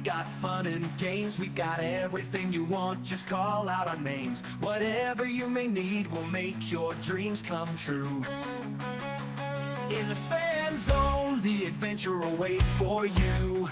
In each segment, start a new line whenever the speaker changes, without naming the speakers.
got fun and games, we got everything you want, just call out our names. Whatever you may need will make your dreams come true. In the Svenzone, the adventure awaits for you.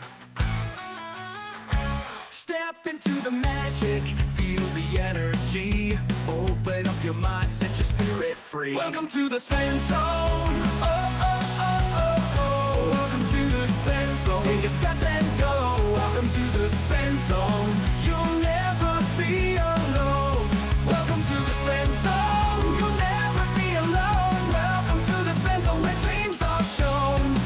Step into the magic, feel the energy. Open up your mind, set your spirit free. Welcome to the Svenzone. Oh, oh, oh, oh, oh. Welcome to the Svenzone. Take a step and go. Welcome to the Svenzone. You'll never be alone. Welcome to the Svenzone. You'll never be alone. Welcome to the Svenzone, where dreams are shown.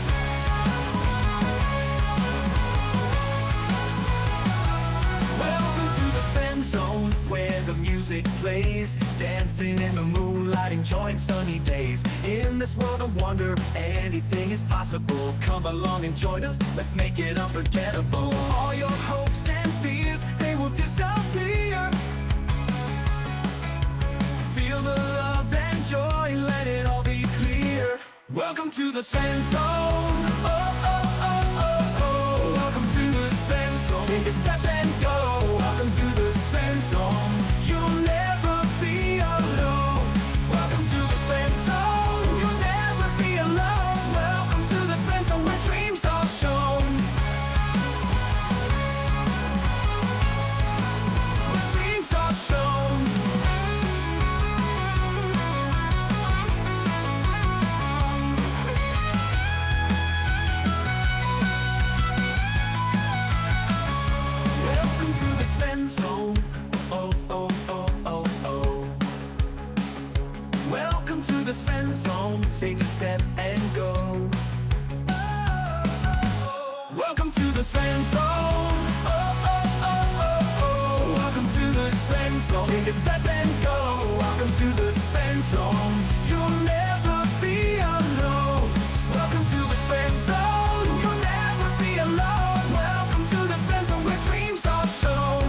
Welcome to the Svenzone, where the music plays, dancing in the moonlight, enjoying sunny days. In this world of wonder, anything is possible. Come along and join us, let's make it unforgettable. All your hopes and fears, they will disappear. Feel the love and joy, let it all be clear. Welcome to the Svenzone. Oh, oh, oh, oh, oh. Welcome to the Svenzone. Take a step and go. Welcome to the Svenzone. You'll never be alone. Welcome to the Svenzone. You'll never be alone. Welcome to the Svenzone, where dreams are shown. Where dreams are shown. Welcome to the Svenzone. Oh, oh, oh, oh, oh. Welcome to the Svenzone. Take a step and go. Welcome to the Svenzone. Oh, oh, oh, oh, oh. Welcome to the Svenzone. Take a step and go. Welcome to the Svenzone. You'll never be alone. Welcome to the Svenzone. You'll never be alone. Welcome to the Svenzone, where dreams are shown.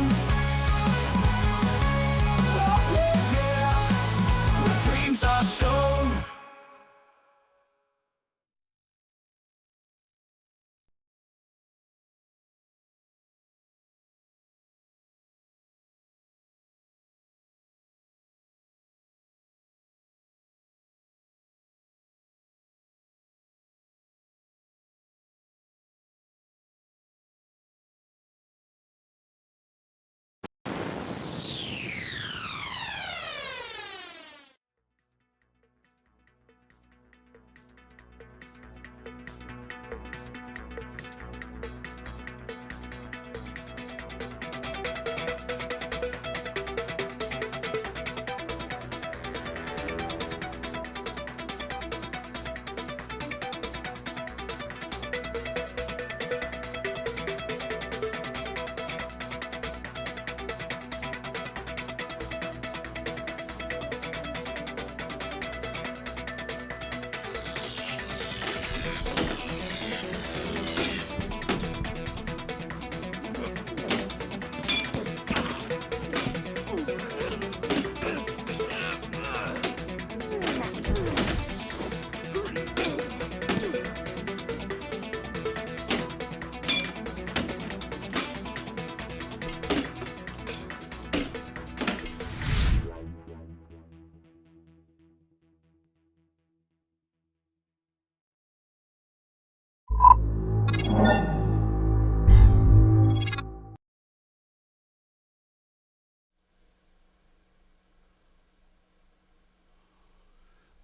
Oh, yeah, where dreams are shown.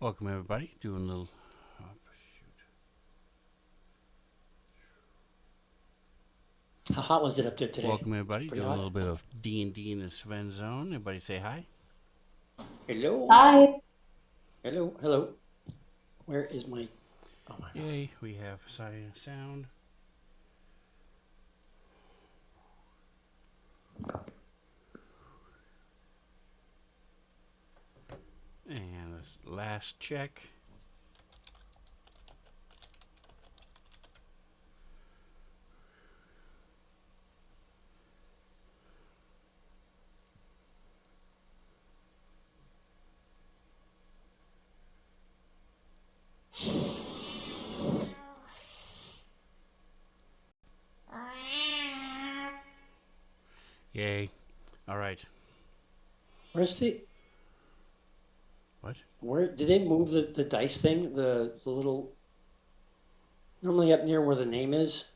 Welcome everybody, doing a little
How hot was it up there today?
welcome everybody,
Pretty
doing a
hot?
little bit of D&D in the Svenzone. Everybody say hi.
Hello?
Hi.
Hello? Hello? Where is my... Oh my god.
Yay, we have sound. And this last check. Yay. All right.
Where's the
What?
where did they move the dice thing? The little normally up near where the name is.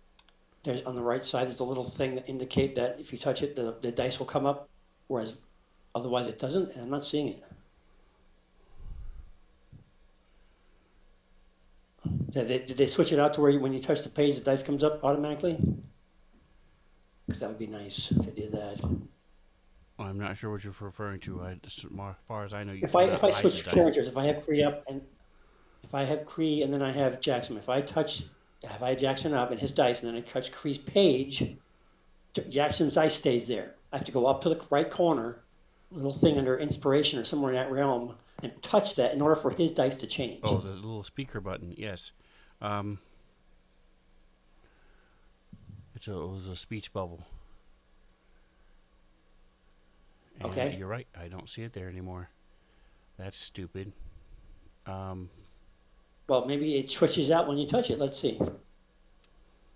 There's on the right side. There's a little thing that indicate that if you touch it, the dice will come up, whereas otherwise it doesn't. And I'm not seeing it. Did they switch it out to where when you touch the page, the dice comes up automatically? Because that would be nice if they did that.
I'm not sure what you're referring to. As far as I know, you
If I
cannot hide the
switch
dice.
characters, if I have Cree up and if I have Cree and then I have Jackson, if I have Jackson up and his dice and then I touch Cree's page, Jackson's dice stays there. I have to go up to the right corner, little thing under inspiration or somewhere in that realm, and touch that in order for his dice to change.
Oh, the little speaker button. Yes. Um, it was a speech bubble. And
Okay.
you're right. I don't see it there anymore. That's stupid.
Well, maybe it switches out when you touch it. Let's see.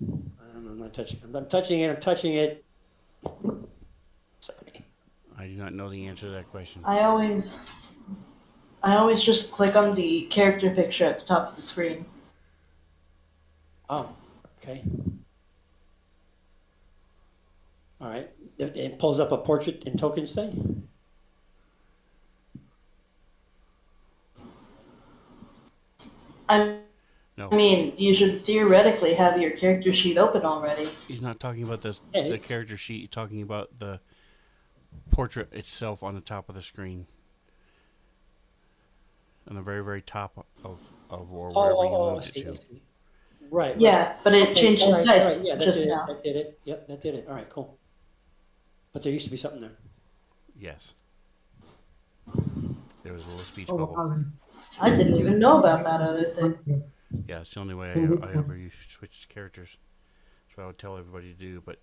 I'm not touching. I'm touching it. I'm touching it. Sorry.
I do not know the answer to that question.
I always just click on the character picture at the top of the screen.
Oh, okay. All right. It pulls up a portrait and tokens thing.
I
No,
mean, you should theoretically have your character sheet open already.
he's not talking about the
Hey.
character sheet. He's talking about the portrait itself on the top of the screen. On the very, very top of or wherever you
I
moved it
see, I
to.
see. Right.
Yeah, but it
Okay,
changed his
all
dice
right, yeah, that
just
did it.
now.
That did it. Yep, that did it. All right, cool. But there used to be something there.
Yes. There was a little speech
Oh,
bubble.
I didn't even know about that other thing.
Yeah, it's the only way I ever used to switch characters. That's what I would tell everybody to do, but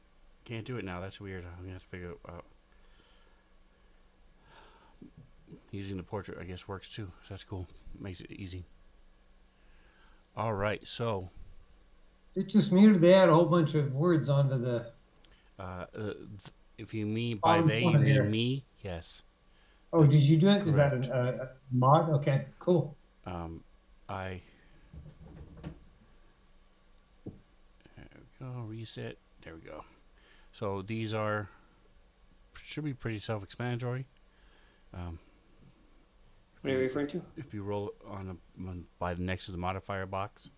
can't do it now. That's weird. I'm gonna have to figure it out. Using the portrait, I guess, works too. So that's cool. Makes it easy. All right, so
It's just weird they add a whole bunch of words onto the.
if you mean by
Bottom
they, you
corner
mean
here.
me, yes.
Oh,
That's
did you do it? Is that
correct.
a mod? Okay, cool.
I there we go. Reset. There we go. So these should be pretty self-explanatory.
What are you referring to?
If you roll by the next to the modifier box,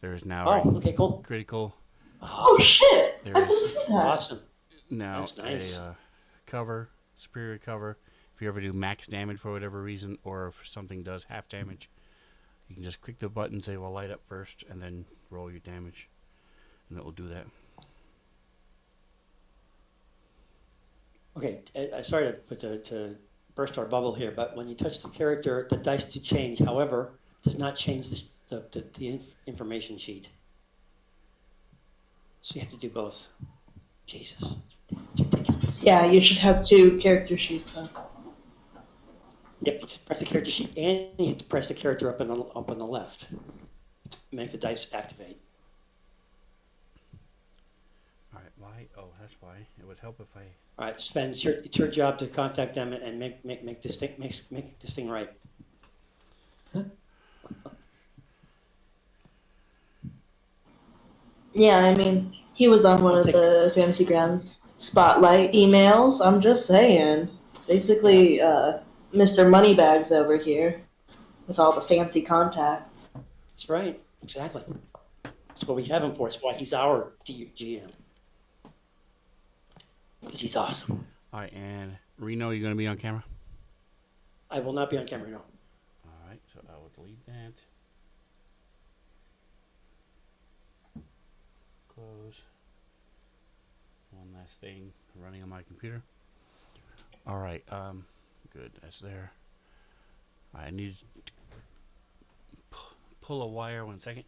there's now
Oh, okay, cool.
critical.
Oh shit! I
There's
didn't see that.
Awesome.
now
That's nice.
a cover, superior cover. If you ever do max damage for whatever reason, or if something does half damage, you can just click the button, say, "Well, light up first," and then roll your damage, and it will do that.
Okay, sorry to burst our bubble here, but when you touch the character, the dice do change. However, does not change the information sheet. So you have to do both. Jesus, it's ridiculous.
Yeah, you should have two character sheets up.
Yep, you just press the character sheet, and you have to press the character up on the left to make the dice activate.
All right. Why? Oh, that's why. It would help if I.
All right, Sven, it's your job to contact them and make this thing right.
Yeah, I mean, he was on one of the Fantasy Grounds Spotlight emails. I'm just saying. Basically, Mr. Moneybags over here with all the fancy contacts.
That's right, exactly. That's what we have him for. It's why he's our GM. Because he's awesome.
All right, and Reno, you're gonna be on camera.
I will not be on camera, no.
All right, so I will delete that. Close. One last thing running on my computer. All right, good. That's there. I need to pull a wire. 1 second.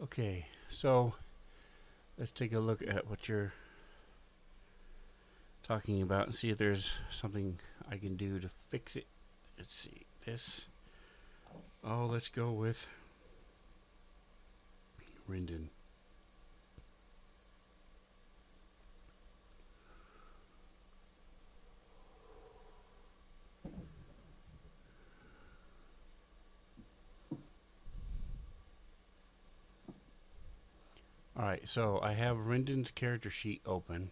Okay, so let's take a look at what you're talking about and see if there's something I can do to fix it. Let's see this. Oh, let's go with Rindon. Alright, so I have Rindon's character sheet open.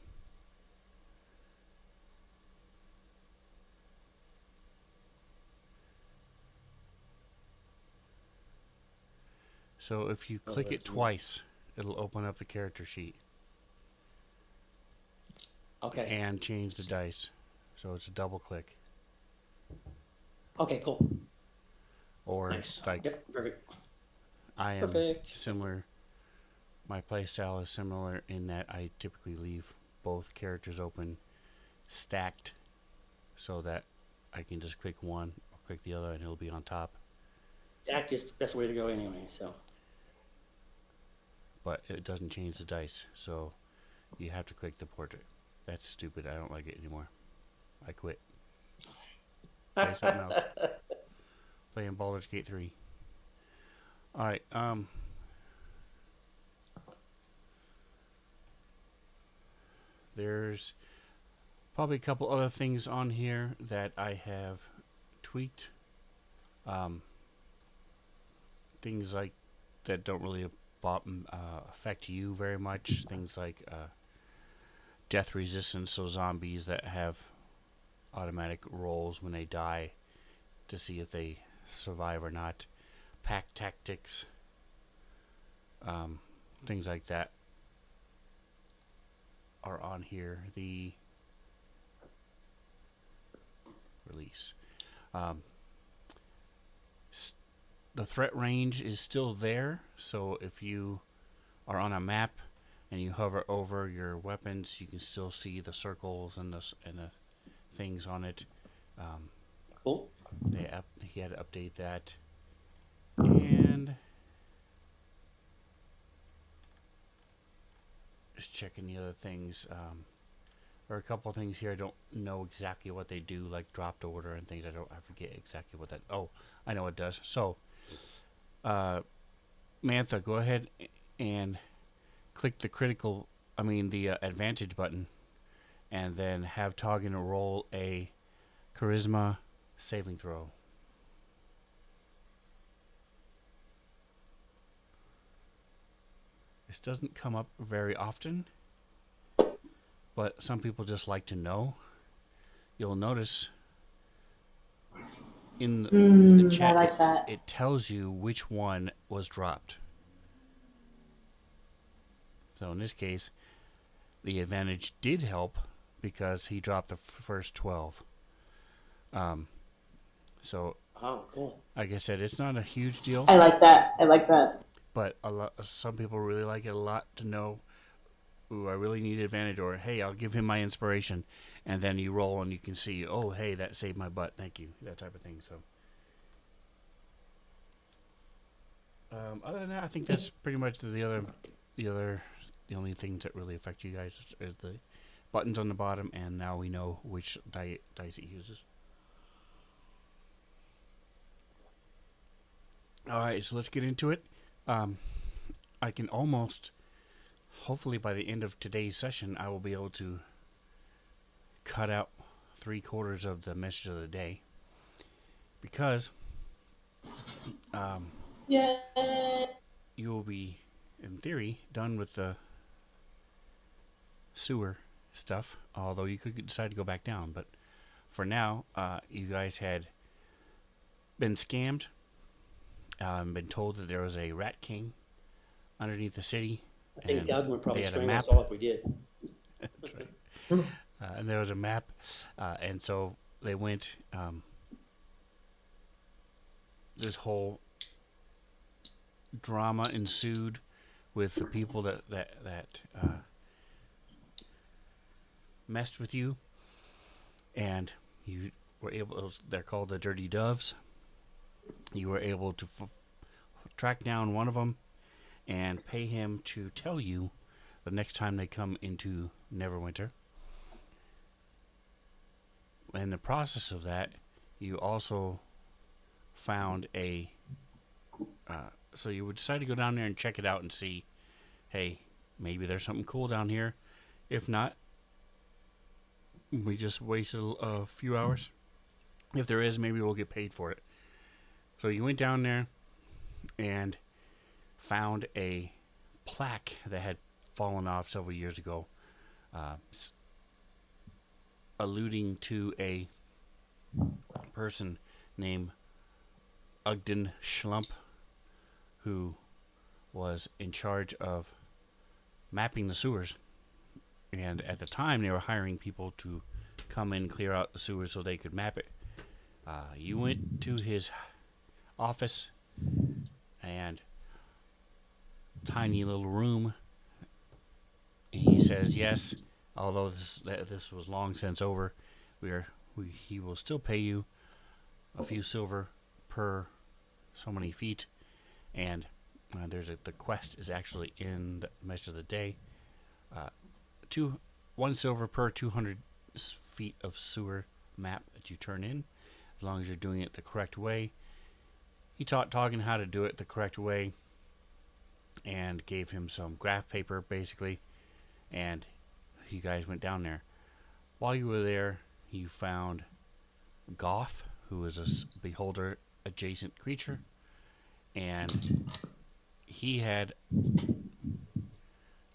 So if you click it twice, it'll open up the character sheet.
Okay.
And change the dice. So it's a double click.
Okay, cool.
Or
Nice.
like
Yep, perfect.
I am
Perfect.
similar. My playstyle is similar in that I typically leave both characters open, stacked, so that I can just click one or click the other and it'll be on top.
Stacked is the best way to go anyway, so.
But it doesn't change the dice, so you have to click the portrait. That's stupid. I don't like it anymore. I quit. Play something else. Playing Baldur's Gate 3. Alright, there's probably a couple other things on here that I have tweaked. Things like that don't really affect you very much. Things like death resistance, so zombies that have automatic rolls when they die to see if they survive or not. Pack tactics, things like that are on here. The release. The threat range is still there, so if you are on a map and you hover over your weapons, you can still see the circles and the things on it.
Cool.
He had to update that. And just checking the other things. There are a couple of things here I don't know exactly what they do, like dropped order and things. I forget exactly what that. Oh, I know it does. So, Mantha, go ahead and click the the advantage button, and then have Toggin roll a charisma saving throw. This doesn't come up very often, but some people just like to know. You'll notice in the chat,
I like that.
it tells you which one was dropped. So in this case, the advantage did help because he dropped the first 12. So,
Oh, cool.
like I said, it's not a huge deal,
I like that. I like that.
but some people really like it a lot to know, ooh, I really need advantage, or hey, I'll give him my inspiration, and then you roll and you can see, oh, hey, that saved my butt, thank you, that type of thing. So, other than that, I think that's pretty much the only things that really affect you guys is the buttons on the bottom, and now we know which dice it uses. All right, so let's get into it. I can hopefully by the end of today's session, I will be able to cut out 3/4 of the message of the day, because you will be, in theory, done with the sewer stuff, although you could decide to go back down. But for now, you guys had been scammed, been told that there was a rat king underneath the city.
I think
and
Doug would probably
they had a
strangle
map.
us all if we did.
That's right. And there was a map, and so they went. This whole drama ensued with the people that messed with you, and you were able. They're called the Dirty Doves. You were able to track down one of them and pay him to tell you the next time they come into Neverwinter. In the process of that, you also found a. So you would decide to go down there and check it out and see, hey, maybe there's something cool down here. If not, we just wasted a few hours. If there is, maybe we'll get paid for it. So you went down there and found a plaque that had fallen off several years ago, alluding to a person named Ugden Schlump, who was in charge of mapping the sewers. And at the time, they were hiring people to come and clear out the sewers so they could map it. You went to his office, and tiny little room. He says yes, although this was long since over. He will still pay you a few silver per so many feet, and the quest is actually in the measure of the day. 1 silver per 200 feet of sewer map that you turn in, as long as you're doing it the correct way. He taught Toggin how to do it the correct way, and gave him some graph paper basically, and you guys went down there. While you were there, you found Goth, who is a beholder adjacent creature, and he had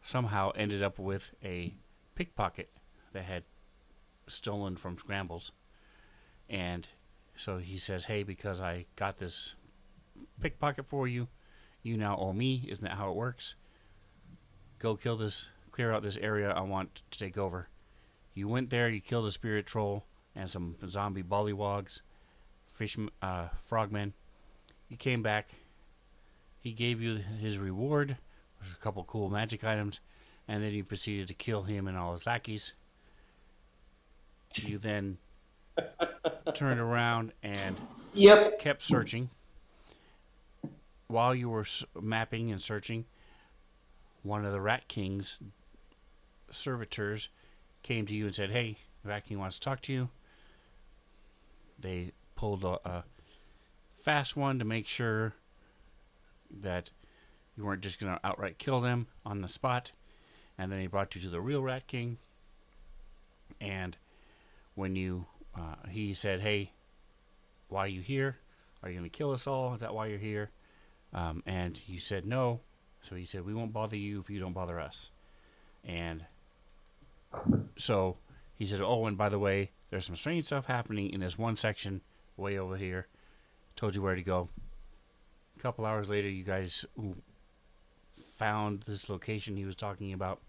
somehow ended up with a pickpocket that had stolen from Scrambles. And so he says, hey, because I got this pickpocket for you, you now owe me. Isn't that how it works? Go clear out this area I want to take over. You went there, you killed a spirit troll and some zombie bollywogs, frogmen. You came back. He gave you his reward, which was a couple cool magic items, and then you proceeded to kill him and all his lackeys. You then turned around and kept searching. While you were mapping and searching, one of the Rat King's servitors came to you and said, hey, the Rat King wants to talk to you. They pulled a fast one to make sure that you weren't just going to outright kill them on the spot. And then he brought you to the real Rat King. And when he said, hey, why are you here? Are you going to kill us all? Is that why you're here? And you said no. So he said, we won't bother you if you don't bother us. And so he said, oh, and by the way, there's some strange stuff happening in this one section way over here. Told you where to go. A couple hours later, you guys found this location he was talking about.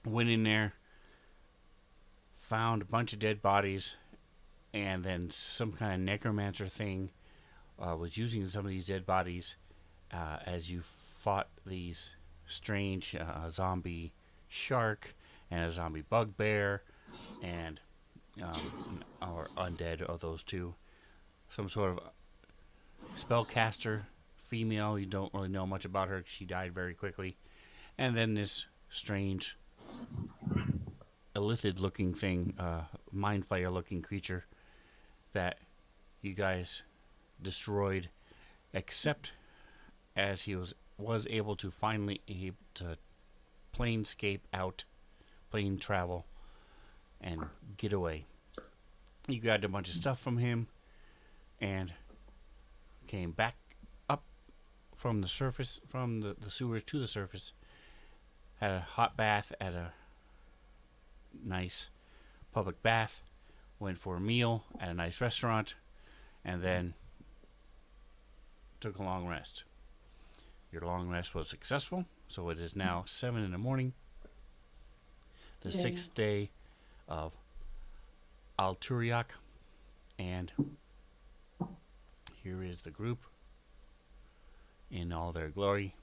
Went in there, found a bunch of dead bodies, and then some kind of necromancer thing was using some of these dead bodies as you fought these strange zombie shark and a zombie bugbear and or undead of those two. Some sort of spellcaster female. You don't really know much about her. She died very quickly. And then this strange illithid looking thing, mind flayer looking creature that you guys destroyed, except as he was able to finally planescape out, plane travel, and get away. You got a bunch of stuff from him and came back up from the surface, from the sewers to the surface, had a hot bath at a nice public bath, went for a meal at a nice restaurant, and then took a long rest. Your long rest was successful, so it is now 7 in the morning, the 6th day of Alturiak, and here is the group in all their glory.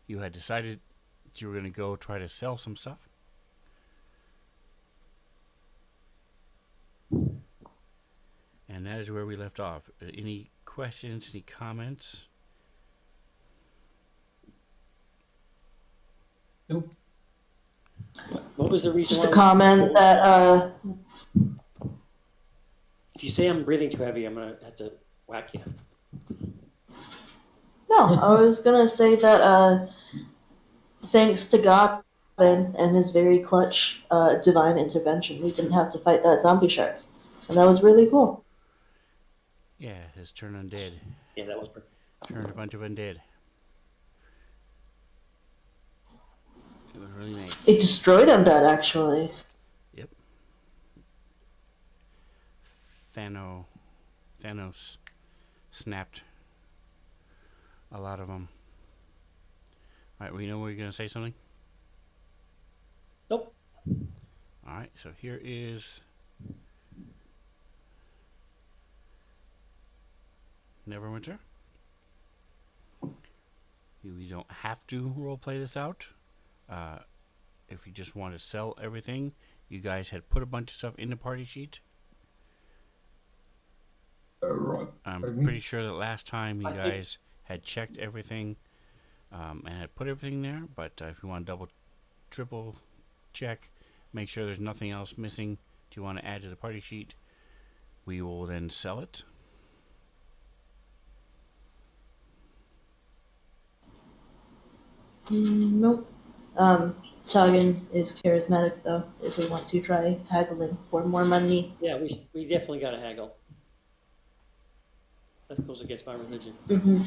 You had decided that you were going to go try to sell some stuff. And that is where we left off. Any questions, any comments?
Nope.
What was the reason
Just a
why?
comment that
If you say I'm breathing too heavy, I'm gonna have to whack you.
no, I was gonna say that thanks to God and his very clutch divine intervention, we didn't have to fight that zombie shark, and that was really cool.
Yeah, his turn undead.
Yeah, that was pretty.
Turned a bunch of undead. It was really nice.
It destroyed undead, actually.
Yep. Thanos snapped a lot of them. Alright, we know we're going to say something?
Nope.
Alright, so here is Neverwinter. You don't have to roleplay this out. If you just want to sell everything, you guys had put a bunch of stuff in the party sheet. I'm pretty sure that last time you guys had checked everything and had put everything there, but if you want to double, triple check, make sure there's nothing else missing that you want to add to the party sheet, we will then sell it.
Nope. Chagan is charismatic, though, if we want to try haggling for more money.
Yeah, we definitely got to haggle. That goes against my religion.
Mm-hmm.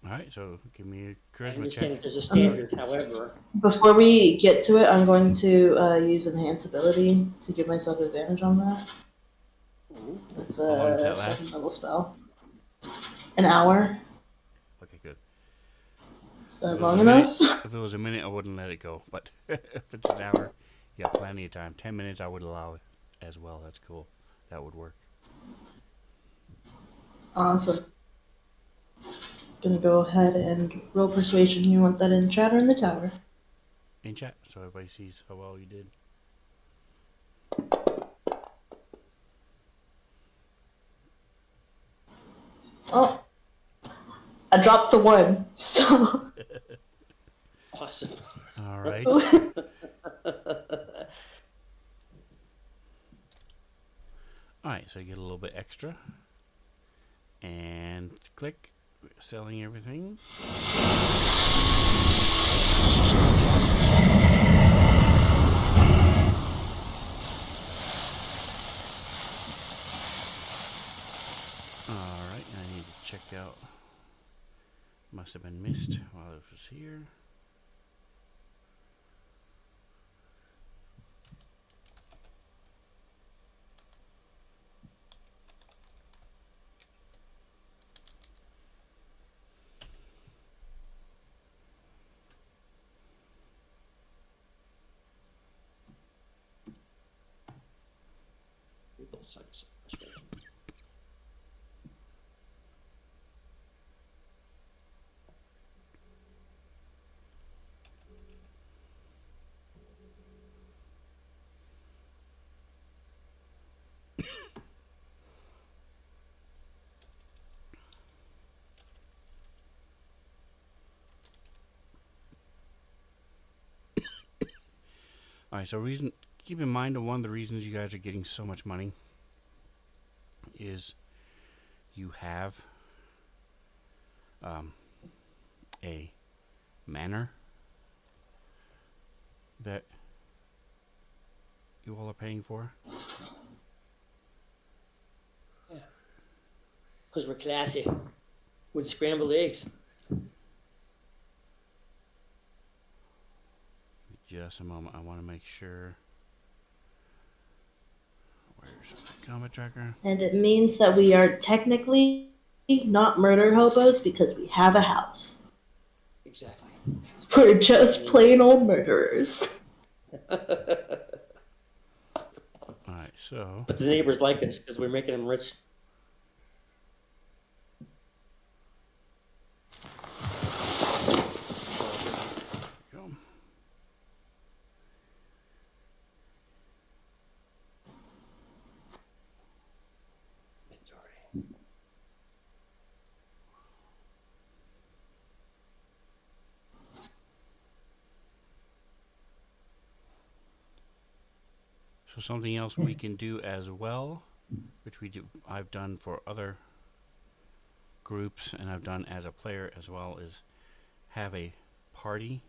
Alright, so give me a
I
charisma
understand
check.
that there's a standard, however.
Before we get to it, I'm going to use Enhance Ability to give myself advantage on that.
Ooh.
It's
How long does
a
that last?
second level spell. An hour.
Okay, good.
Is that
If it was
long
a minute-
enough?
If it was a minute, I wouldn't let it go. But if it's an hour, you got plenty of time. 10 minutes, I would allow it as well. That's cool. That would work.
Awesome. Gonna go ahead and roll persuasion. You want that in chat or in the tower?
In chat, so everybody sees how well you did.
Oh, I dropped the one. So.
Awesome.
All right. All right, so you get a little bit extra. And click. Selling everything. Alright, I need to check out. Must have been missed while this was here.
People suck so much, man.
Alright, so keep in mind that one of the reasons you guys are getting so much money is you have a manor that you all are paying for.
Yeah. Because we're classy with scrambled eggs.
Just a moment. I want to make sure. Where's my combat tracker?
And it means that we are technically not murder hobos because we have a house.
Exactly.
We're just plain old murderers.
Alright, so.
But the neighbors like us because we're making them rich.
Go. So something else we can do as well, which I've done for other groups and I've done as a player as well, is have a party.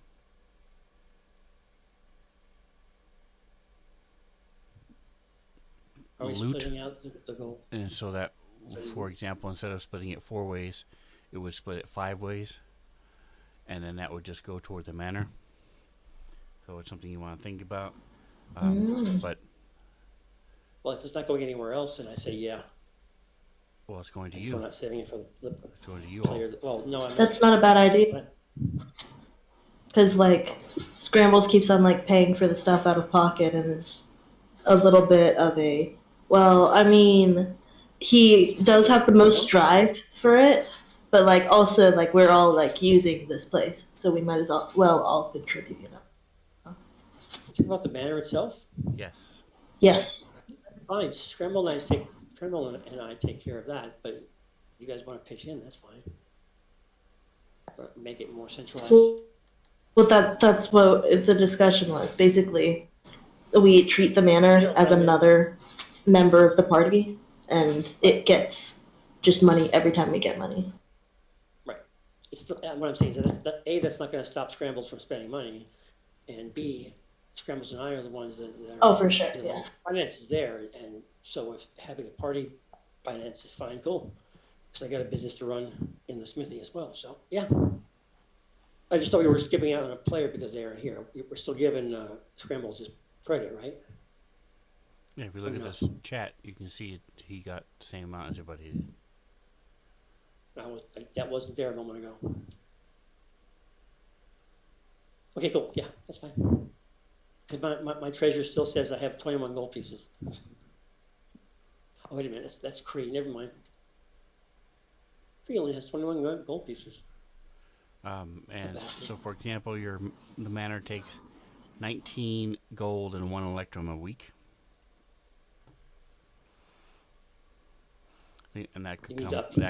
Are we
Loot.
splitting out the gold?
And so that,
So you-
for example, instead of splitting it 4 ways, it would split it 5 ways, and then that would just go toward the manor. So it's something you want to think about. But
Well, if it's not going anywhere else, then I say yeah.
well, it's going to
If we're
you.
not saving it for the
It's going to you all.
player. Well, no, I'm
That's not a bad idea. Because, like, Scrambles keeps on, like, paying for the stuff out of pocket and is a little bit of a. Well, I mean, he does have the most drive for it, but, like, also, like, we're all, like, using this place, so we might as well all contribute, you know?
talking about the manor itself.
Yes.
Yes.
Fine, Scramble and I take care of that, but you guys want to pitch in, that's fine. Or make it more centralized.
Well, that's what the discussion was. Basically, we treat the manor as another member of the party, and it gets just money every time we get money.
Right. It's what I'm saying is that's not going to stop Scrambles from spending money, and B, Scrambles and I are the ones that are.
Oh, for sure,
you know,
yeah.
Finance is there, and so if having a party finance is fine, cool. Because I got a business to run in the smithy as well, so yeah. I just thought we were skipping out on a player because they aren't here. We're still giving Scrambles his credit, right?
Yeah, if you look
Or
at
no?
this chat, you can see he got the same amount as everybody did.
That wasn't there a moment ago. Okay, cool. Yeah, that's fine. Because my treasure still says I have 21 gold pieces. Oh, wait a minute. That's Cree. Never mind. Cree only has 21 gold pieces.
And so, for example, the manor takes 19 gold and 1 electrum a week. And that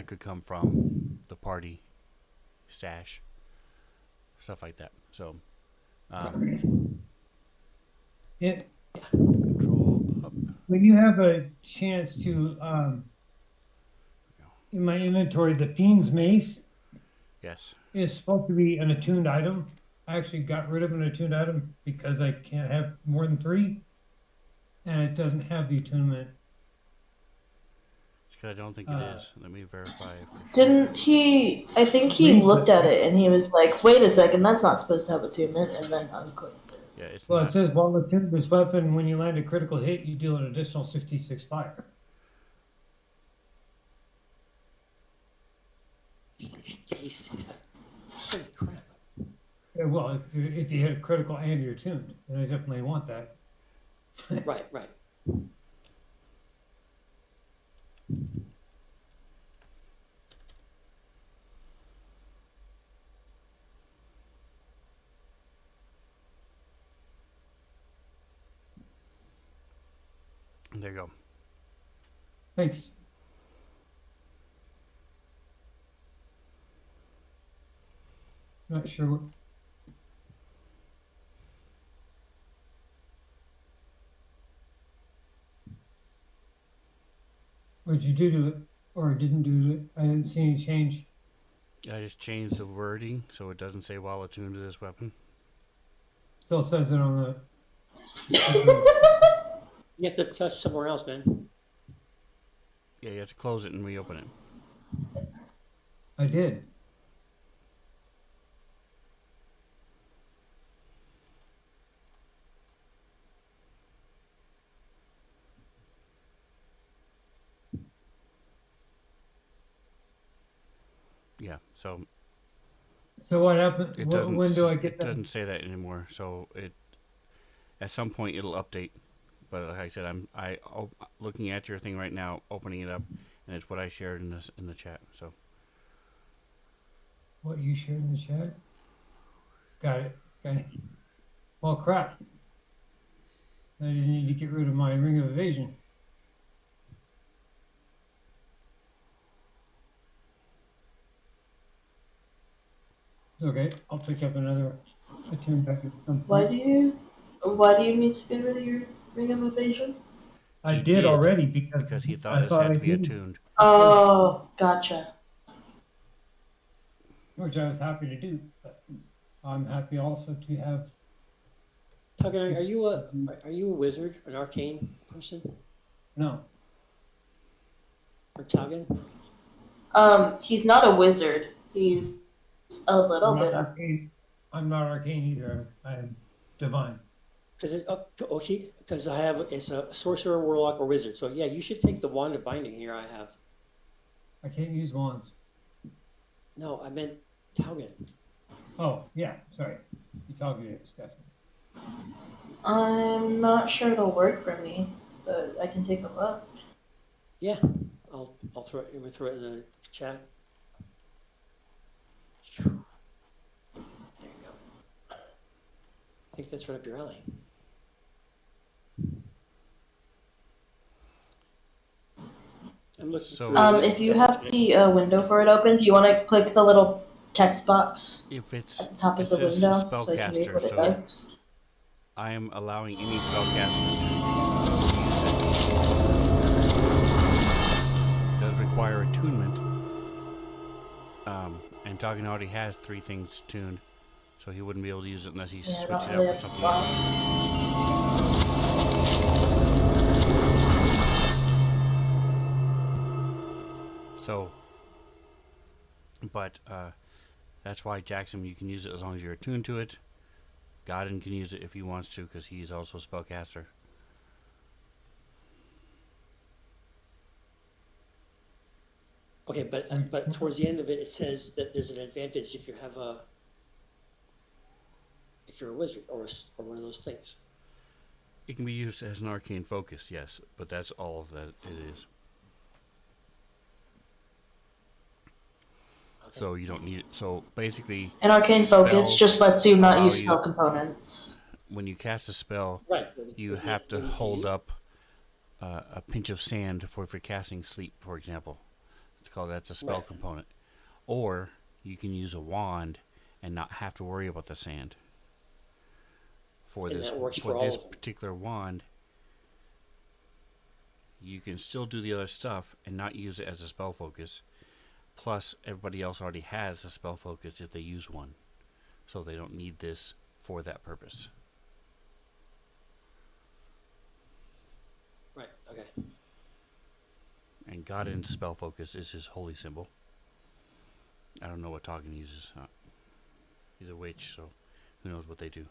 could come from the party stash, stuff like that. So,
It,
control up.
when you have a chance to, in my inventory, the Fiend's Mace
Yes.
is supposed to be an attuned item. I actually got rid of an attuned item because I can't have more than 3, and it doesn't have the attunement.
Because I don't think it is. Let me verify.
Didn't he? I think he looked at it and he was like, "Wait a second, that's not supposed to have attunement," and then unclicked it.
Yeah, it's
Well,
not.
it says while attuned to this weapon, when you land a critical hit, you deal an additional 66 fire.
Holy crap.
Yeah, well, if you hit a critical and you're tuned, then I definitely want that.
Right.
There you go.
Thanks. Not sure what. What'd you do to it, or didn't do to it? I didn't see any change.
I just changed the wording so it doesn't say while attuned to this weapon.
Still says it on the.
You have to touch somewhere else, man.
Yeah, you have to close it and reopen it.
I did.
Yeah, so
So what happened?
it doesn't.
When do I get
it
that?
doesn't say that anymore. So at some point it'll update. But like I said, I'm looking at your thing right now, opening it up, and it's what I shared in the chat. So
What you shared in the chat? Got it. Okay. Well, crap. I need to get rid of my ring of evasion. Okay, I'll pick up another attune packet.
Why do you? Why do you need to get rid of your ring of evasion?
I
He
did
did,
already
because he thought
I
this
thought
had
I
to be
did,
attuned.
Oh, gotcha.
which I was happy to do. But I'm happy also to have.
Tuggen, are you a wizard, an arcane person,
No,
or Tuggen?
He's not a wizard. He's a little
I'm not
bit.
arcane. I'm not arcane either. I'm divine.
Because okay, because it's a sorcerer, warlock, or wizard. So yeah, you should take the wand of binding here. I have.
I can't use wands.
No, I meant Taugen.
Oh yeah, sorry. You talking to Stephanie?
I'm not sure it'll work for me, but I can take a look.
Yeah, I'll throw it. I'm gonna throw it in the chat. There you go. I think that's right up your alley. I'm looking
So-
through this.
If you have the window for it open, do you want to click the little text box
If it's,
at the top
it
of the
says
window so I can read
spellcaster,
what it
so
does?
I am allowing any spellcaster to does require attunement. And Talking already has 3 things tuned, so he wouldn't be able to use it unless he
Yeah, I
switched
don't
it
really
out for
have
something else.
spots.
So, but that's why Jackson, you can use it as long as you're attuned to it. Godin can use it if he wants to, because he's also a spellcaster.
Okay, but towards the end of it, it says that there's an advantage if you're a wizard or one of those things.
It can be used as an arcane focus, yes, but that's all that it is.
Okay.
So you don't need it. So basically,
An arcane focus
spells
just lets you not
allow
use
you-
spell components.
when you cast a spell,
Right.
you have to hold up a pinch of sand for if you're casting sleep, for example. That's a spell
Right.
component. Or you can use a wand and not have to worry about the sand. For
And
this
that works
for
for
this
all of them.
particular wand, you can still do the other stuff and not use it as a spell focus. Plus, everybody else already has a spell focus if they use one, so they don't need this for that purpose.
Right. Okay.
And Godin's spell focus is his holy symbol. I don't know what Toggin uses. He's a witch, so who knows what they do.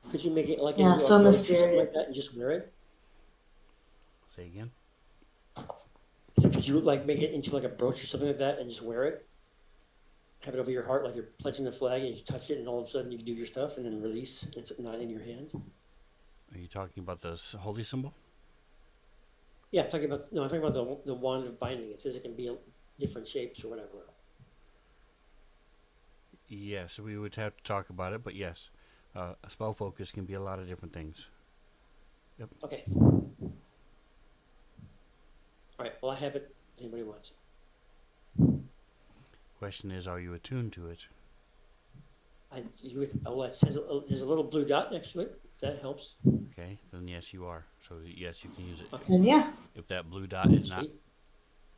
Could you make it like
Yeah,
into
so
a brooch or something
mysterious.
like that and just wear it?
Say again?
So could you like make it into like a brooch or something like that and just wear it? Have it over your heart like you're pledging the flag and you touch it and all of a sudden you can do your stuff and then release. It's not in your hand.
Are you talking about the holy symbol?
Yeah, I'm talking about the wand of binding. It says it can be different shapes or whatever.
Yes, we would have to talk about it, but yes. A spell focus can be a lot of different things. Yep.
Okay. All right. Well, I have it. If anybody wants it.
Question is, are you attuned to it?
It says there's a little blue dot next to it. If that helps.
Okay, then yes, you are. So yes, you can use it.
Okay.
Then yeah.
If that blue dot is not,
Sweet.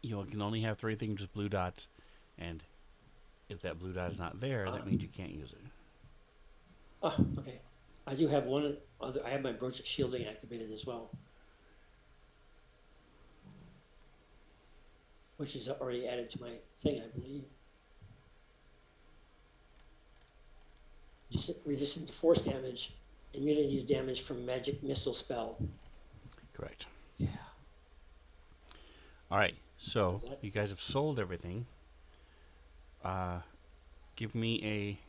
you can only have 3 things with blue dots, and if that blue dot is not there, that means you can't use it.
Oh, okay. I do have one other. I have my brooch of shielding activated as well, which is already added to my thing, I believe. Resistant to force damage, immunity to damage from magic missile spell.
Correct.
Yeah.
All right, so
Is that-
you guys have sold everything. Give me a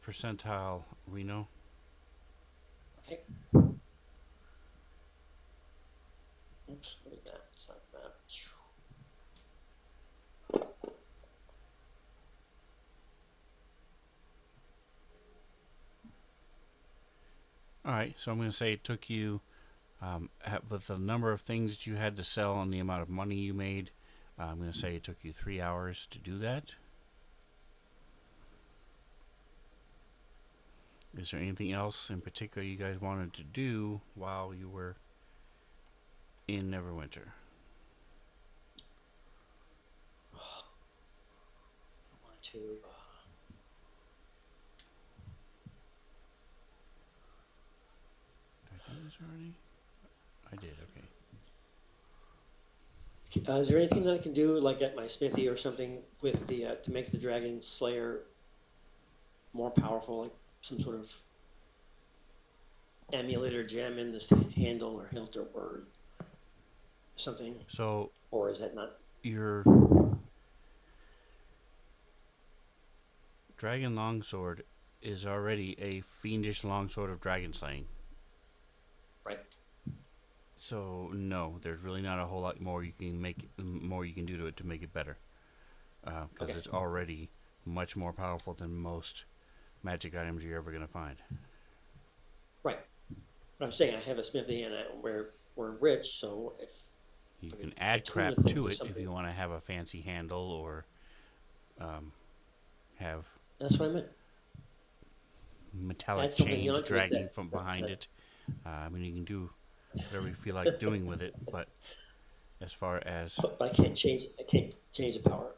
percentile, Reno.
Okay. Oops, what is that? It's not that.
All right, so I'm going to say it took you, with the number of things that you had to sell and the amount of money you made, I'm going to say it took you 3 hours to do that. Is there anything else in particular you guys wanted to do while you were in Neverwinter?
I want to.
Did I do this already? I did. Okay.
Is there anything that I can do, like at my smithy or something, with the to make the dragon slayer more powerful, like some sort of amulet or gem in this handle or hilt or something?
So
Or is that not?
your dragon longsword is already a fiendish longsword of dragon slaying.
Right.
So no, there's really not a whole lot more you can do to it to make it better, because
Okay.
it's already much more powerful than most magic items you're ever gonna find.
Right. But I'm saying I have a smithy and we're rich, so if
You
I
can
could
add
attune the
crap
thing
to
to
it if
something.
you want to have a fancy handle or have
That's what I meant.
metallic
Add something
chains
onto it
dragging
that,
from behind it. I mean, you can do whatever you feel like doing with it, but as far as
but I can't change. I can't change the power.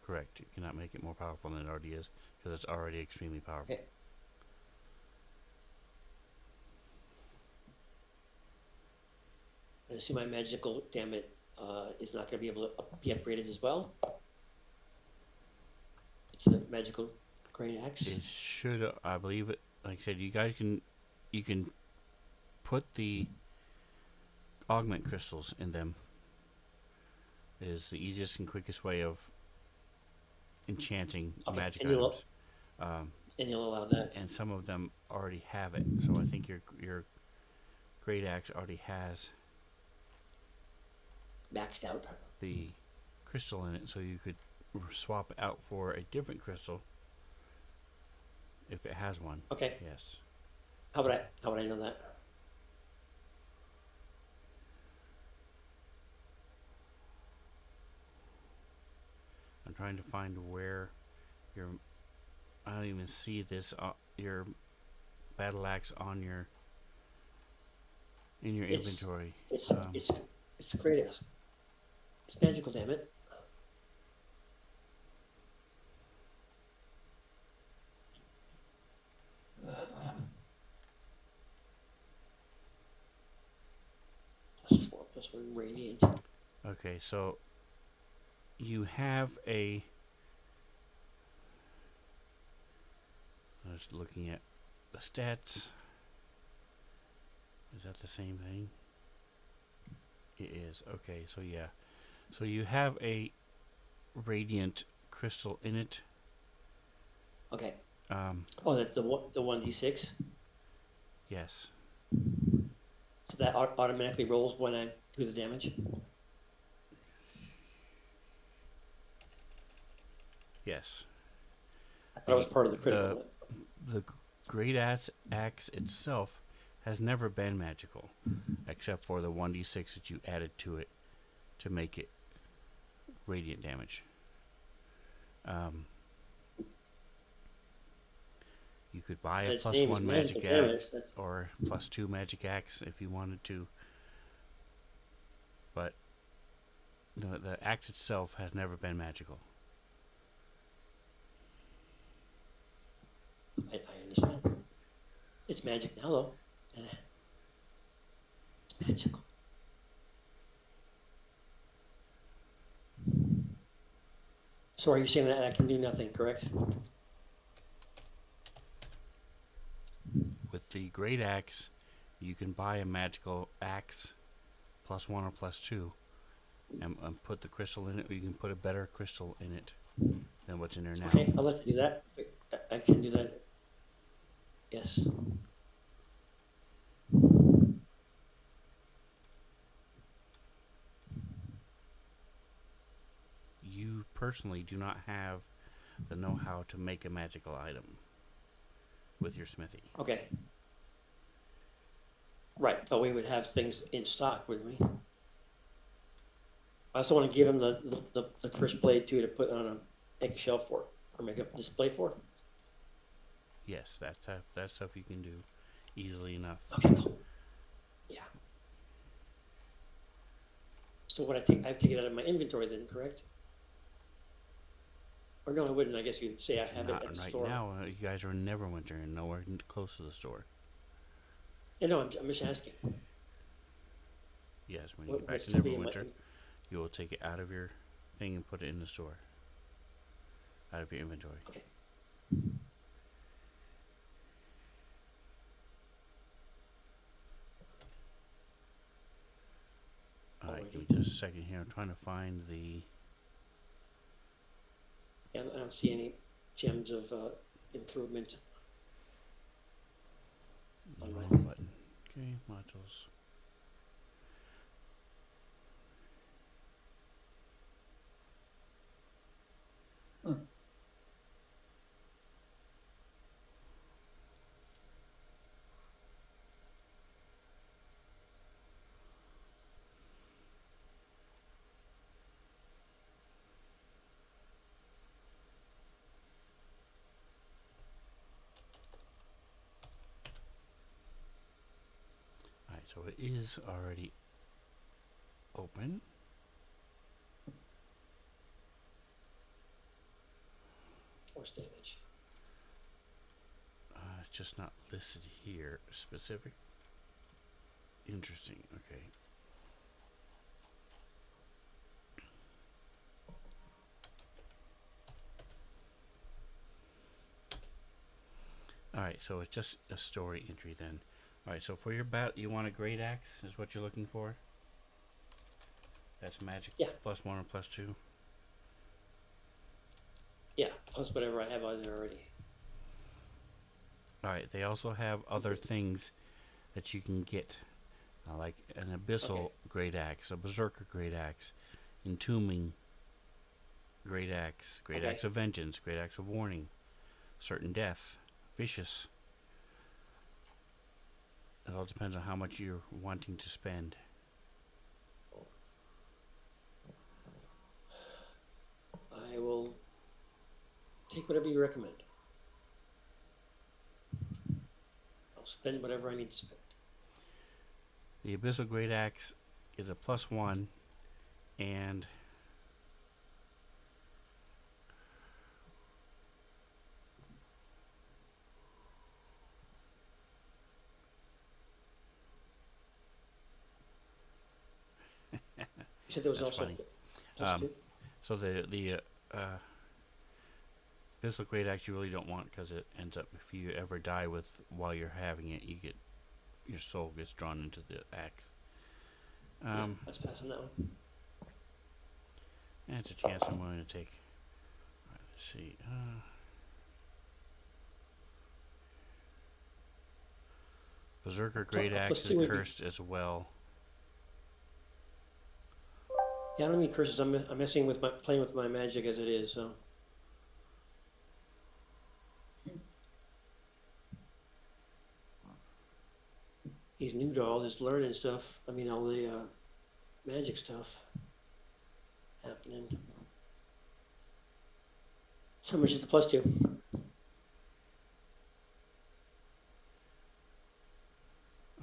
correct, you cannot make it more powerful than it already is because it's already extremely powerful.
Okay. I assume my magical damage is not going to be able to be upgraded as well. It's a magical great axe.
It should, I believe it. Like I said, you can put the augment crystals in them. It is the easiest and quickest way of enchanting
Okay,
magic
and
items.
you'll allow that.
And some of them already have it. So I think your great axe already has
Maxed out.
the crystal in it, so you could swap it out for a different crystal if it has one.
Okay.
Yes.
How would I know that?
I'm trying to find where your I don't even see this your battle axe on your in your inventory.
It's the greatest. It's magical, damn it. +4 +1 radiant.
Okay, so you have a. I was looking at the stats. Is that the same thing? It is. Okay, so yeah. So you have a radiant crystal in it.
Okay.
Um,
Oh, that's the 1d6.
yes.
So that automatically rolls when I do the damage.
Yes.
I thought it was part of the critical.
The great axe itself has never been magical, except for the 1d6 that you added to it to make it radiant damage. You could buy a
Its name is
+1
magical
magic
damage.
axe or +2 magic axe if you wanted to, but the axe itself has never been magical.
I understand. It's magic now, though. It's magical. So are you saying that I can do nothing, correct?
With the great axe, you can buy a magical axe +1 or +2 and put the crystal in it, or you can put a better crystal in it than what's in there now.
Okay, I'll let you do that. I can do that. Yes.
You personally do not have the know-how to make a magical item with your smithy.
Okay. Right, but we would have things in stock, wouldn't we? I also want to give him the cursed blade too to put on make a shelf for, or make a display for.
Yes, that stuff you can do easily enough.
Okay, cool. Yeah. So what I take it out of my inventory then, correct? Or no, I wouldn't. I guess you'd say I have it
Not
at the
right
store.
now. You guys are in Neverwinter and nowhere close to the store.
Yeah, no, I'm just asking.
Yes, when you
What
get
would
back to
still be in my?
Neverwinter, you will take it out of your thing and put it in the store, out of your inventory.
Okay.
All right, give me
Alrighty.
just a second here. I'm trying to find the.
Yeah, I don't see any gems of improvement on my
Wrong
thing.
button. Okay, modules. All right, so it is already open.
Force damage.
It's just not listed here. Specific. Interesting. Okay. All right, so it's just a story entry then. All right, so for your bat, you want a great axe? Is what you're looking for? That's magic.
Yeah.
+1 or +2.
Yeah, plus whatever I have on there already.
All right. They also have other things that you can get, like an abyssal great axe, a berserker great axe, entombing great axe, great
Okay.
axe of vengeance, great axe of warning, certain death, vicious. It all depends on how much you're wanting to spend.
I will take whatever you recommend. I'll spend whatever I need to spend.
The abyssal great axe is a +1, and
You said there was
that's
also
funny.
plus two?
So the abyssal great axe you really don't want, because it ends up, if you ever die with while you're having it, you get your soul gets drawn into the axe.
Yeah, let's pass on that one.
And it's a chance I'm willing to take. Alright, let's see. Berserker Great
plus
Axe
two would
is
be-
cursed as well.
Yeah, I don't need curses. I'm messing with playing with my magic as it is. So he's new to all this learning stuff. I mean, all the magic stuff happening. So how much is the plus two?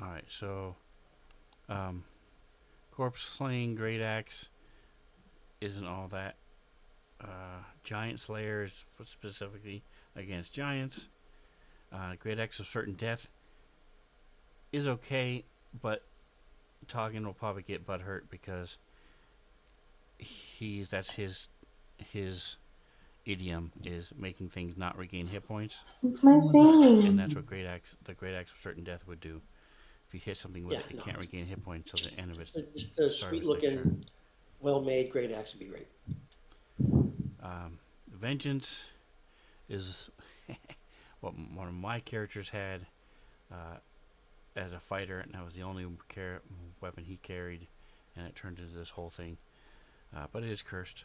Alright, so Corpse Slaying Great Axe isn't all that. Giant Slayer is specifically against giants. Great Axe of Certain Death is okay, but Toggin will probably get butthurt because that's his idiom is making things not regain hit points,
It's my thing.
and that's what the Great Axe of Certain Death would do. If you hit something with
Yeah,
it, it
no.
can't regain hit points till the end of it.
Just a
Sorry,
sweet
it was an extra.
looking, well made great axe would be great.
Vengeance is what one of my characters had as a fighter, and that was the only weapon he carried, and it turned into this whole thing. But it is cursed.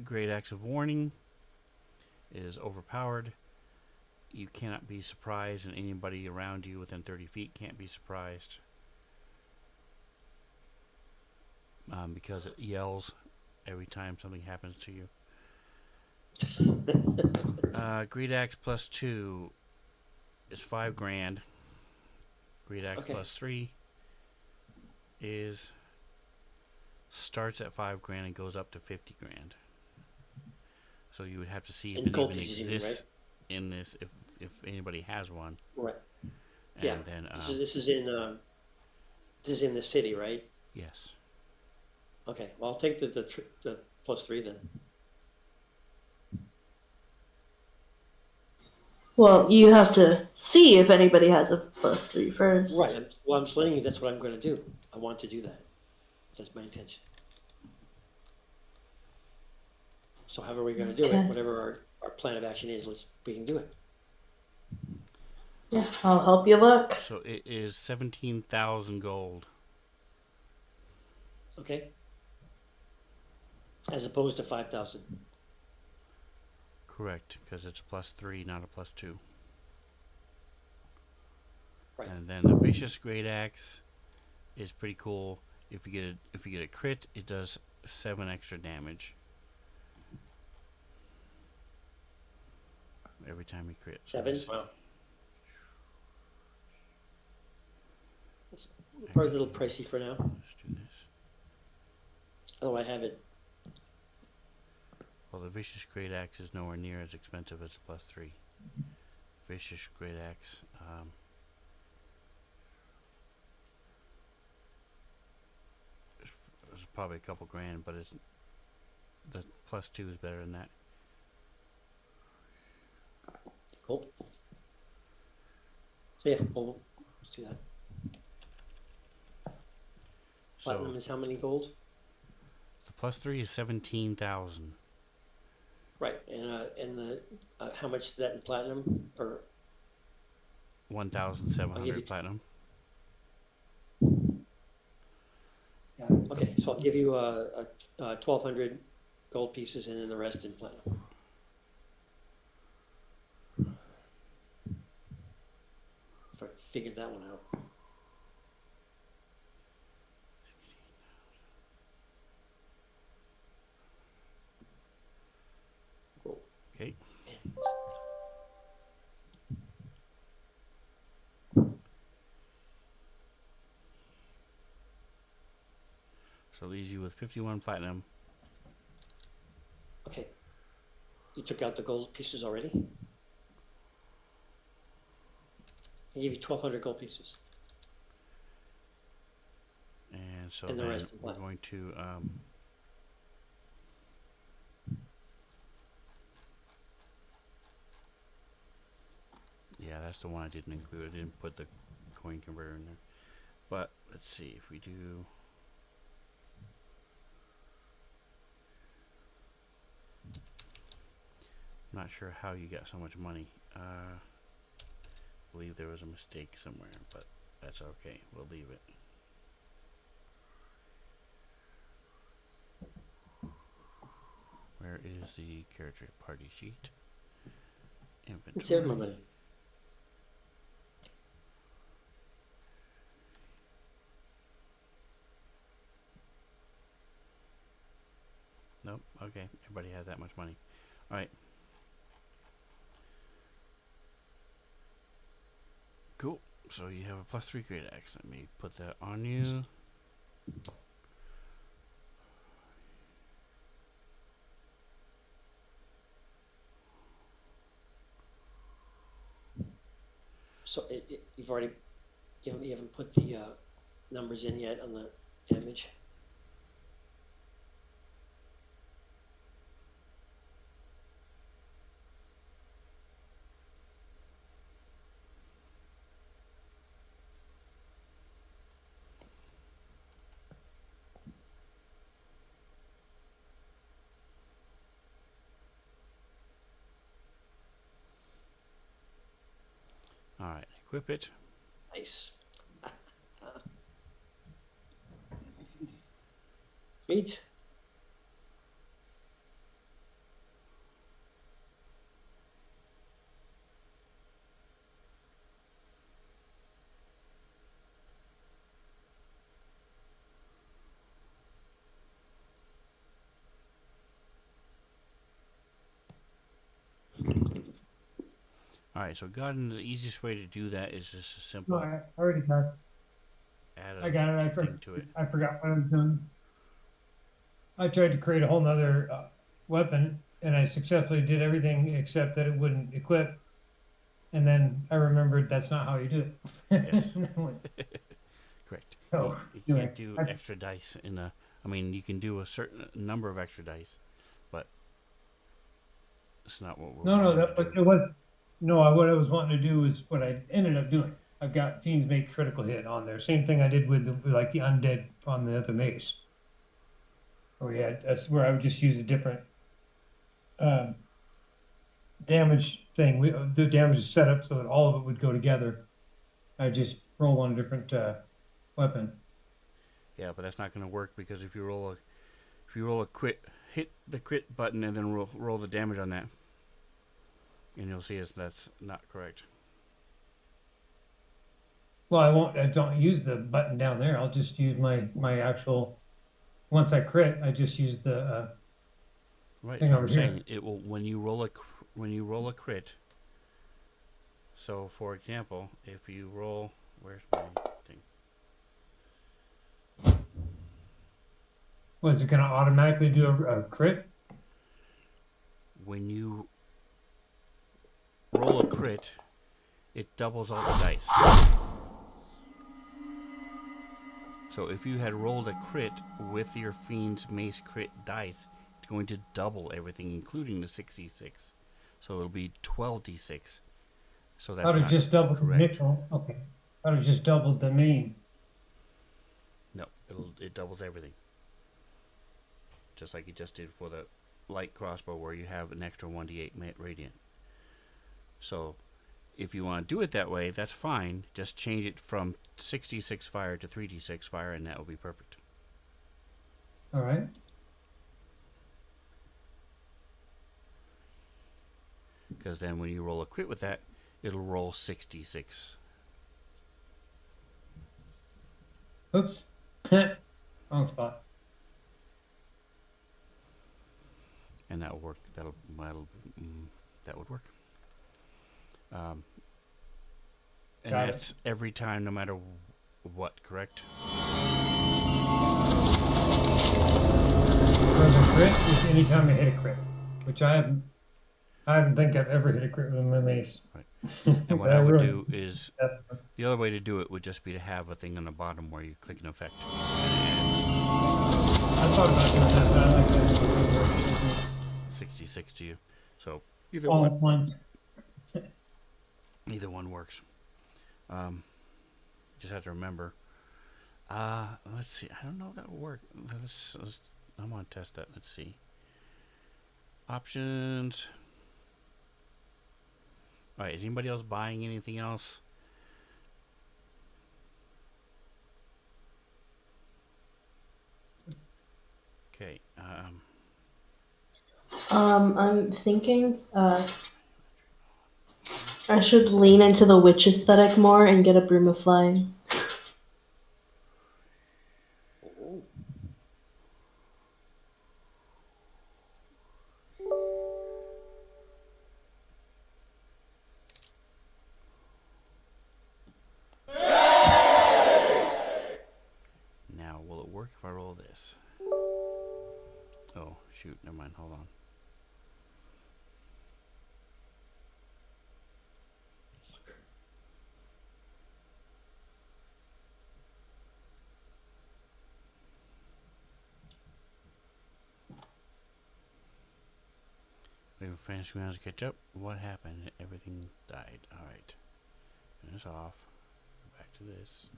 Great Axe of Warning is overpowered. You cannot be surprised, and anybody around you within 30 feet can't be surprised because it yells every time something happens to you. Greed Axe plus 2 is 5 grand. Greed Axe
Okay.
plus 3 is starts at 5 grand and goes up to 50 grand. So you would have to see if
In
it
gold
even
pieces, you mean,
exists
right?
in this, if anybody has one.
Right.
And
Yeah.
then
This is in the city, right?
yes.
Okay. Well, I'll take the +3 then.
Well, you have to see if anybody has a +3 first.
Right. I'm explaining you that's what I'm going to do. I want to do that. That's my intention. So however we're going to do it,
Okay.
whatever our plan of action is, we can do it.
Yeah, I'll help you look.
So it is 17,000 gold.
Okay. As opposed to 5,000.
Correct, because it's +3, not a +2.
Right.
And then the Vicious Great Axe is pretty cool. If you get a crit, it does 7 extra damage every time you crit. So
7.
it's
Wow. It's probably a little pricey for now.
Let's do this.
Oh, I have it.
Well, the Vicious Great Axe is nowhere near as expensive as the +3. Vicious Great Axe. It's probably a couple grand, but it's the +2 is better than that.
Cool. So yeah, let's do that. Platinum
So
is how many gold?
the +3 is 17,000.
Right, and the how much is that in platinum? Or
1,700 platinum.
okay, so I'll give you 1,200 gold pieces and then the rest in platinum. If I figured that one out. Cool.
Okay. So it leaves you with 51 platinum.
Okay. You took out the gold pieces already? I gave you 1,200 gold pieces.
And so
And the
then
rest in
we're
platinum.
going to yeah, that's the one I didn't include. I didn't put the coin converter in there. But let's see if we do. I'm not sure how you got so much money. I believe there was a mistake somewhere, but that's okay. We'll leave it. Where is the character party sheet? Inventory.
Save my money.
Nope. Okay. Everybody has that much money. All right. Cool. So you have a +3 great axe. Let me put that on you.
So you haven't put the numbers in yet on the damage.
All right. Equip it.
Nice. Sweet.
All right, so God, the easiest way to do that is just a
No,
simple
I already got it.
add
I
a
got it.
thing to it.
I forgot what I was doing. I tried to create a whole nother weapon, and I successfully did everything except that it wouldn't equip. And then I remembered that's not how you do it.
Yes.
And I went,
Correct.
oh,
You
anyway,
can't do extra dice in a. I mean, you can do a certain number of extra dice, but it's not what we're
no,
wanting
that
to
but
do.
it was no. What I was wanting to do is what I ended up doing. I've got fiends make critical hit on there. Same thing I did with like the undead on the other mace, where we had where I would just use a different um, damage thing. The damage is set up so that all of it would go together. I just roll on a different weapon.
Yeah, but that's not going to work because if you roll a crit, hit the crit button and then roll the damage on that, and you'll see that's not correct.
Well, I won't. I don't use the button down there. I'll just use my actual. Once I crit, I just use the
Right.
thing
So
over
I'm
here.
saying it will when you roll a crit. So for example, if you roll, where's my thing?
Was it going to automatically do a crit?
When you roll a crit, it doubles all the dice. So if you had rolled a crit with your Fiend's Mace crit dice, it's going to double everything, including the 66. So it'll be 12d6. So that's
Thought it
not
just doubled the
correct.
initial. Okay. Thought it just doubled the main.
No, it doubles everything. Just like it just did for the light crossbow, where you have an extra 1d8 radiant. So if you want to do it that way, that's fine. Just change it from 66 fire to 3d6 fire, and that will be perfect.
All right.
Because then when you roll a crit with that, it'll roll 66.
Oops. Wrong spot.
And that will work. That would work. And
Got it.
that's every time, no matter what, correct?
For the crit is anytime I hit a crit, which I haven't. I don't think I've ever hit a crit with my mace.
Right. And
But
what I would
really-
do is, the other way to do it would just be to have a thing on the bottom where you click an effect.
I thought about doing that, but I like that.
66 to you. So either
All
one,
at once.
either one works. Just have to remember. Let's see. I don't know if that will work. I'm gonna test that. Let's see. Options. All right. Is anybody else buying anything else? Okay.
I'm thinking I should lean into the witch aesthetic more and get a broom of flying.
Oh.
Now, will it work if I roll this? Oh, shoot. Never mind. Hold on. We were finishing rounds to catch up. What happened? Everything died. Alright. Turn this off. Go back to this.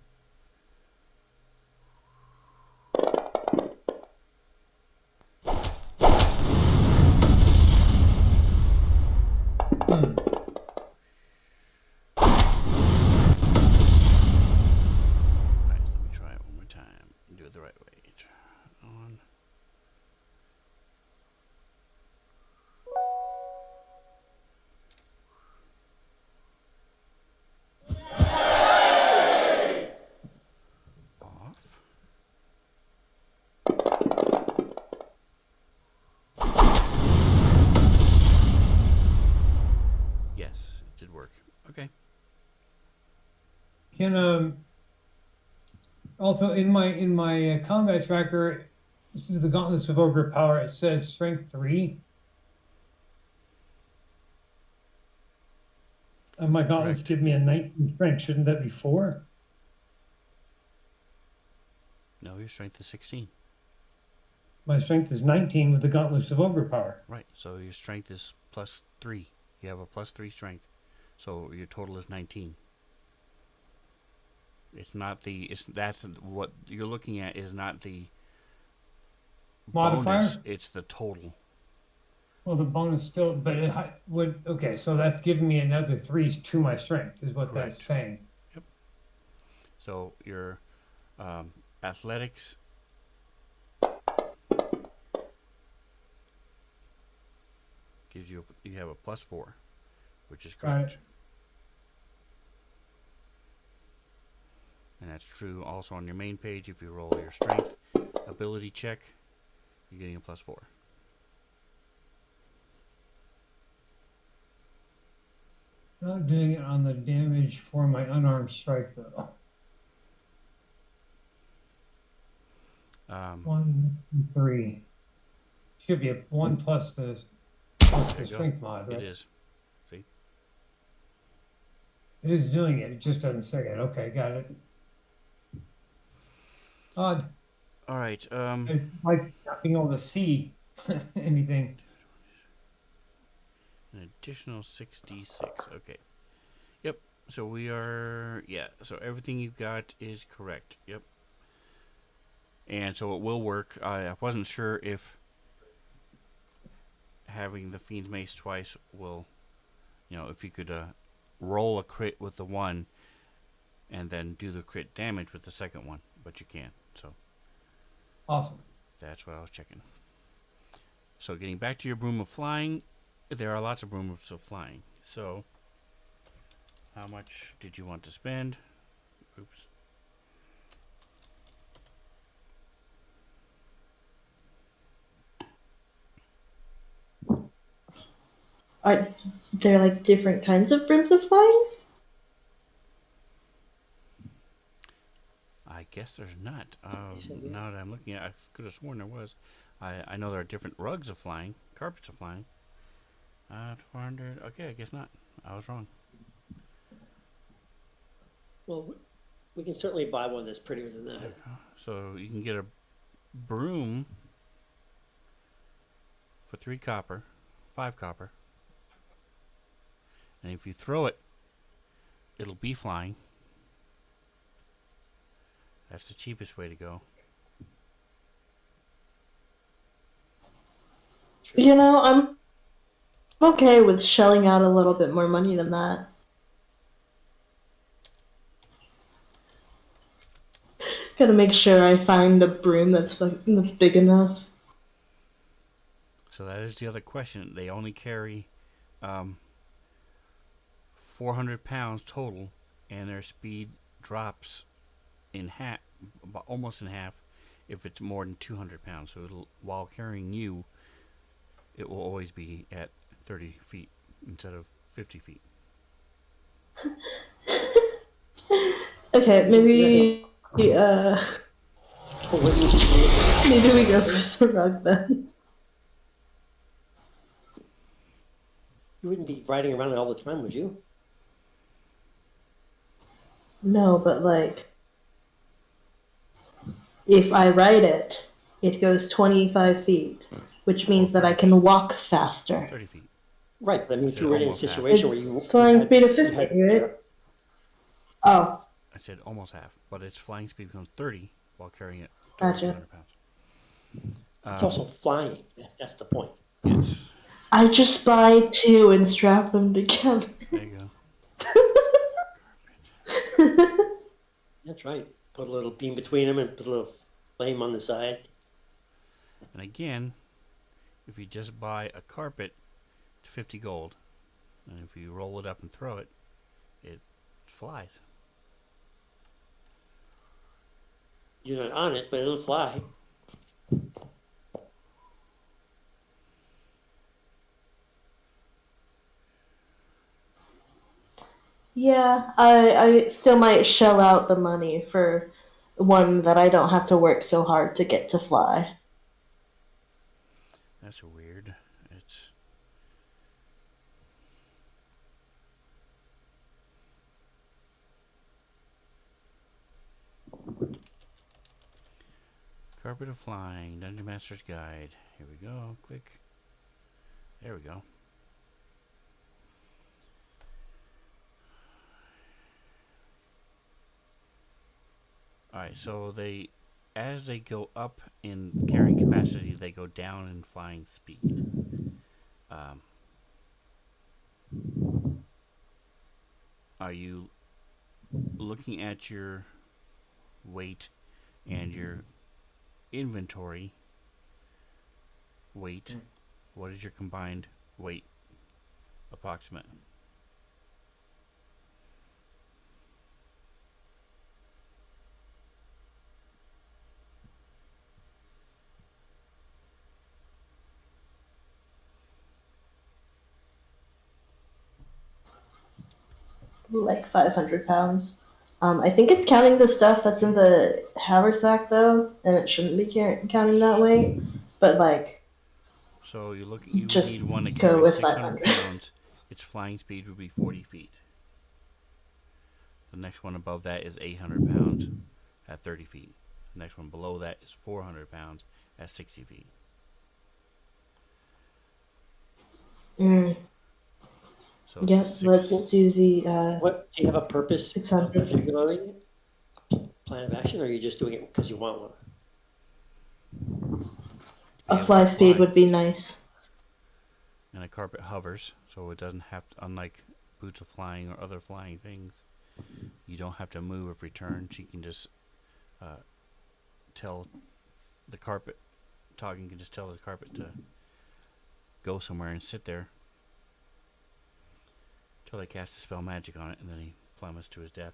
Alright, let me try it one more time. Do it the right way. Turn on.
Can also in my combat tracker, the gauntlets of ogre power, it says strength 3. And my gauntlets
Correct.
give me a 19 strength. Shouldn't that be 4?
No, your strength is 16.
My strength is 19 with the gauntlets of ogre power.
Right. So your strength is +3. You have a +3 strength. So your total is 19. It's not the. That's what you're looking at. Is not the
Modifier?
bonus. It's the total.
Well, the bonus still, but it would, okay, so that's giving me another 3 to my strength, is what
Correct.
that's saying.
Yep. So your athletics gives you have a +4, which is
Got
correct.
it.
And that's true also on your main page. If you roll your strength ability check, you're getting a +4.
Not doing it on the damage for my unarmed strike, though. 1, 3. Should be a 1 plus the
There you go.
strength mod, right?
It is. See?
It is doing it. It just doesn't say it. Okay, got it. Odd.
All right.
It's like not being able to see anything.
An additional 6d6. Okay. Yep. So we are. Yeah. So everything you've got is correct. Yep. And so it will work. I wasn't sure if having the Fiend's Mace twice will, if you could roll a crit with the one and then do the crit damage with the second one, but you can. So
Awesome.
that's what I was checking. So getting back to your Broom of Flying, there are lots of Brooms of Flying. So how much did you want to spend? Oops.
Are there like different kinds of brooms of flying?
I guess there's not.
Yes, I did.
Now that I'm looking at it, I could have sworn there was. I know there are different rugs of flying, carpets of flying. 400. Okay, I guess not. I was wrong.
Well, we can certainly buy one that's prettier than that.
So you can get a broom for 3 copper, 5 copper. And if you throw it, it'll be flying. That's the cheapest way to go.
You know, I'm okay with shelling out a little bit more money than that. Gotta make sure I find a broom that's big enough.
So that is the other question. They only carry 400 pounds total, and their speed drops in half, almost in half, if it's more than 200 pounds. So while carrying you, it will always be at 30 feet instead of 50 feet.
Okay, maybe maybe we go for the rug then.
You wouldn't be riding around it all the time, would you?
No, but like, if I ride it, it goes 25 feet, which means that I can walk faster.
30 feet.
Right, but I mean,
I
if
said
you were in a
almost half.
situation where
It's
you
flying
had-
speed of
you
50,
had-
right? Oh,
I said almost half, but its flying speed becomes 30 while carrying it to
Gotcha.
200 pounds.
It's also flying. That's the point.
Yes.
I just buy 2 and strap them together.
There you
That's right. Put a little beam between them and put a little flame on the side.
go. And again, if you just buy a carpet, it's 50 gold. And if you roll it up and throw it, it flies.
You're not on it, but it'll fly.
Yeah, I still might shell out the money for one that I don't have to work so hard to get to fly.
That's weird. It's Carpet of Flying, Dungeon Master's Guide. Here we go. Click. There we go. Alright, so as they go up in carrying capacity, they go down in flying speed. Um, are you looking at your weight and your inventory weight? What is your combined weight approximate?
Like 500 pounds. I think it's counting the stuff that's in the haversack though, and it shouldn't be counting that weight. But like,
So you would
just
need one that
go
carries
with
600
500.
pounds. Its flying speed would be 40 feet. The next one above that is 800 pounds at 30 feet. The next one below that is 400 pounds at 60 feet.
Mm,
So
yep, let's do the
What, do you have a purpose
600.
particularly? Plan of action, or are you just doing it because you want one?
to be
A
able to
fly speed
fly.
would be nice.
And a carpet hovers, so it doesn't have to, unlike boots of flying or other flying things, you don't have to move every turn. She can just tell the carpet, talking can just tell the carpet to go somewhere and sit there until they cast a spell magic on it, and then he plummets to his death.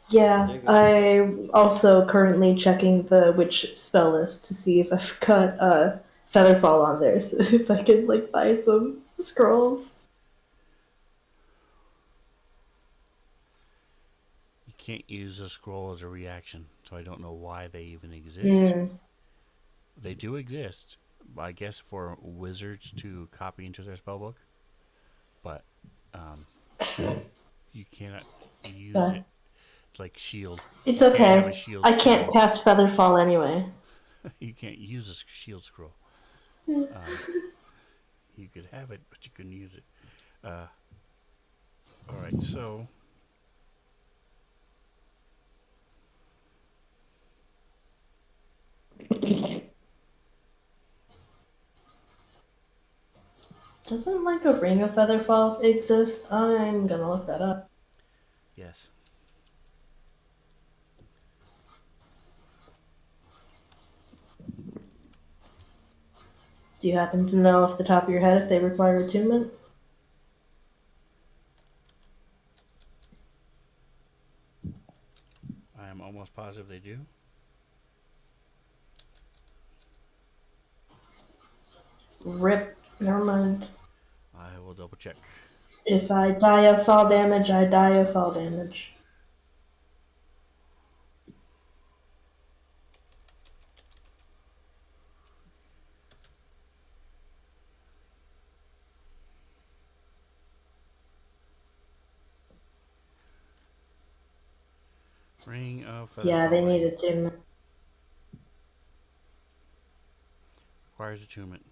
Yeah,
There you go.
I'm also currently checking the witch spell list to see if I've got Featherfall on there, so if I can like buy some scrolls.
You can't use a scroll as a reaction, so I don't know why they even exist.
Mm.
They do exist, I guess, for wizards to copy into their spellbook, but um, you cannot use
But
it. It's like shield.
it's
You can't have a
okay.
shield
I can't
scroll.
cast Featherfall anyway.
You can't use a shield scroll. Um, you could have it, but you couldn't use it. All right, so
Doesn't like a ring of Featherfall exist? I'm gonna look that up.
yes,
Do you happen to know off the top of your head if they require attunement?
I am almost positive they do.
Rip. Never mind.
I will double check.
If I die of fall damage, I die of fall damage.
Ring of feather
Yeah, they need
falling
attunement.
requires attunement.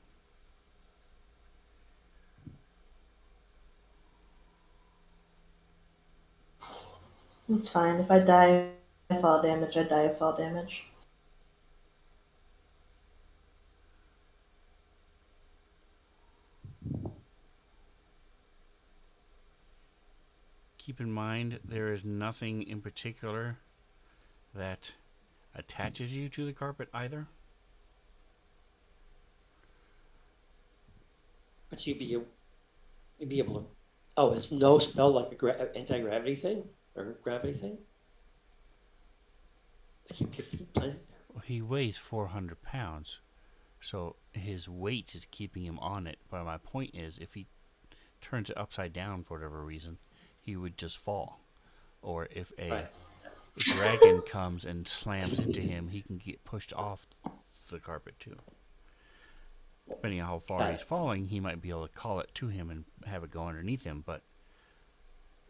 It's fine. If I die of fall damage, I die of fall damage.
Keep in mind there is nothing in particular that attaches you to the carpet either.
But you'd be able to. Oh, there's no spell like a anti-gravity thing or gravity thing to keep your feet planted.
Well, he weighs 400 pounds, so his weight is keeping him on it. But my point is, if he turns it upside down for whatever reason, he would just fall. Or if a
Right.
dragon comes and slams into him, he can get pushed off the carpet too. Depending on how far
Got
he's
it.
falling, he might be able to call it to him and have it go underneath him. But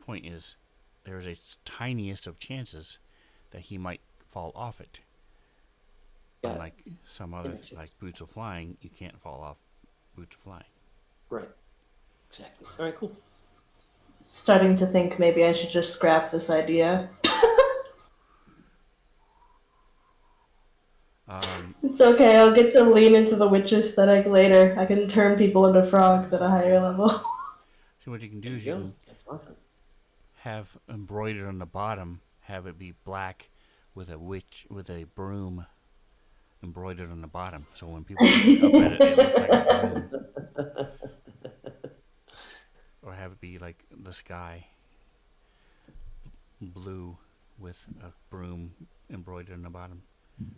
point is, there is a tiniest of chances that he might fall off it.
Got it.
Unlike some other,
makes sense.
like Boots of Flying, you can't fall off Boots of Flying.
Right. Exactly. All right, cool.
Starting to think maybe I should just scrap this idea. It's okay, I'll get to lean into the witch aesthetic later. I can turn people into frogs at a higher level.
So what you can do
There
is
you
you
go.
can
That's awesome.
have embroidered on the bottom, have it be black with a broom embroidered on the bottom. So when people look up at it, it looks like a broom. Or have it be like the sky, blue with a broom embroidered on the bottom.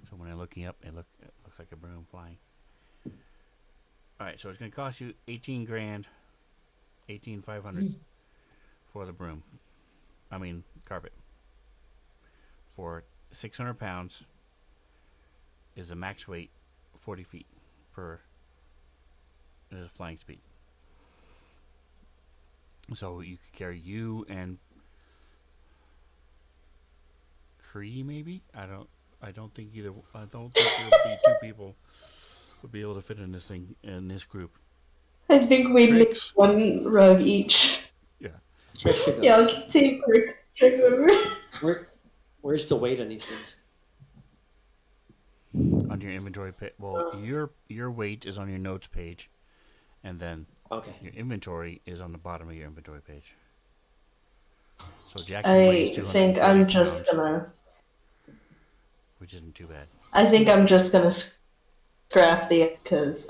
So when I'm looking up, it looks like a broom flying. All right, so it's going to cost you 18 grand, 18,500 for the broom. I mean carpet. For 600 pounds is the max weight, 40 feet per is flying speed. So you could carry you and Cree maybe. I don't think there would be two people would be able to fit in this thing in this group.
I think we need
Tricks.
one rug each.
Yeah.
Tricks to go.
Yeah, I'll take tricks over.
Where's the weight on these things?
On your inventory page. Well, your weight is on your notes page, and then
Okay.
your inventory is on the bottom of your inventory page. So Jackson weighs
I
240
think I'm just
pounds,
gonna.
which isn't too bad.
I think I'm just gonna scrap the because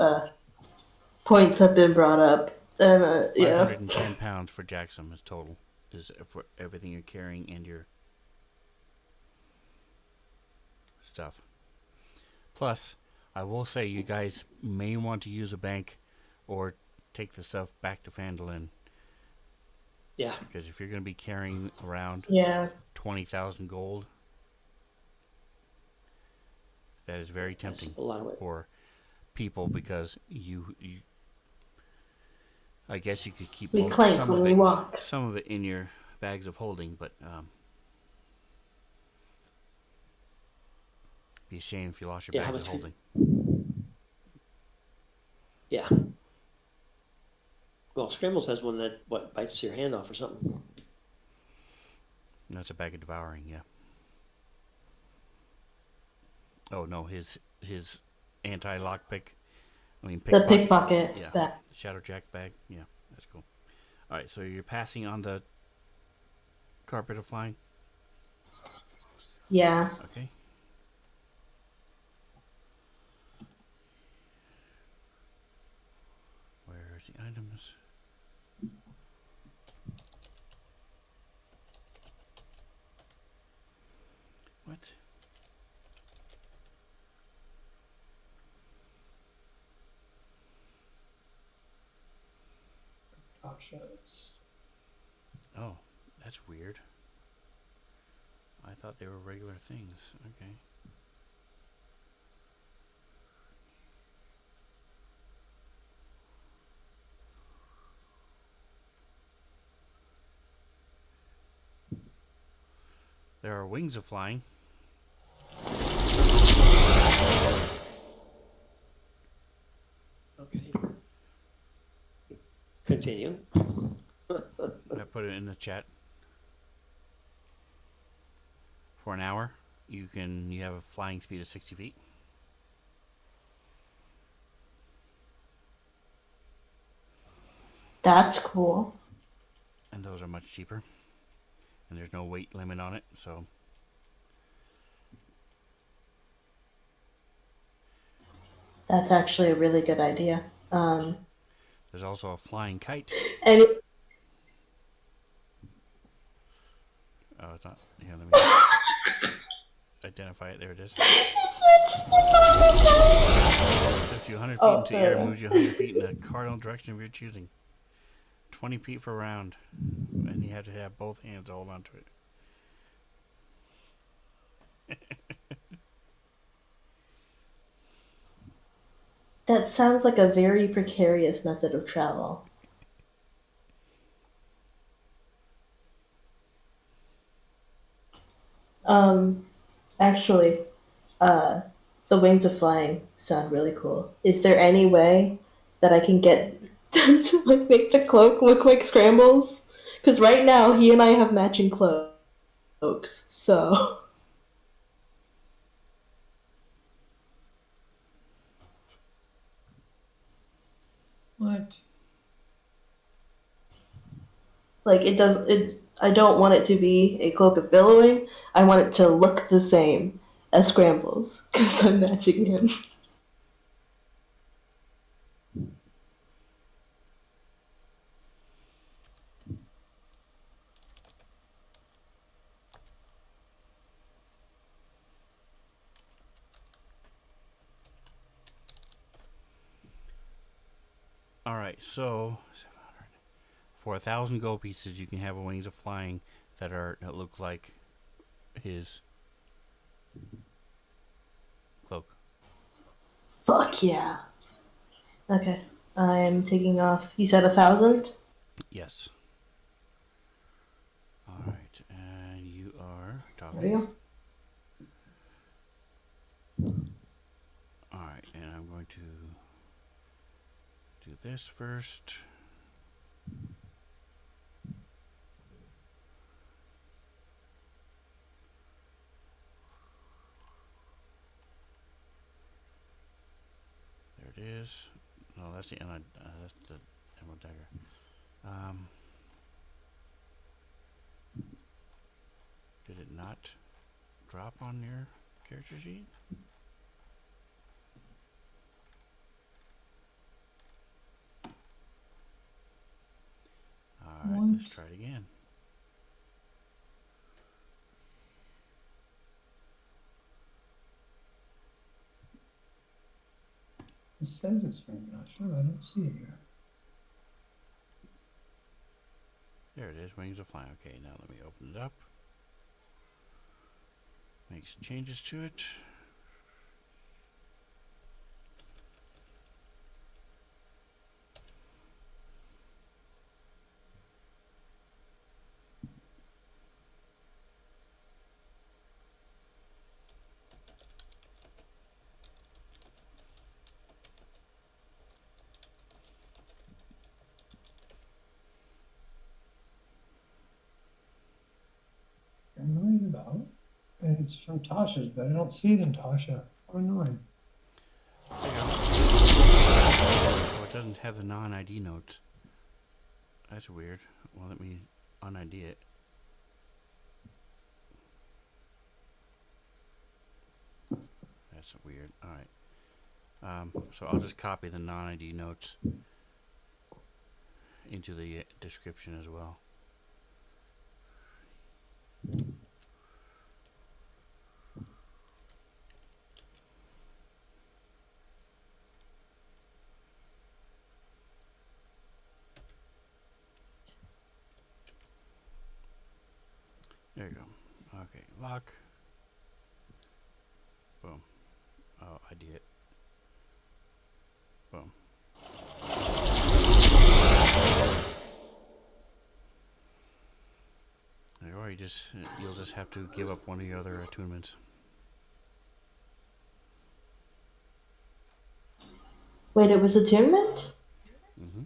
points have been brought up, and yeah.
510 pounds for Jackson is total. Is for everything you're carrying and your stuff. Plus, I will say you guys may want to use a bank or take the stuff back to Fandolin.
Yeah.
Because if you're going to be carrying around
Yeah.
20,000 gold, that is very
That's
tempting
a lot of weight.
for people because you I guess you could keep
We clank
some
when
of
we
it,
walk.
some of it in your bags of holding, but be a shame if you lost your
Yeah, how
bags of
much
holding.
Yeah. Well, Scrambles has one that bites your hand off or something.
That's a bag of devouring, yeah. Oh no, his anti lockpick. I mean
The pickpocket
Yeah.
bag.
Shadowjack bag. Yeah, that's cool. All right, so you're passing on the carpet of flying.
Yeah.
Okay. Where's the items? What?
Options.
Oh, that's weird. I thought they were regular things. Okay. There are wings of flying.
Okay. Continue.
I put it in the chat. For an hour, you have a flying speed of 60 feet.
That's cool.
And those are much cheaper. And there's no weight limit on it, so
That's actually a really good idea.
there's also a flying kite.
And
Oh, it's not. Here, let me identify it. There it is. Lifts you 100 feet into the air, moves you 100 feet in the cardinal direction of your choosing. 20 feet per round, and you have to have both hands hold onto it.
That sounds like a very precarious method of travel. Um, actually, uh, the wings of flying sound really cool. Is there any way that I can get them to like make the cloak look like Scrambles? Because right now he and I have matching cloaks, so
What?
like it does it. I don't want it to be a cloak of billowing. I want it to look the same as Scrambles because I'm matching him.
All right, so 700. For 1,000 gold pieces, you can have a wings of flying that look like his cloak.
Fuck yeah. Okay, I'm taking off. You said 1,000.
Yes. All right, and you are
There
talking.
we go.
All right, and I'm going to do this first. There it is. No, that's the emerald dagger. Did it not drop on your character sheet? All right, let's
What?
try it again.
It says it's from Russia. I don't see it here.
There it is, wings of flying. Okay, now let me open it up. Make some changes to it.
Annoyed about. And it's from Tasha's, but I don't see it in Tasha. How annoying.
There you go. Oh, it doesn't have the non-ID notes. That's weird. Well, let me un-ID it. That's weird. All right. So I'll just copy the non-ID notes into the description as well. There you go. Okay, lock. Boom. Oh, I did it. Boom. Or you'll just have to give up one of your other attunements.
Wait, it was attunement?
Mm-hmm.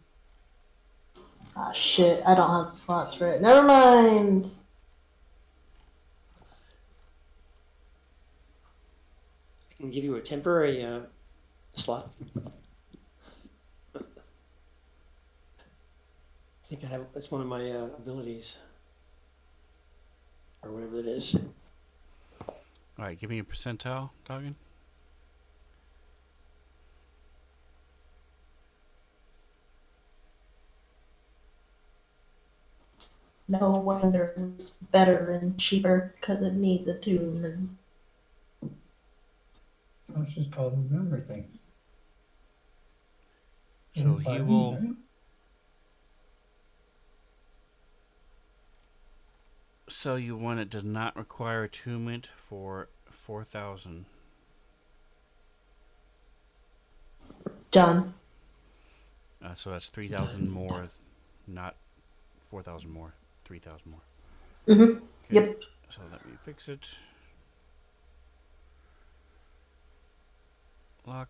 Ah, shit. I don't have the slots for it. Never mind.
I can give you a temporary slot. I think it's one of my abilities, or whatever it is.
All right, give me a percentile, Doggin.
No wonder it's better and cheaper because it needs attunement.
Tasha's called remember things.
So
And
he
5e,
will.
right?
So you want it does not require attunement for 4,000.
Done.
So that's 3,000 more, not 4,000 more, 3,000 more.
Mm-hmm.
Okay.
Yep.
So let me fix it. Lock.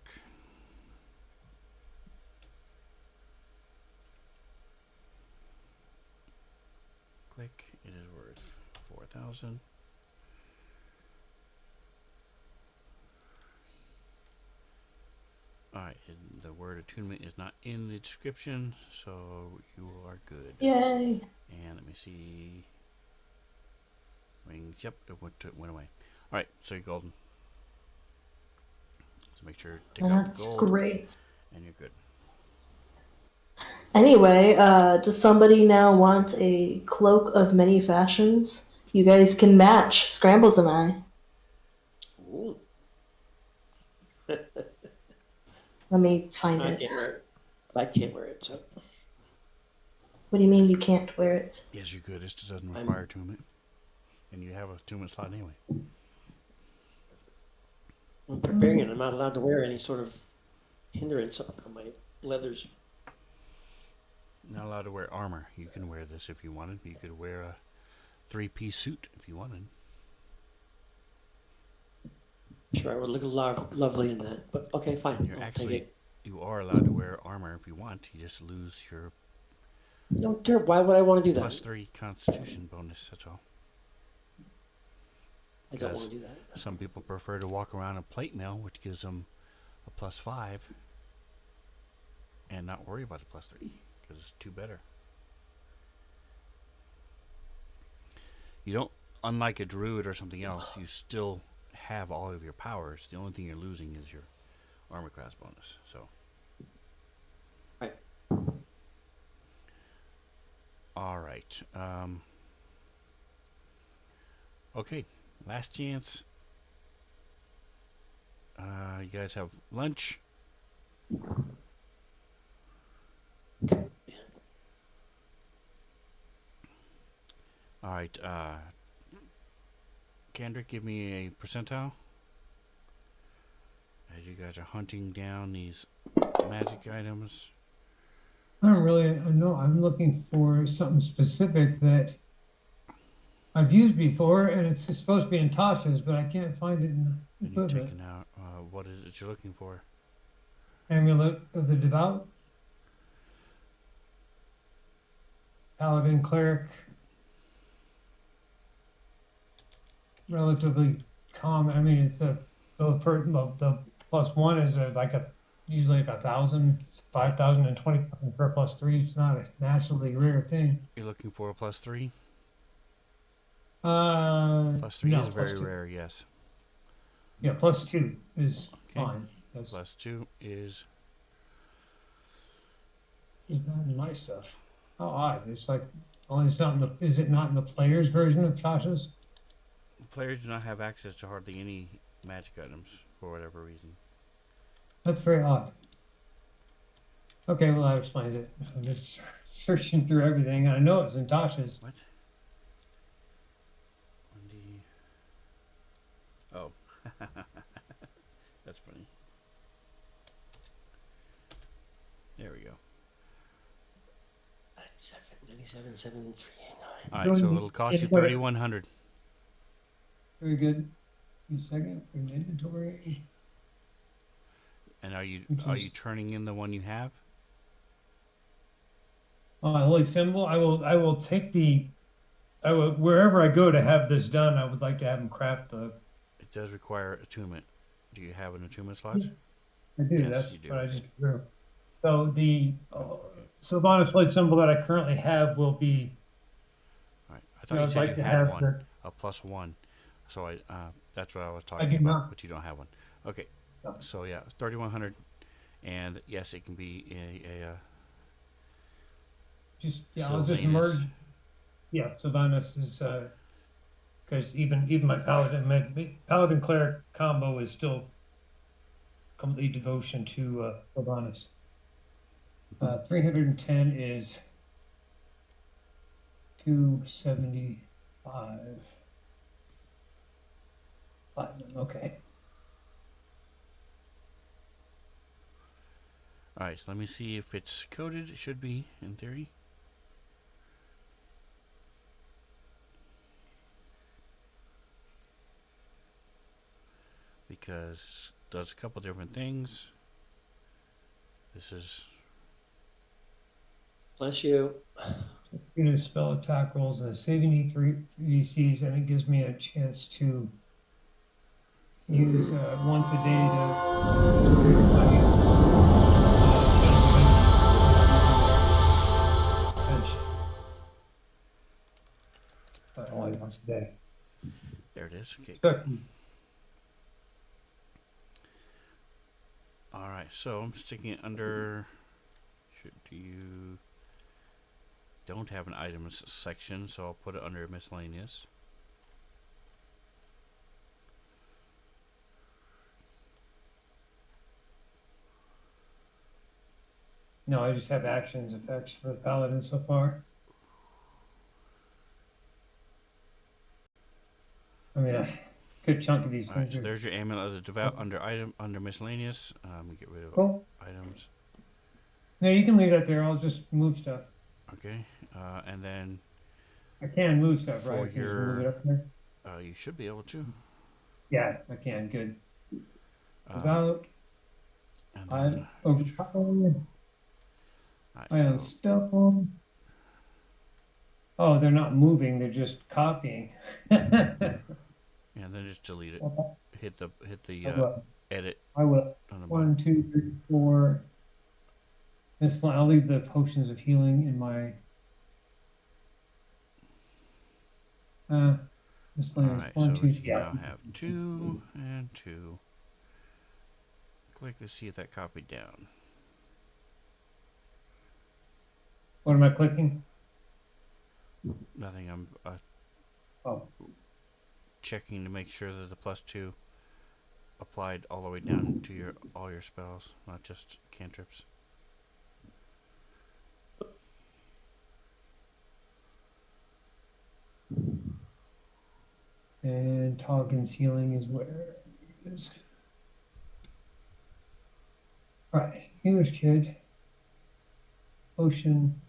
Click. It is worth 4,000. Alright, the word attunement is not in the description, so you are good.
Yay.
And let me see. Wings. Yep, it went away. Alright, so you're golden. So make sure to take out the
That's
gold,
great.
and you're good.
Anyway, does somebody now want a cloak of many fashions? You guys can match, Scrambles and I.
Ooh.
Let me find
I
it.
can't wear it. I can't wear it. So
What do you mean you can't wear it?
Yes, you could. It doesn't require attunement. And you have a attunement slot anyway.
I'm preparing it. I'm not allowed to wear any sort of hindrance on my leathers.
Not allowed to wear armor. You can wear this if you wanted. You could wear a 3-piece suit if you wanted.
Sure, I would look lovely in that. But okay, fine.
You're
I'll
actually,
take it.
you are allowed to wear armor if you want. You just lose your
No, dear, why would I want to do that?
+3 constitution bonus, that's all.
I don't want to do that.
Some people prefer to walk around in plate mail, which gives them a +5, and not worry about the +3, because it's 2 better. You don't, unlike a druid or something else, you still have all of your powers. The only thing you're losing is your armor class bonus. So,
Right.
all right. Okay, last chance. You guys have lunch. All right. Kendrick, give me a percentile. As you guys are hunting down these magic items.
I don't really know. I'm looking for something specific that I've used before, and it's supposed to be in Tasha's, but I can't find it in the
And you're
equipment.
taking out. What is it you're looking for?
Amulet of the Devout, Paladin Cleric, relatively common. I mean, it's the +1 is usually like 1,000, 5,000, and 20,000 per +3. It's not a massively rare thing.
You're looking for a +3. +3
No,
is very
+2.
rare. Yes.
Yeah, +2 is
Okay.
fine. That's
+2 is.
not in my stuff. How odd! It's like, oh, it's not in the. Is it not in the player's version of Tasha's?
Players do not have access to hardly any magic items for whatever reason.
That's very odd. Okay, well that explains it. I'm just searching through everything, and I know it's in Tasha's.
What? 1D. Oh. That's funny. There we go.
97, 7, 3, 9.
All right, so it'll cost you 3,100.
Very good. Give me a second. Bring the inventory.
And are you turning in the one you have?
Holy symbol. I will take the. I will, wherever I go to have this done, I would like to have them craft the.
It does require attunement. Do you have an attunement slot?
I do.
Yes,
That's
you do.
what I just drew. So the
Okay.
Sylvanas Blade symbol that I currently have will be.
All right. I thought you
I'd
said
like
you
to
had
have
one, a +1. So that's what I was talking
do
about,
not.
but you don't have one. Okay.
No.
So yeah, 3,100, and yes, it can be a
I'll just merge. Yeah, Sylvanas is because even my paladin cleric combo is still complete devotion to Sylvanas. 310 is 270. 5. Platinum, okay.
Alright, so let me see if it's coded. It should be, in theory. Because it does a couple different things. This is
Bless you.
You know, spell attack rolls and saving E3 DCs, and it gives me a chance to use once a day to but only once a day.
there. It is. Okay.
So,
All right. So I'm sticking it under. Should you don't have an items section, so I'll put it under miscellaneous.
no, I just have actions effects for the paladin so far. I mean, a good chunk of these
All right.
things
So
are
there's your amulet of the devout under miscellaneous. We get rid of
cool.
items.
No, you can leave that there. I'll just move stuff.
Okay. And then
I can move stuff,
for
right? I can just move
your
it up there.
you should be able to.
Yeah, I can. Good.
Um,
About
and
I
then
overpower.
alright,
I
so
unstone. Oh, they're not moving. They're just copying.
and then just delete it.
I
Hit the
will.
edit
I will.
on the
1,
bottom.
2, 3, 4. I'll leave the potions of healing in my miscellaneous.
Alright,
1,
so
2,
you
yeah.
now have 2 and 2. Click to see if that copied down.
What am I clicking?
Nothing. I'm
Oh,
checking to make sure that the +2 applied all the way down to all your spells, not just cantrips.
and Toggen's healing is where it is. Right, healer's kit. Potion,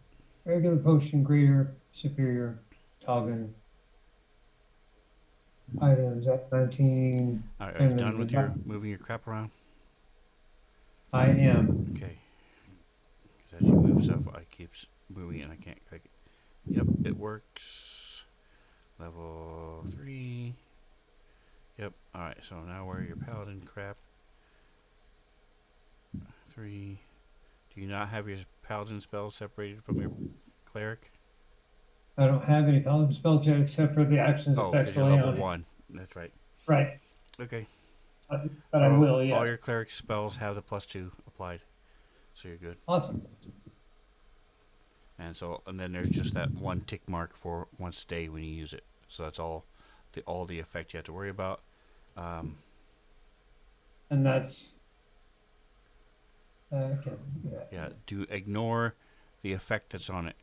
regular potion, greater, superior, Toggen. Items at 19.
Alright, are you done with your moving your crap around?
I am.
Okay. Because as you move stuff, I keep moving it and I can't click it. Yep, it works. Level 3. Yep, alright, so now where your paladin crap? 3. Do you not have your paladin spells separated from your cleric?
I don't have any paladin spells yet except for the actions
Oh,
effects
because you're level
on it.
1. That's right.
Right.
Okay.
But
so
I will, yes.
all your cleric spells have the +2 applied. So you're good.
Awesome.
And then there's just that one tick mark for once a day when you use it. So that's all the effect you have to worry about.
And that's okay.
Yeah, do ignore the effect that's on it.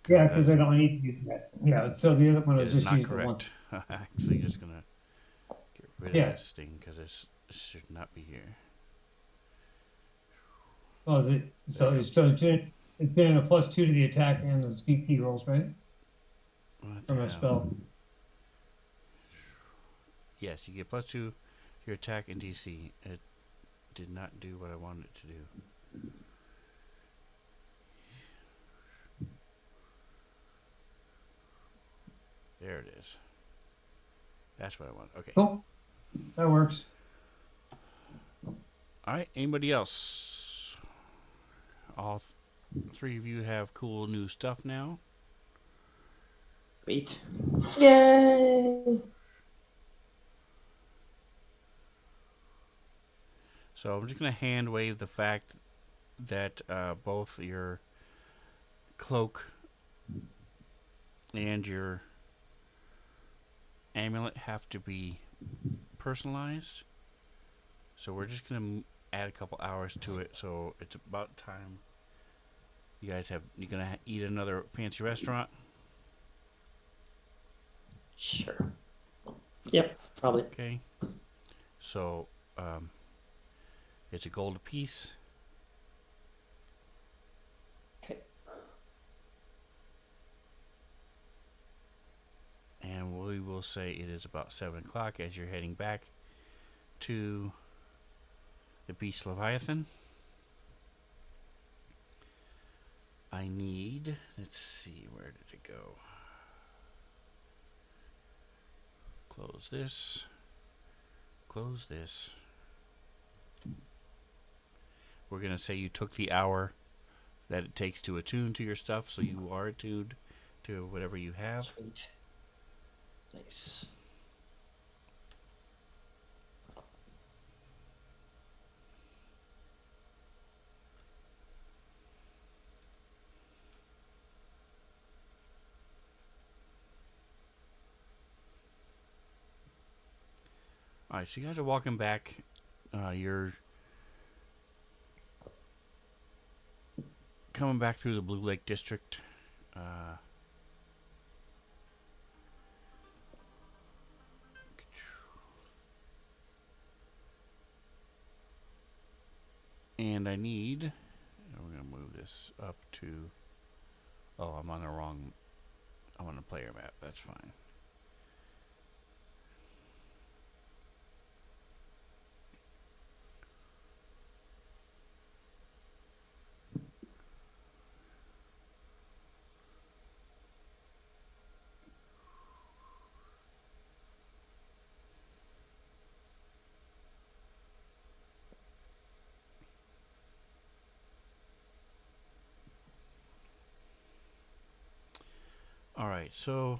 Yeah, because I don't need to use that. Yeah, so the other one
It
was
is
just
not
used it once.
correct. Actually, just gonna get rid
Yeah.
of this thing because this should not be here.
Oh, is it? So it's doing a +2 to the attack and the DP rolls, right?
What
From
the
a
hell?
spell.
Yes, you get +2 to your attack and DC. It did not do what I wanted it to do. There it is. That's what I want. Okay.
Cool. That works.
All right. Anybody else? All three of you have cool new stuff now.
Wait.
Yay!
So I'm just going to hand wave the fact that both your cloak and your amulet have to be personalized. So we're just going to add a couple hours to it. So it's about time you're going to eat another fancy restaurant.
Sure. Yep, probably.
Okay. So, it's a gold apiece.
Okay.
And we will say it is about 7 o'clock as you're heading back to the Beast Leviathan. I need, let's see, where did it go? Close this. Close this. We're going to say you took the hour that it takes to attune to your stuff, so you are attuned to whatever you have.
Sweet. Nice.
All right, so you guys are walking back. You're coming back through the Blue Lake District. And I need. We're going to move this up to. Oh, I'm on the wrong. I'm on the player map. That's fine. All right, so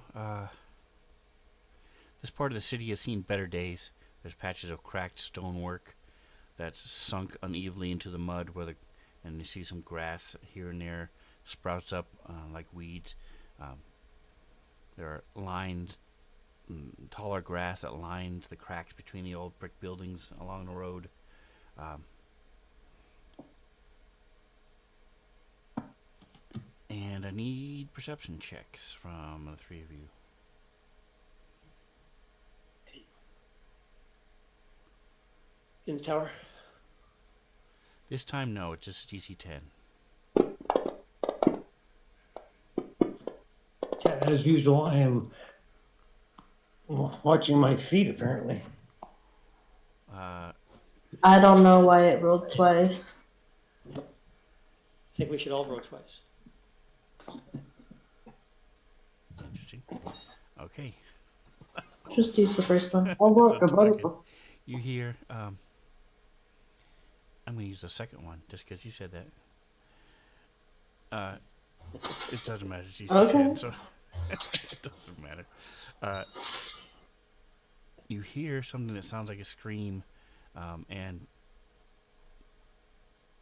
this part of the city has seen better days. There's patches of cracked stonework that's sunk unevenly into the mud, and you see some grass here and there sprouts up like weeds. There are lines, taller grass that lines the cracks between the old brick buildings along the road. And I need perception checks from the three of you.
In the tower?
This time, no, it's just DC 10.
Yeah, as usual, I am watching my feet, apparently.
I don't know why it rolled twice.
I think we should all roll twice.
Interesting. Okay.
Just use the first one.
Oh, look,
So,
the butterfly.
Tarkin, you hear, I'm going to use the second one just because you said that. It doesn't matter. It's DC
Okay.
10, so it doesn't matter. You hear something that sounds like a scream and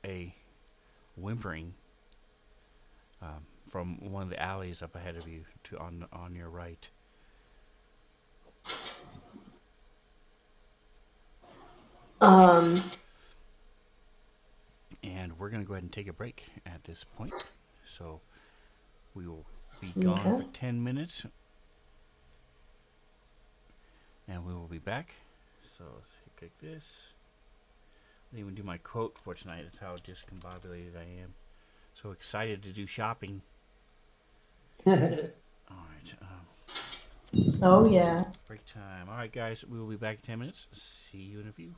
a whimpering from one of the alleys up ahead of you to on your right. And we're going to go ahead and take a break at this point. So we will be gone
Okay.
for 10 minutes. And we will be back. So let's click this. I didn't even do my quote for tonight. That's how discombobulated I am. So excited to do shopping. All right.
Oh, yeah.
Break time. All right, guys. We will be back in 10 minutes. See you in a few.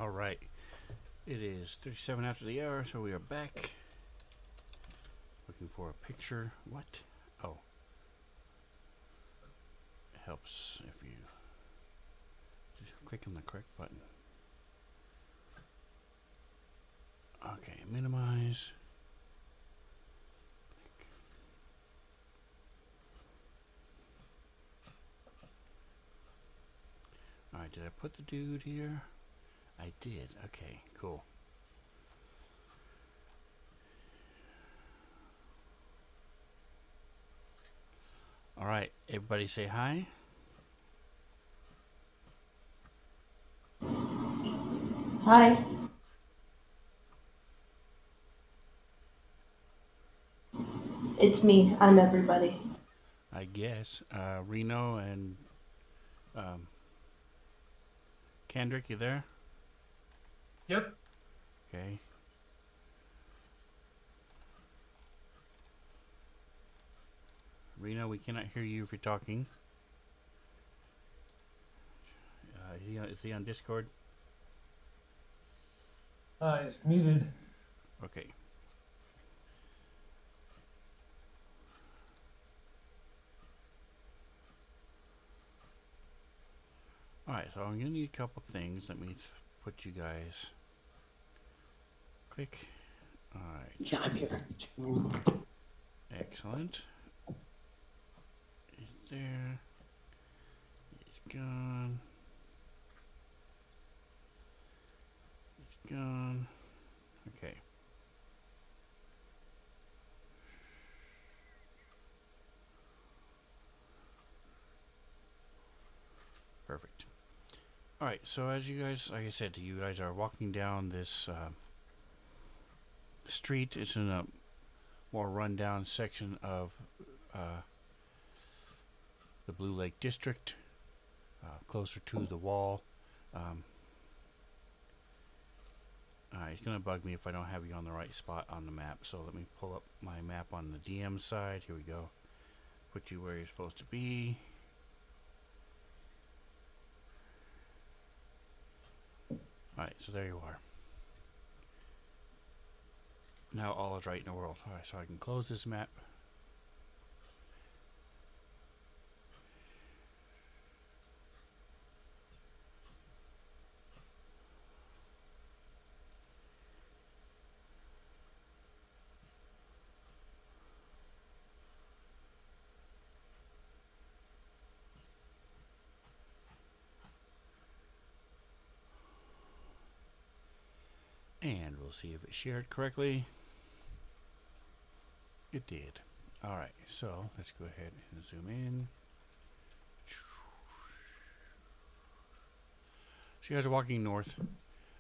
All right. It is 37 after the hour, so we are back. Looking for a picture. What? Oh. It helps if you just click on the correct button. Okay, minimize. Alright, did I put the dude here? I did. Okay, cool. Alright, everybody say hi.
Hi. It's me. I'm everybody.
I guess. Reno and um, Kendrick, you there?
Yep.
Okay. Reno, we cannot hear you if you're talking. Is he on Discord?
It's muted.
Okay. Alright, so I'm going to need a couple things. Let me put you guys. Click. Alright.
Yeah, I'm here.
Excellent. He's there. He's gone. He's gone. Okay. Perfect. Alright, so as you guys, like I said, you guys are walking down this street. It's in a more rundown section of the Blue Lake District, closer to the wall. It's going to bug me if I don't have you on the right spot on the map, so let me pull up my map on the DM side. Here we go. Put you where you're supposed to be. Alright, so there you are. Now all is right in the world. Alright, so I can close this map. And we'll see if it shared correctly. It did. Alright, so let's go ahead and zoom in. So you guys are walking north.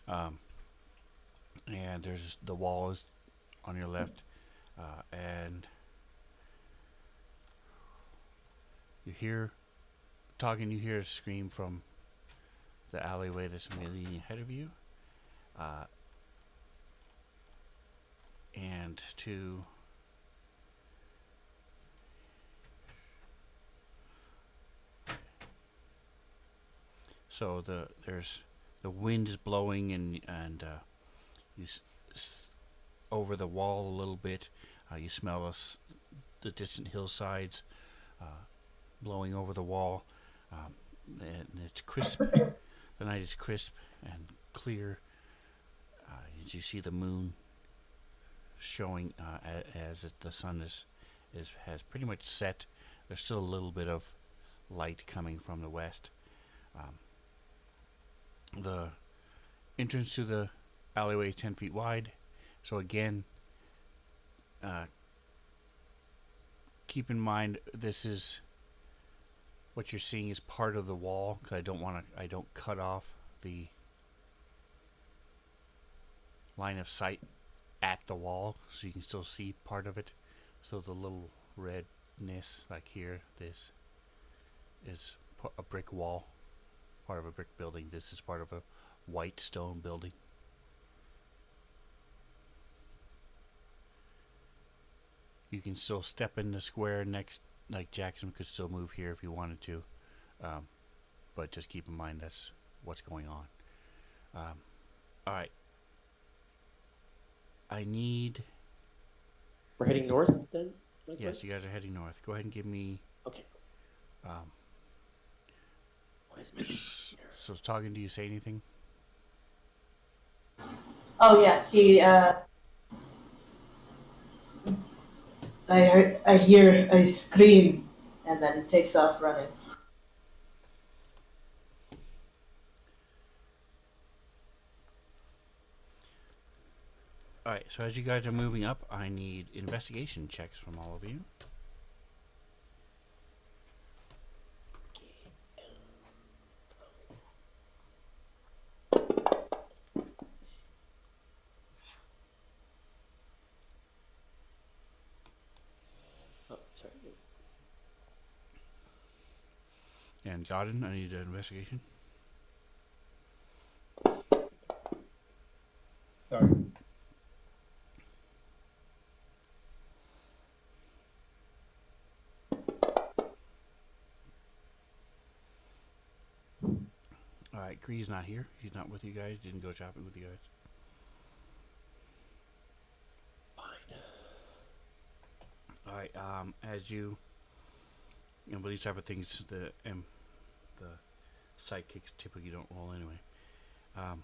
And there's the wall is on your left. And you hear talking, you hear a scream from the alleyway that's immediately ahead of you. And to so there's the wind is blowing and you over the wall a little bit. You smell the distant hillsides blowing over the wall, and it's crisp. The night is crisp and clear. You see the moon showing as the sun has pretty much set. There's still a little bit of light coming from the west. The entrance to the alleyway is 10 feet wide. So again, keep in mind this is what you're seeing is part of the wall, because I don't cut off the line of sight at the wall, so you can still see part of it. So the little redness, like here, this is a brick wall, part of a brick building. This is part of a white stone building. You can still step in the square next, like Jackson could still move here if he wanted to, but just keep in mind that's what's going on. All right. I need.
We're heading north then? Like
Yes,
what?
you guys are heading north. Go ahead and give me.
Okay.
Um,
Why is my sheet here?
so, talking to you, say anything?
Oh yeah, he. I hear a scream, and then takes off running.
All right. So, as you guys are moving up, I need investigation checks from all of you.
Oh, sorry.
And Godin, I need an investigation.
Sorry.
All right. Gree's not here. He's not with you guys. Didn't go shopping with you guys.
Fine.
All right. As you, with these type of things, the sidekicks typically don't roll anyway.
Oh,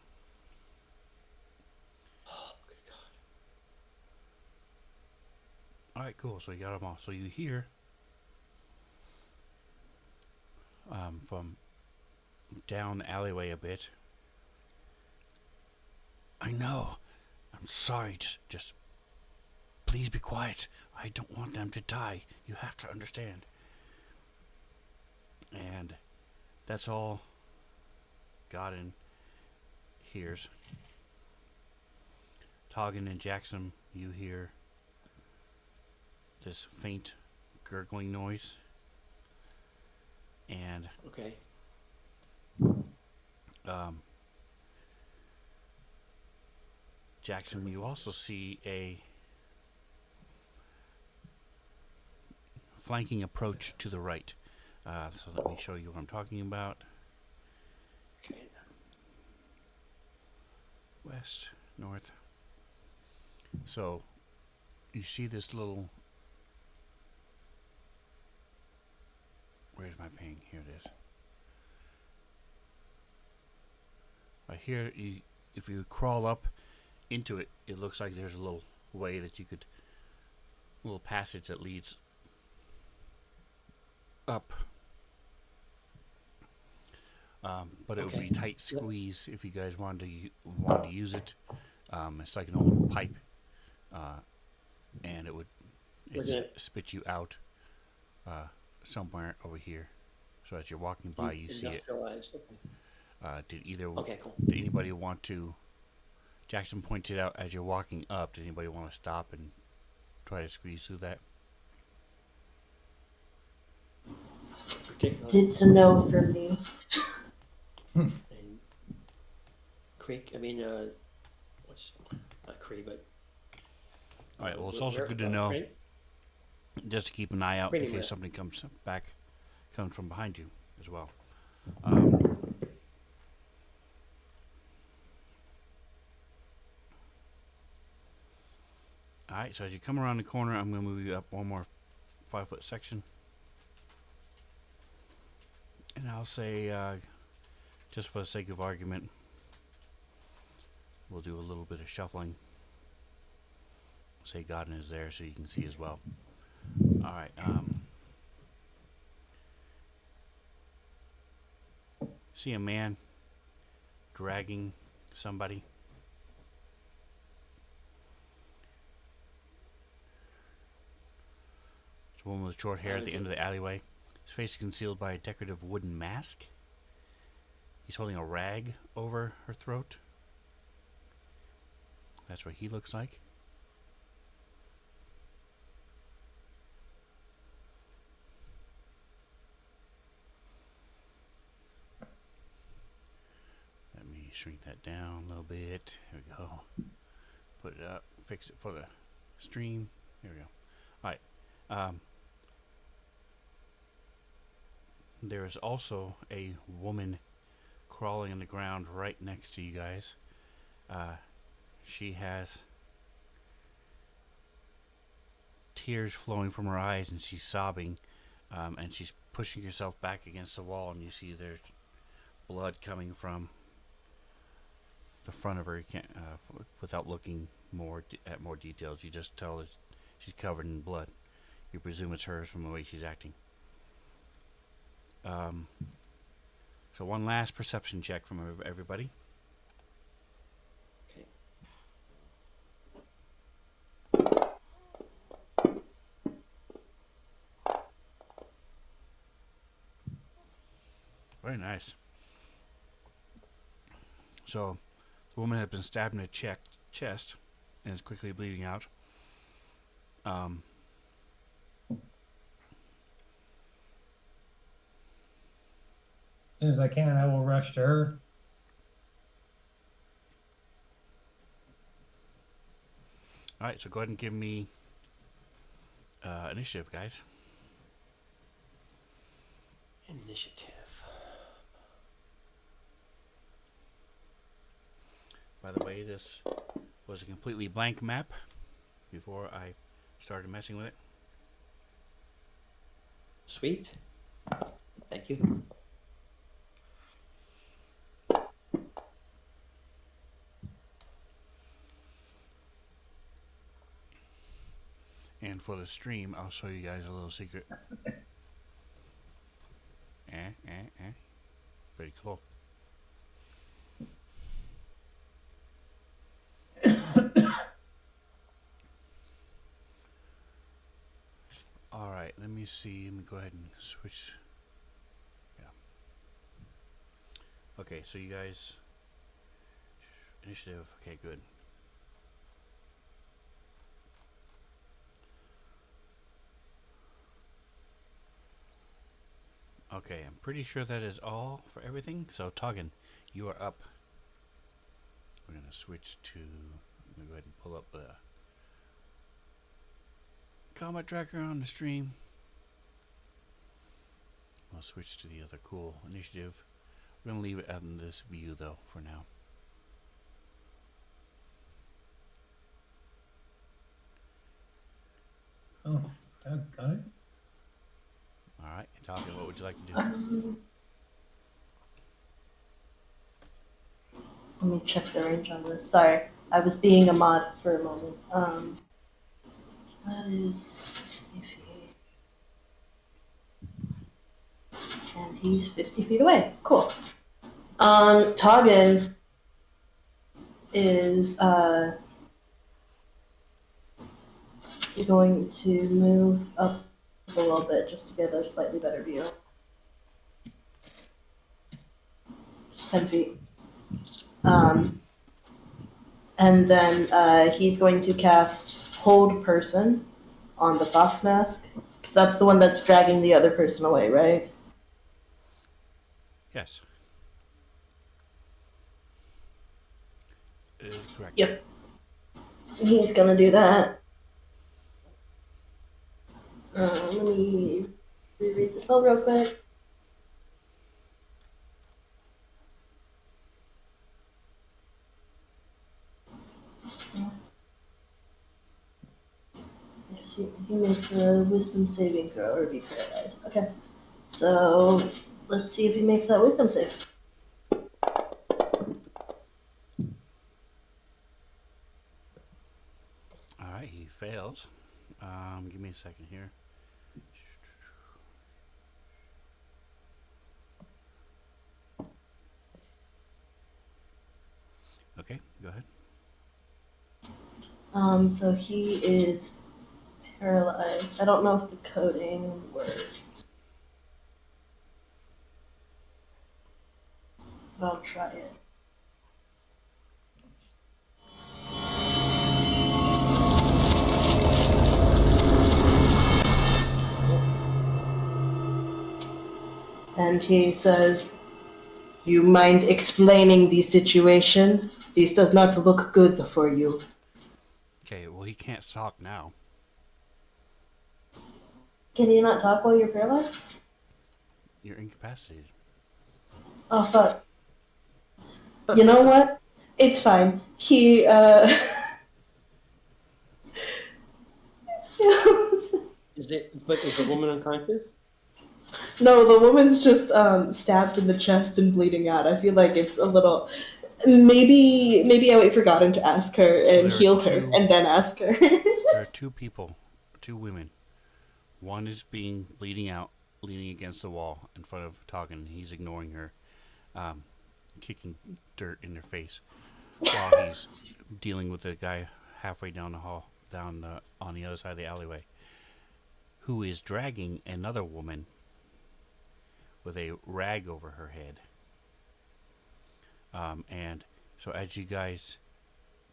good God.
All right, cool. So you got them all. So you hear from down the alleyway a bit. I know. I'm sorry. Just please be quiet. I don't want them to die. You have to understand. And that's all Godin hears. Toggin and Jackson, you hear this faint gurgling noise. And
Okay.
Jackson, you also see a flanking approach to the right. So let me show you what I'm talking about.
Okay.
West, north. So you see this little. Where's my ping? Here it is. Right here, if you crawl up into it, it looks like there's a little way that you could, a little passage that leads up. But it would be tight squeeze if you guys wanted to use it. It's like an old pipe, and it spit you out somewhere over here. So as you're walking by, you see it.
Industrialized. Okay. Okay, cool.
Did anybody want to? Jackson pointed out as you're walking up. Did anybody want to stop and try to squeeze through that?
Particular.
It's a no for me.
And Creek, I mean, what's not Cree, but.
All right. Well, it's also good to know, just to keep an eye out in case somebody comes from behind you as well. All right. So as you come around the corner, I'm going to move you up one more 5-foot section, and I'll say, just for the sake of argument, we'll do a little bit of shuffling. Say Godin is there so you can see as well. All right. See a man dragging somebody. It's a woman with short hair at the end of the alleyway. His face is concealed by a decorative wooden mask. He's holding a rag over her throat. That's what he looks like. Let me shrink that down a little bit. There we go. Put it up. Fix it for the stream. There we go. Alright. There is also a woman crawling on the ground right next to you guys. She has tears flowing from her eyes, and she's sobbing, and she's pushing herself back against the wall, and you see there's blood coming from the front of her. You can't, without looking at more details, you just tell that she's covered in blood. You presume it's hers from the way she's acting. So one last perception check from everybody.
Okay.
Very nice. So the woman had been stabbed in the chest and is quickly bleeding out.
As soon as I can, I will rush to her.
All right, so go ahead and give me initiative, guys.
Initiative.
By the way, this was a completely blank map before I started messing with it.
Sweet. Thank you.
And for the stream, I'll show you guys a little secret. Pretty cool. Alright, let me see. Let me go ahead and switch. Yeah. Okay, so you guys. Initiative. Okay, good. Okay, I'm pretty sure that is all for everything. So, Toggin, you are up. We're going to switch to. Let me go ahead and pull up the combat tracker on the stream. I'll switch to the other cool initiative. We're going to leave it out in this view, though, for now.
Oh, got it.
Alright, Toggin, what would you like to do?
Let me check the range on this. Sorry, I was being a mod for a moment. That is 60 feet. And he's 50 feet away. Cool. Toggin is going to move up a little bit just to get a slightly better view. Just 10 feet. And then he's going to cast Hold Person on the fox mask, because that's the one that's dragging the other person away, right?
Yes. Correct.
Yep. He's gonna do that. Let me reread the spell real quick. Yes, he makes a wisdom saving throw or be paralyzed. Okay. So let's see if he makes that wisdom save.
Alright, he fails. Give me a second here. Okay, go ahead.
So he is paralyzed. I don't know if the coding works, but I'll try it. And he says, "You mind explaining the situation? This does not look good for you."
Okay, well, he can't talk now.
Can you not talk while you're paralyzed?
You're incapacitated.
Oh, fuck. You know what? It's fine. He
But is the woman unconscious?
No, the woman's just stabbed in the chest and bleeding out. I feel like it's a little. Maybe I wait for Godin to ask her
So
and
there are
heal her, and then ask her.
There are two people, two women. One is bleeding out, leaning against the wall in front of Toggin. He's ignoring her, kicking dirt in her face, while he's dealing with the guy halfway down the hall, on the other side of the alleyway, who is dragging another woman with a rag over her head. And so as you guys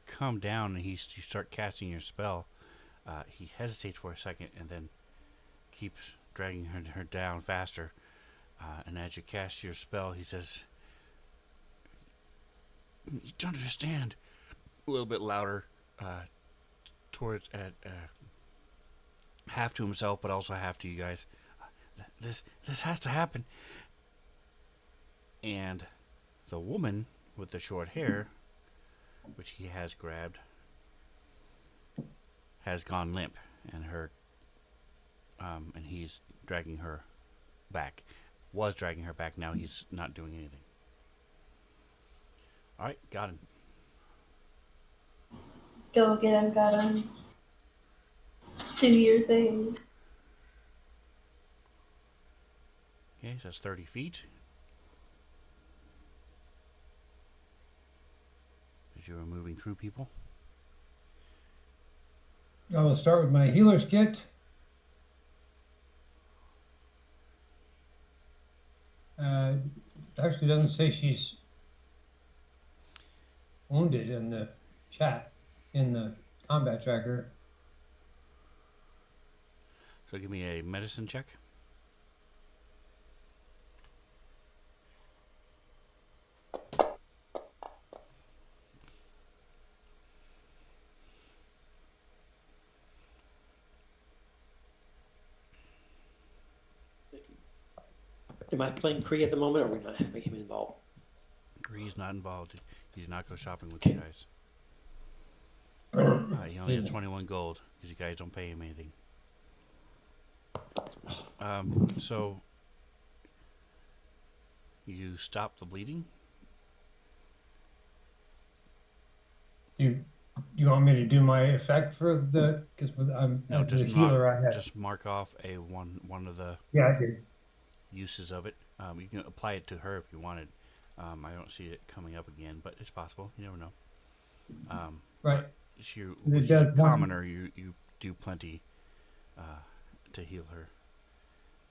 come down and you start casting your spell, he hesitates for a second and then keeps dragging her down faster. And as you cast your spell, he says, "You don't understand." A little bit louder, towards half to himself, but also half to you guys. This has to happen. And the woman with the short hair, which he has grabbed, has gone limp, and and he's dragging her back. Was dragging her back. Now he's not doing anything. All right, got him.
Go get him, Godin. Do your thing.
Okay, so that's 30 feet. As you are moving through people.
I will start with my healer's kit. Actually doesn't say she's wounded in the chat, in the combat tracker.
So give me a medicine check.
Am I playing Kree at the moment, or are we not having him involved?
He's not involved. He did not go shopping with you guys. He only has 21 gold because you guys don't pay him anything. So you stop the bleeding.
Do you want me to do my effect for the? Because I'm the healer. I have.
Just mark off one of the
Yeah, I did.
uses of it. You can apply it to her if you wanted. I don't see it coming up again, but it's possible. You never know.
Right.
She's a commoner. You do plenty to heal her.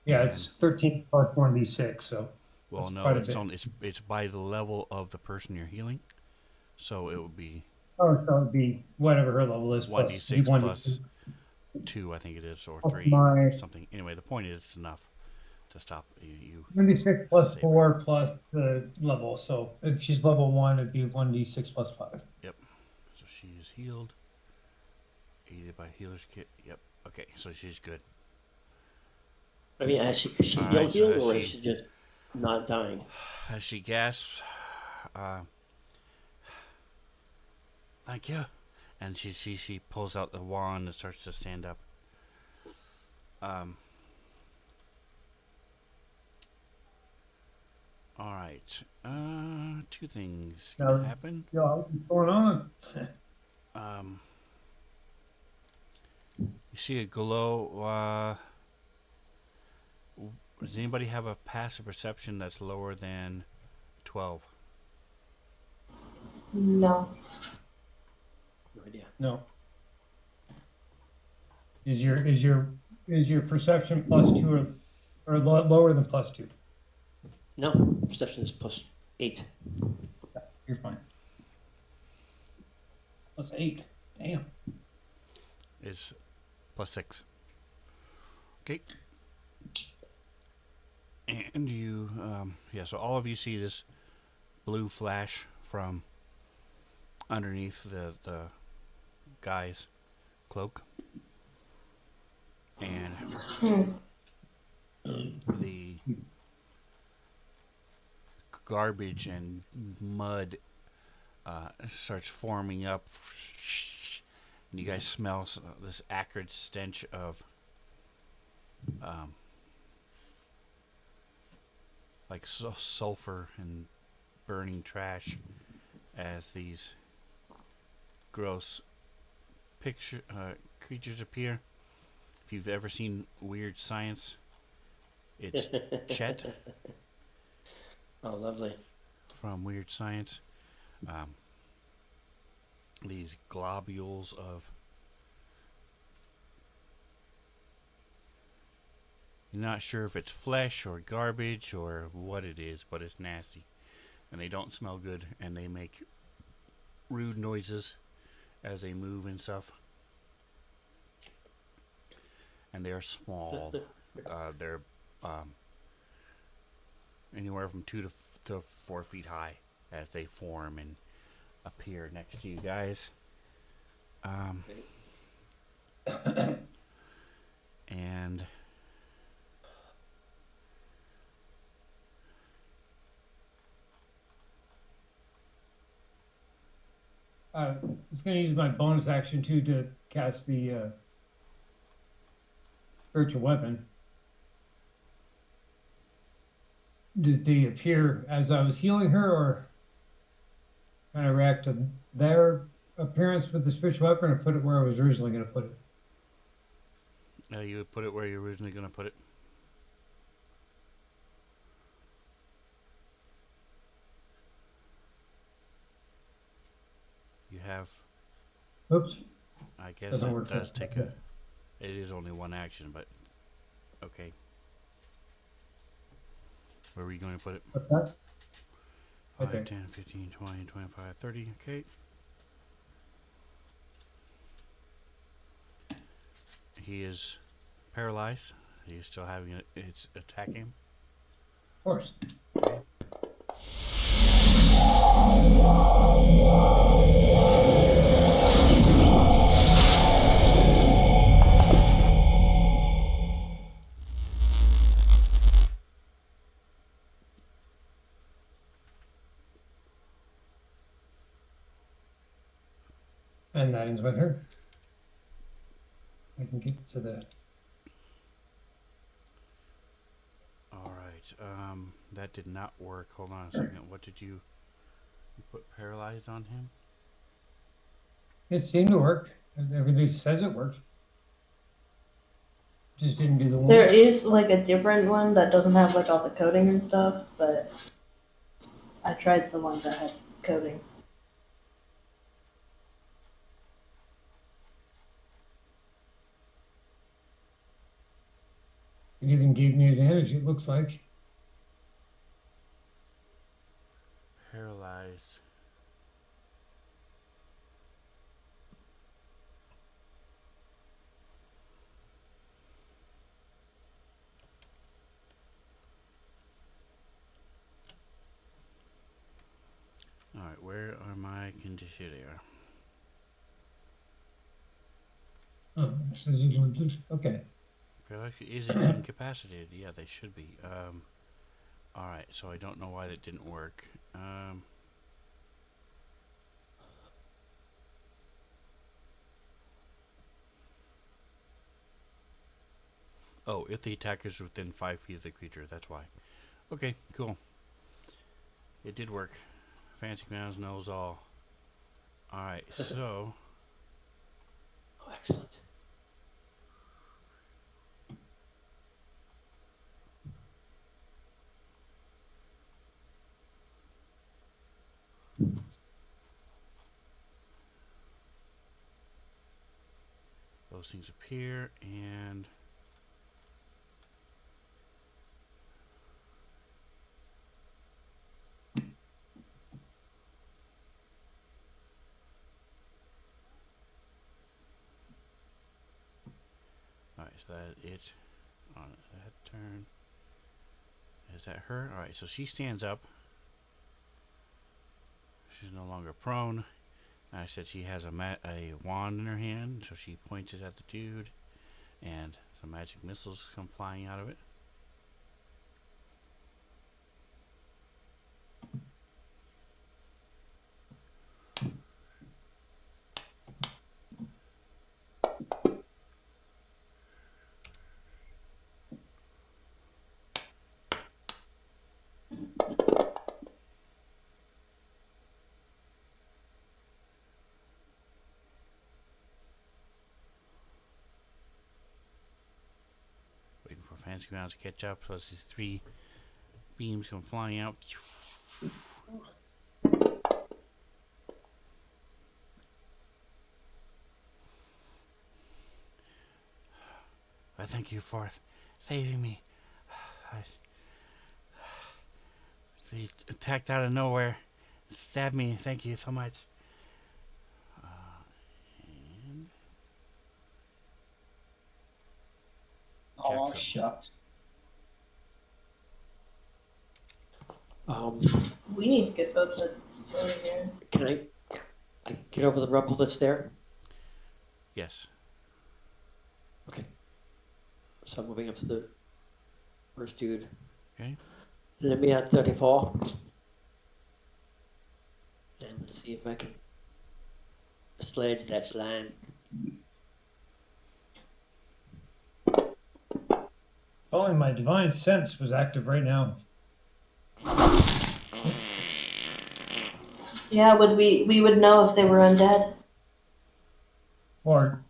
Yeah, it's 13 plus 1d6. So.
Well, no, it's by the level of the person you're healing. So it would be.
Oh, so it'd be whatever her level is.
1d6 plus 2, I think it is, or 3, something. Anyway, the point is it's enough to stop you.
1d6 plus 4 plus the level. So if she's level 1, it'd be 1d6 plus 5.
Yep. So she is healed. Aided by healer's kit. Yep. Okay, so she's good.
I mean, has she healed, or is she just not dying?
As she gasps, "Thank you," and she pulls out the wand and starts to stand up. All right. Two things can happen.
Yeah, what's going on?
You see a glow. Does anybody have a passive perception that's lower than 12?
No.
No idea.
No. Is your perception plus 2 or lower than plus 2?
No, perception is plus 8.
You're fine. Plus 8. Damn.
Is plus 6. Okay. And you, so all of you see this blue flash from underneath the guy's cloak. And the garbage and mud starts forming up, and you guys smell this acrid stench of like sulfur and burning trash as these gross creatures appear. If you've ever seen Weird Science, it's Chet
Oh, lovely.
from Weird Science. These globules of, you're not sure if it's flesh or garbage or what it is, but it's nasty. And they don't smell good, and they make rude noises as they move and stuff. And they're small. They're anywhere from 2 to 4 feet high as they form and appear next to you guys. And
I was going to use my bonus action too to cast the spiritual weapon. Did they appear as I was healing her, or kind of react to their appearance with the spiritual weapon, or put it where I was originally going to put it?
you would put it where you're originally going to put it. You have,
Oops.
I guess
Doesn't
it
work
does
that
take
way.
it is only one action, but okay. Where were you going to put it?
What's that?
5,
Okay.
10, 15, 20, 25, 30. Okay. He is paralyzed. He's still having it. It's attacking him.
Of course.
Okay.
And that ends my turn. I can get to the.
All right. That did not work. Hold on a second. What did you put paralyzed on him?
It seemed to work. Everybody says it worked. Just didn't do the one.
There is like a different one that doesn't have like all the coding and stuff, but I tried the one that had coding.
It even gave me advantage, it looks like.
Paralyzed. All right. Where are my conditions? There.
Oh, it says you don't do. Okay.
Paralyzed is it incapacitated? Yeah, they should be. All right. So I don't know why that didn't work. Oh, if the attacker is within 5 feet of the creature, that's why. Okay, cool. It did work. Fancy Mouse knows all. Alright, so
Oh, excellent.
those things appear, and alright, is that it on that turn? Is that her? Alright, so she stands up. She's no longer prone. I said she has a wand in her hand, so she points it at the dude, and some magic missiles come flying out of it. for fancy grounds to catch up. So as these 3 beams come flying out. I thank you for saving me. He attacked out of nowhere, stabbed me. Thank you so much. And
Oh,
Jackson.
shucks.
We need to get both sides of the story here.
Can I get over the rubble that's there?
Yes.
Okay. So I'm moving up to the first dude.
Okay.
Let me at 34. And let's see if I can sledge that slime.
If only my divine sense was active right now.
Yeah, we would know if they were undead.
Or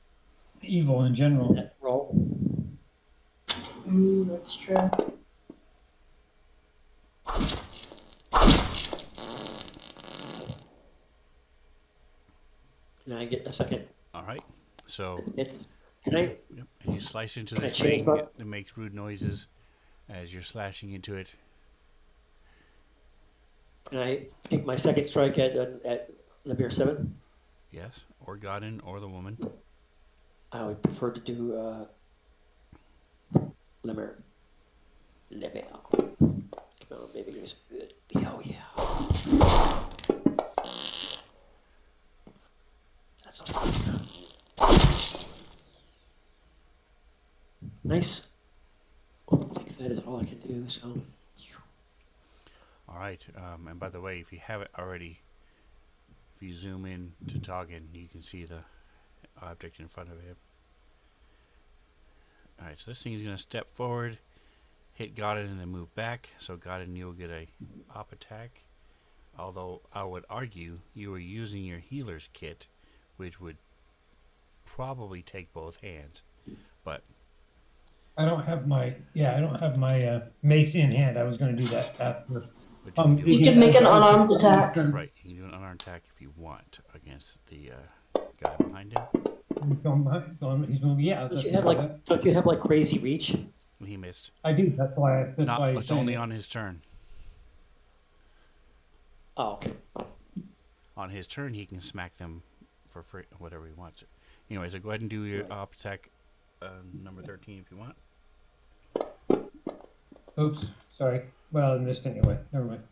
evil in general.
That roll.
That's true.
Can I get a second
All right. So
hit? Can I?
yep, as you slice into
Can I
this
change
thing,
my-
it makes rude noises as you're slashing into it.
Can I take my second strike at Lemire 7?
Yes, or Godin, or the woman.
I would prefer to do Lemire. Lemire. Come on, baby, give me some good. Oh yeah. That's all. Nice. I think that is all I can do. So.
All right. And by the way, if you haven't already, if you zoom in to Toggin, you can see the object in front of him. All right. So this thing is going to step forward, hit Godin, and then move back. So Godin, you'll get a op attack. Although I would argue you were using your healer's kit, which would probably take both hands. But
I don't have my mace in hand. I was going to do that after.
but you can do
You can make an unarmed attack.
right. You can do an unarmed attack if you want against the guy behind him.
He's moving. Yeah.
Don't you have like crazy reach?
And he missed.
I do. That's why.
It's only on his turn.
Oh, okay.
On his turn, he can smack them for free, whatever he wants. Anyway, so go ahead and do your op attack, number 13, if you want.
Oops. Sorry. Well, I missed anyway. Never mind.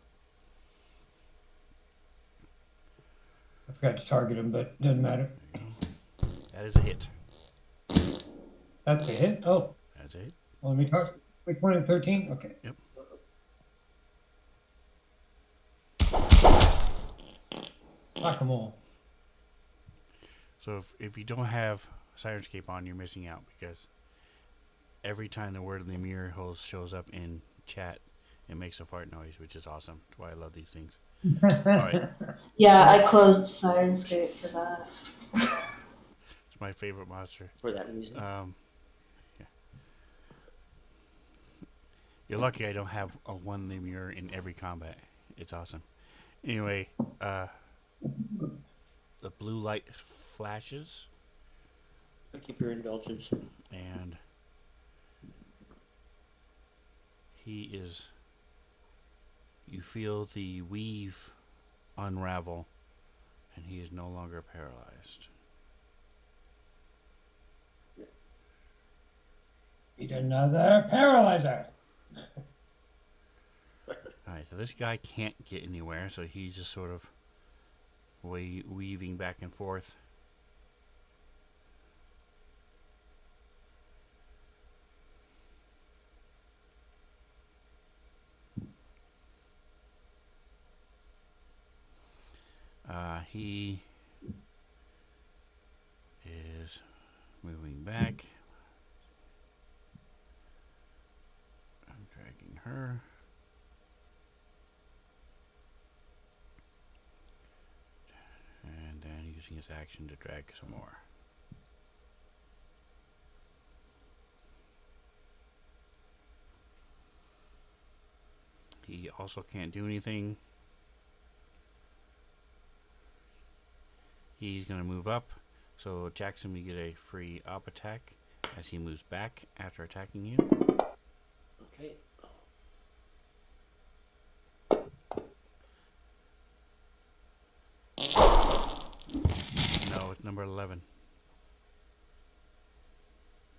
I forgot to target him, but doesn't matter.
There you go. That is a hit.
That's a hit. Oh,
That's a hit.
well, let me target. Which one at 13? Okay.
Yep.
Knock them all.
So if you don't have Sirenscape on, you're missing out because every time the word Lemire shows up in chat, it makes a fart noise, which is awesome. That's why I love these things. All right.
Yeah, I closed Sirenscape for that.
It's my favorite monster.
For that reason.
Yeah. You're lucky I don't have a one Lemure in every combat. It's awesome. Anyway, the blue light flashes,
Thank you for your indulgence.
and he is. You feel the weave unravel, and he is no longer paralyzed.
Need another paralyzer.
Alright, so this guy can't get anywhere, so he's just sort of weaving back and forth. He is moving back. I'm dragging her. And then using his action to drag some more. He also can't do anything. He's going to move up. So Jackson, you get a free up attack as he moves back after attacking you.
Okay.
No, it's number 11.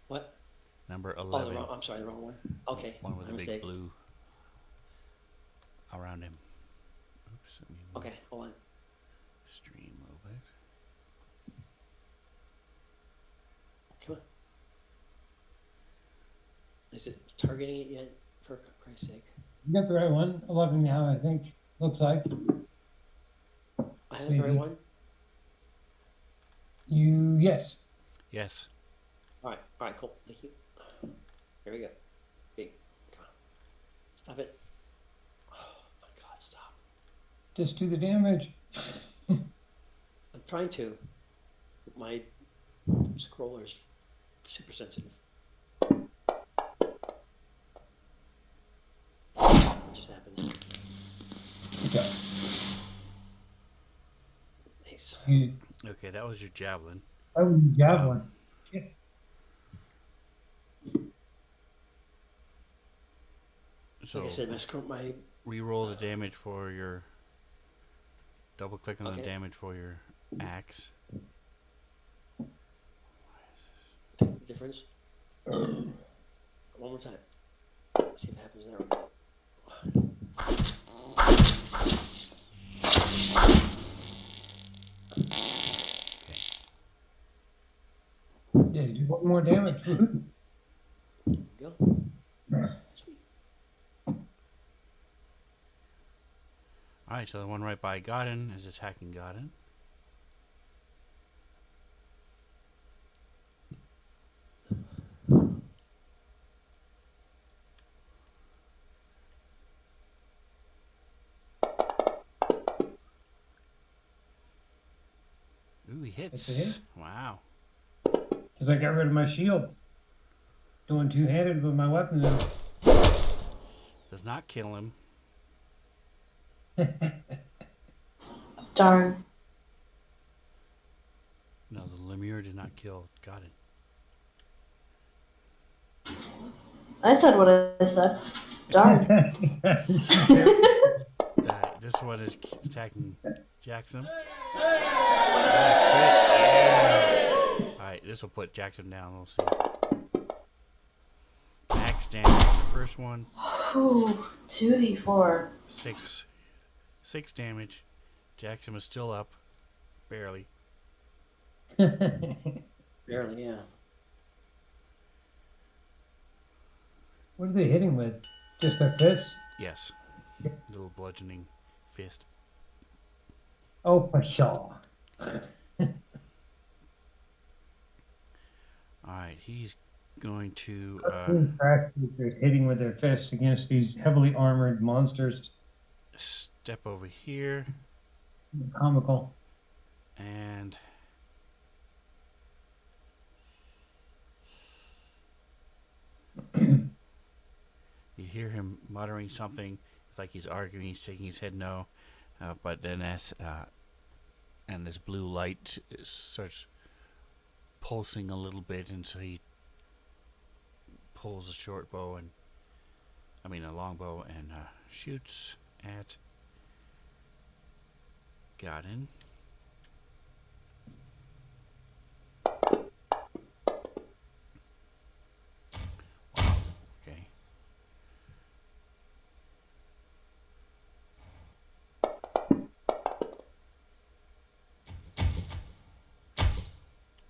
What?
Number
Oh,
11.
I'm sorry, the wrong one. Okay,
One with
my
a big
mistake.
blue around him. Oops, let me move
Okay, hold on.
stream a little bit.
Come on. Is it targeting it yet? For Christ's sake.
You got the right one. 11 now, I think. Looks like.
I have the right
Maybe.
one?
Yes.
Yes.
All right, cool. Thank you. Here we go. Big. Come on. Stop it. Oh my God, stop.
Just do the damage.
I'm trying to. My scroller's super sensitive. What just happened?
Okay.
Nice.
Okay, that was your javelin.
Oh, javelin.
So
Like I said, my
re-roll the damage for your. Double click on the
Okay.
damage for your axe.
difference. One more time. Let's see if it happens there.
Yeah, do one more damage.
Go. Sweet.
Alright, so the one right by Godin is attacking Godin. Ooh, he
That's a
hits.
hit.
Wow.
Because I got rid of my shield. Doing two-handed with my weapons.
Does not kill him.
Darn.
No, the Lemure did not kill Godin.
I said what I said. Darn.
This one is attacking Jackson. Alright, this will put Jackson down. We'll see. Max damage on the first one.
Ooh, 2d4.
6 damage. Jackson was still up. Barely.
Barely, yeah.
What are they hitting with? Just their fists?
Yes. Little bludgeoning fist.
Oh, for sure.
Alright, he's going to
They're hitting with their fists against these heavily armored monsters.
step over here
Comical.
and you hear him muttering something. It's like he's arguing, he's shaking his head no. But then and this blue light starts pulsing a little bit, and so he pulls a long bow and shoots at Godin. Wow. Okay.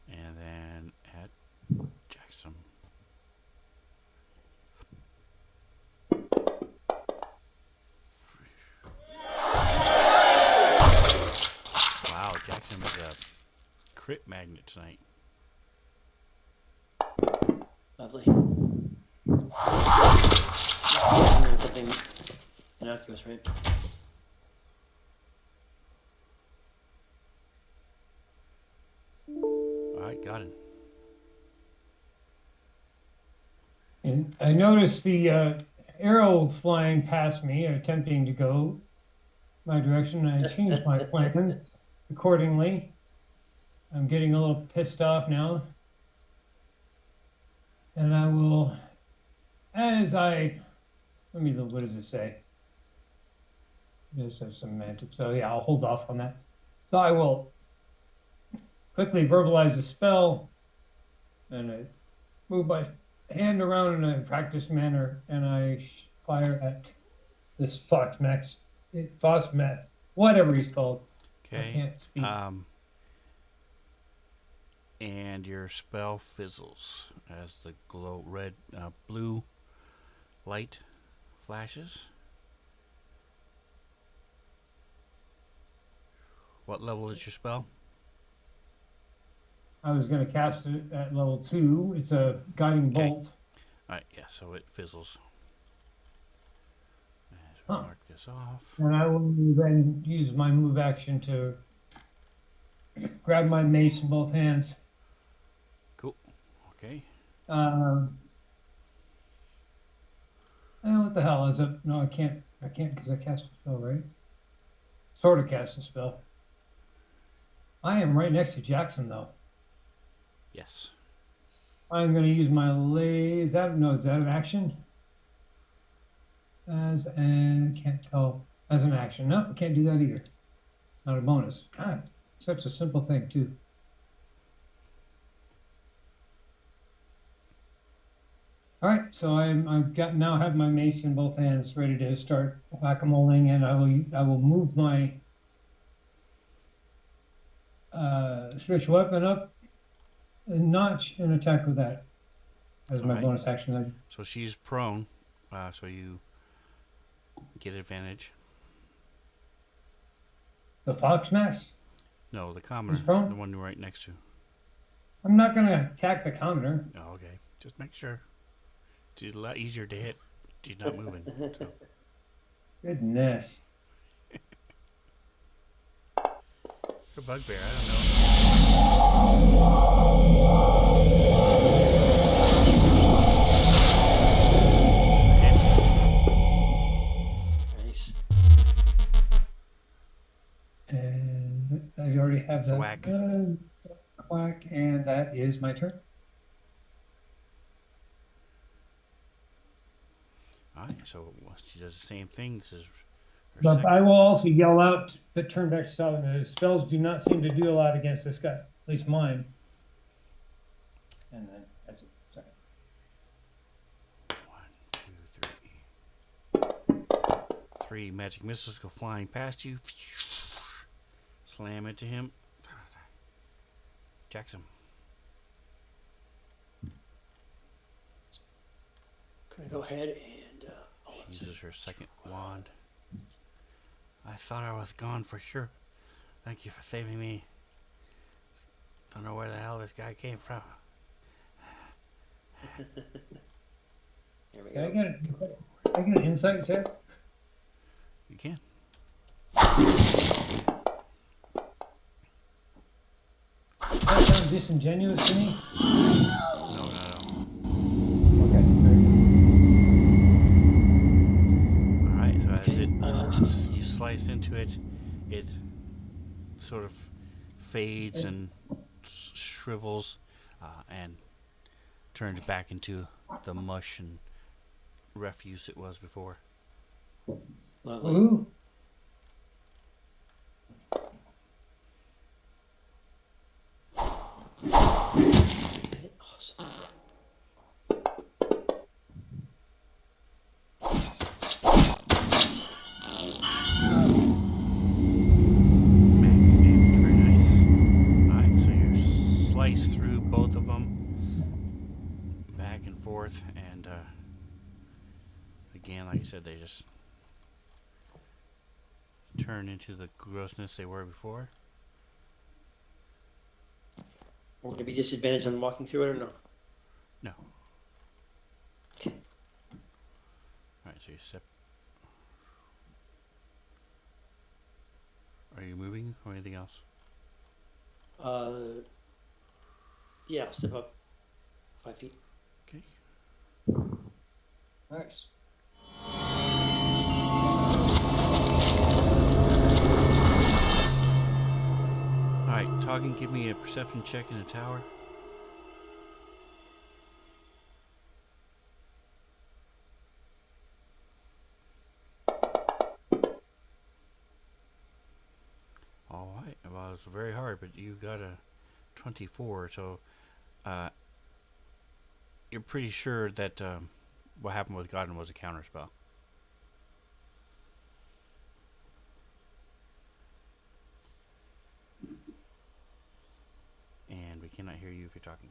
And then at Jackson. Wow, Jackson is a crit magnet tonight.
Lovely. Something innocuous, right?
Alright, got it.
And I noticed the arrow flying past me, attempting to go my direction. I changed my plans accordingly. I'm getting a little pissed off now. And I will, let me look, what does it say? Just have semantics. So yeah, I'll hold off on that. So I will quickly verbalize the spell, and I move my hand around in a practiced manner, and I fire at this Foxmax, whatever he's called. I
Okay.
can't speak.
And your spell fizzles as the blue light flashes. What level is your spell?
I was going to cast it at level 2. It's a guiding
Okay.
bolt.
All right, yeah, so it fizzles.
Huh.
Mark this off.
And I will then use my move action to grab my mace in both hands.
Cool. Okay.
What the hell is it? No, I can't because I cast a spell, right? Sort of cast a spell. I am right next to Jackson, though.
Yes.
I'm going to use my is that an action? Can't tell. As an action. No, I can't do that either. It's not a bonus. God, such a simple thing, too. All right, so now have my mace in both hands, ready to start whack-a-moling, and I will move my switch weapon up a notch and attack with that as
All
my
right.
bonus action.
So she's prone, so you get advantage.
The fox mask?
No, the commoner,
He's prone?
the one you're right next to.
I'm not going to attack the commoner.
Oh, okay. Just make sure. It's a lot easier to hit. She's not moving. So.
Goodness.
Her bugbear, I don't know. Hit.
Nice.
And I already have that.
Thwack.
Whack, and that is my turn.
Alright, so she does the same thing. This is her
But
second.
I will also yell out the turn back spell. The spells do not seem to do a lot against this guy, at least mine. And then that's it. Sorry.
1, 2, 3. 3 magic missiles go flying past you. Slam into him. Jackson.
Gonna go ahead and
She uses her second wand. I thought I was gone for sure. Thank you for saving me. Don't know where the hell this guy came from.
here we
Can
go.
I get an insight check?
You can.
That sounds disingenuous to me.
No.
Okay.
Alright, so as you slice into it, it sort of fades and shrivels and turns back into the mush and refuse it was before.
Lovely.
Ooh.
Okay, awesome.
Max damage, very nice. Alright, so you slice through both of them, back and forth, and again, like I said, they just turn into the grossness they were before.
We're gonna be disadvantaged on walking through it or no?
No.
Okay.
Alright, so you sip. Are you moving or anything else?
Yeah, I'll step up 5 feet.
Okay.
Nice.
Alright, talking, give me a perception check in the tower. Alright, well, it's very hard, but you got a 24, so you're pretty sure that what happened with Godwin was a counterspell. And we cannot hear you if you're talking.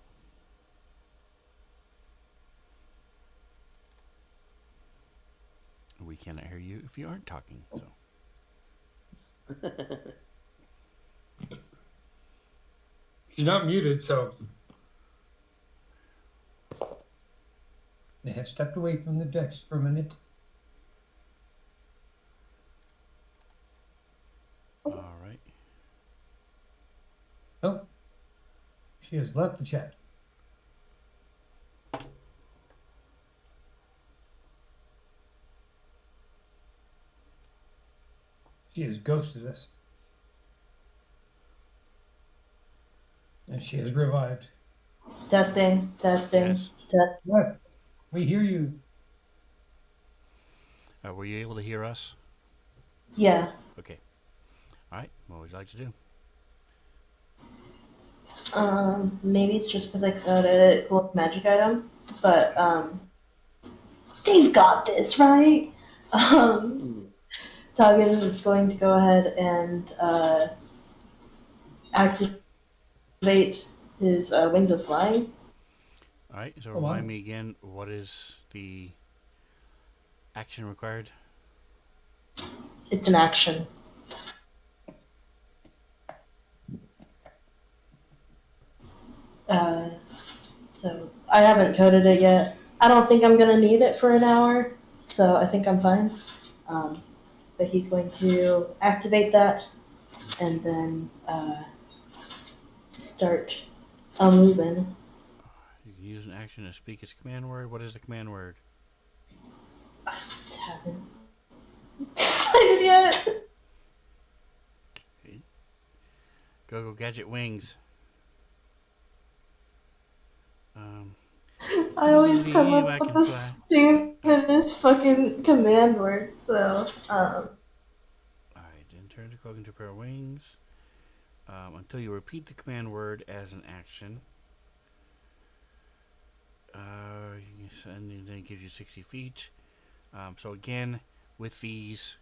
We cannot hear you if you aren't talking, so.
She's not muted, so they have stepped away from the desk for a minute.
Alright.
Oh, she has left the chat. She has ghosted us. And she has revived.
Testing.
Yes.
What? We hear you.
Were you able to hear us?
Yeah.
Okay. Alright, what would you like to do?
Maybe it's just because I coded cool magic item, but they've got this, right? Tuggan is going to go ahead and activate his wings of flying.
Alright, so
Oh, wow.
remind me again, what is the action required?
It's an action. So I haven't coded it yet. I don't think I'm gonna need it for an hour, so I think I'm fine. But he's going to activate that and then start moving.
You can use an action to speak its command word. What is the command word?
Haven't decided yet.
Okay. Go gadget wings.
I always come
I
up
can
with
fly.
the stupidest fucking command words, so
Alright, then turn to cloak into a pair of wings. Until you repeat the command word as an action. And then it gives you 60 feet. So again, with these,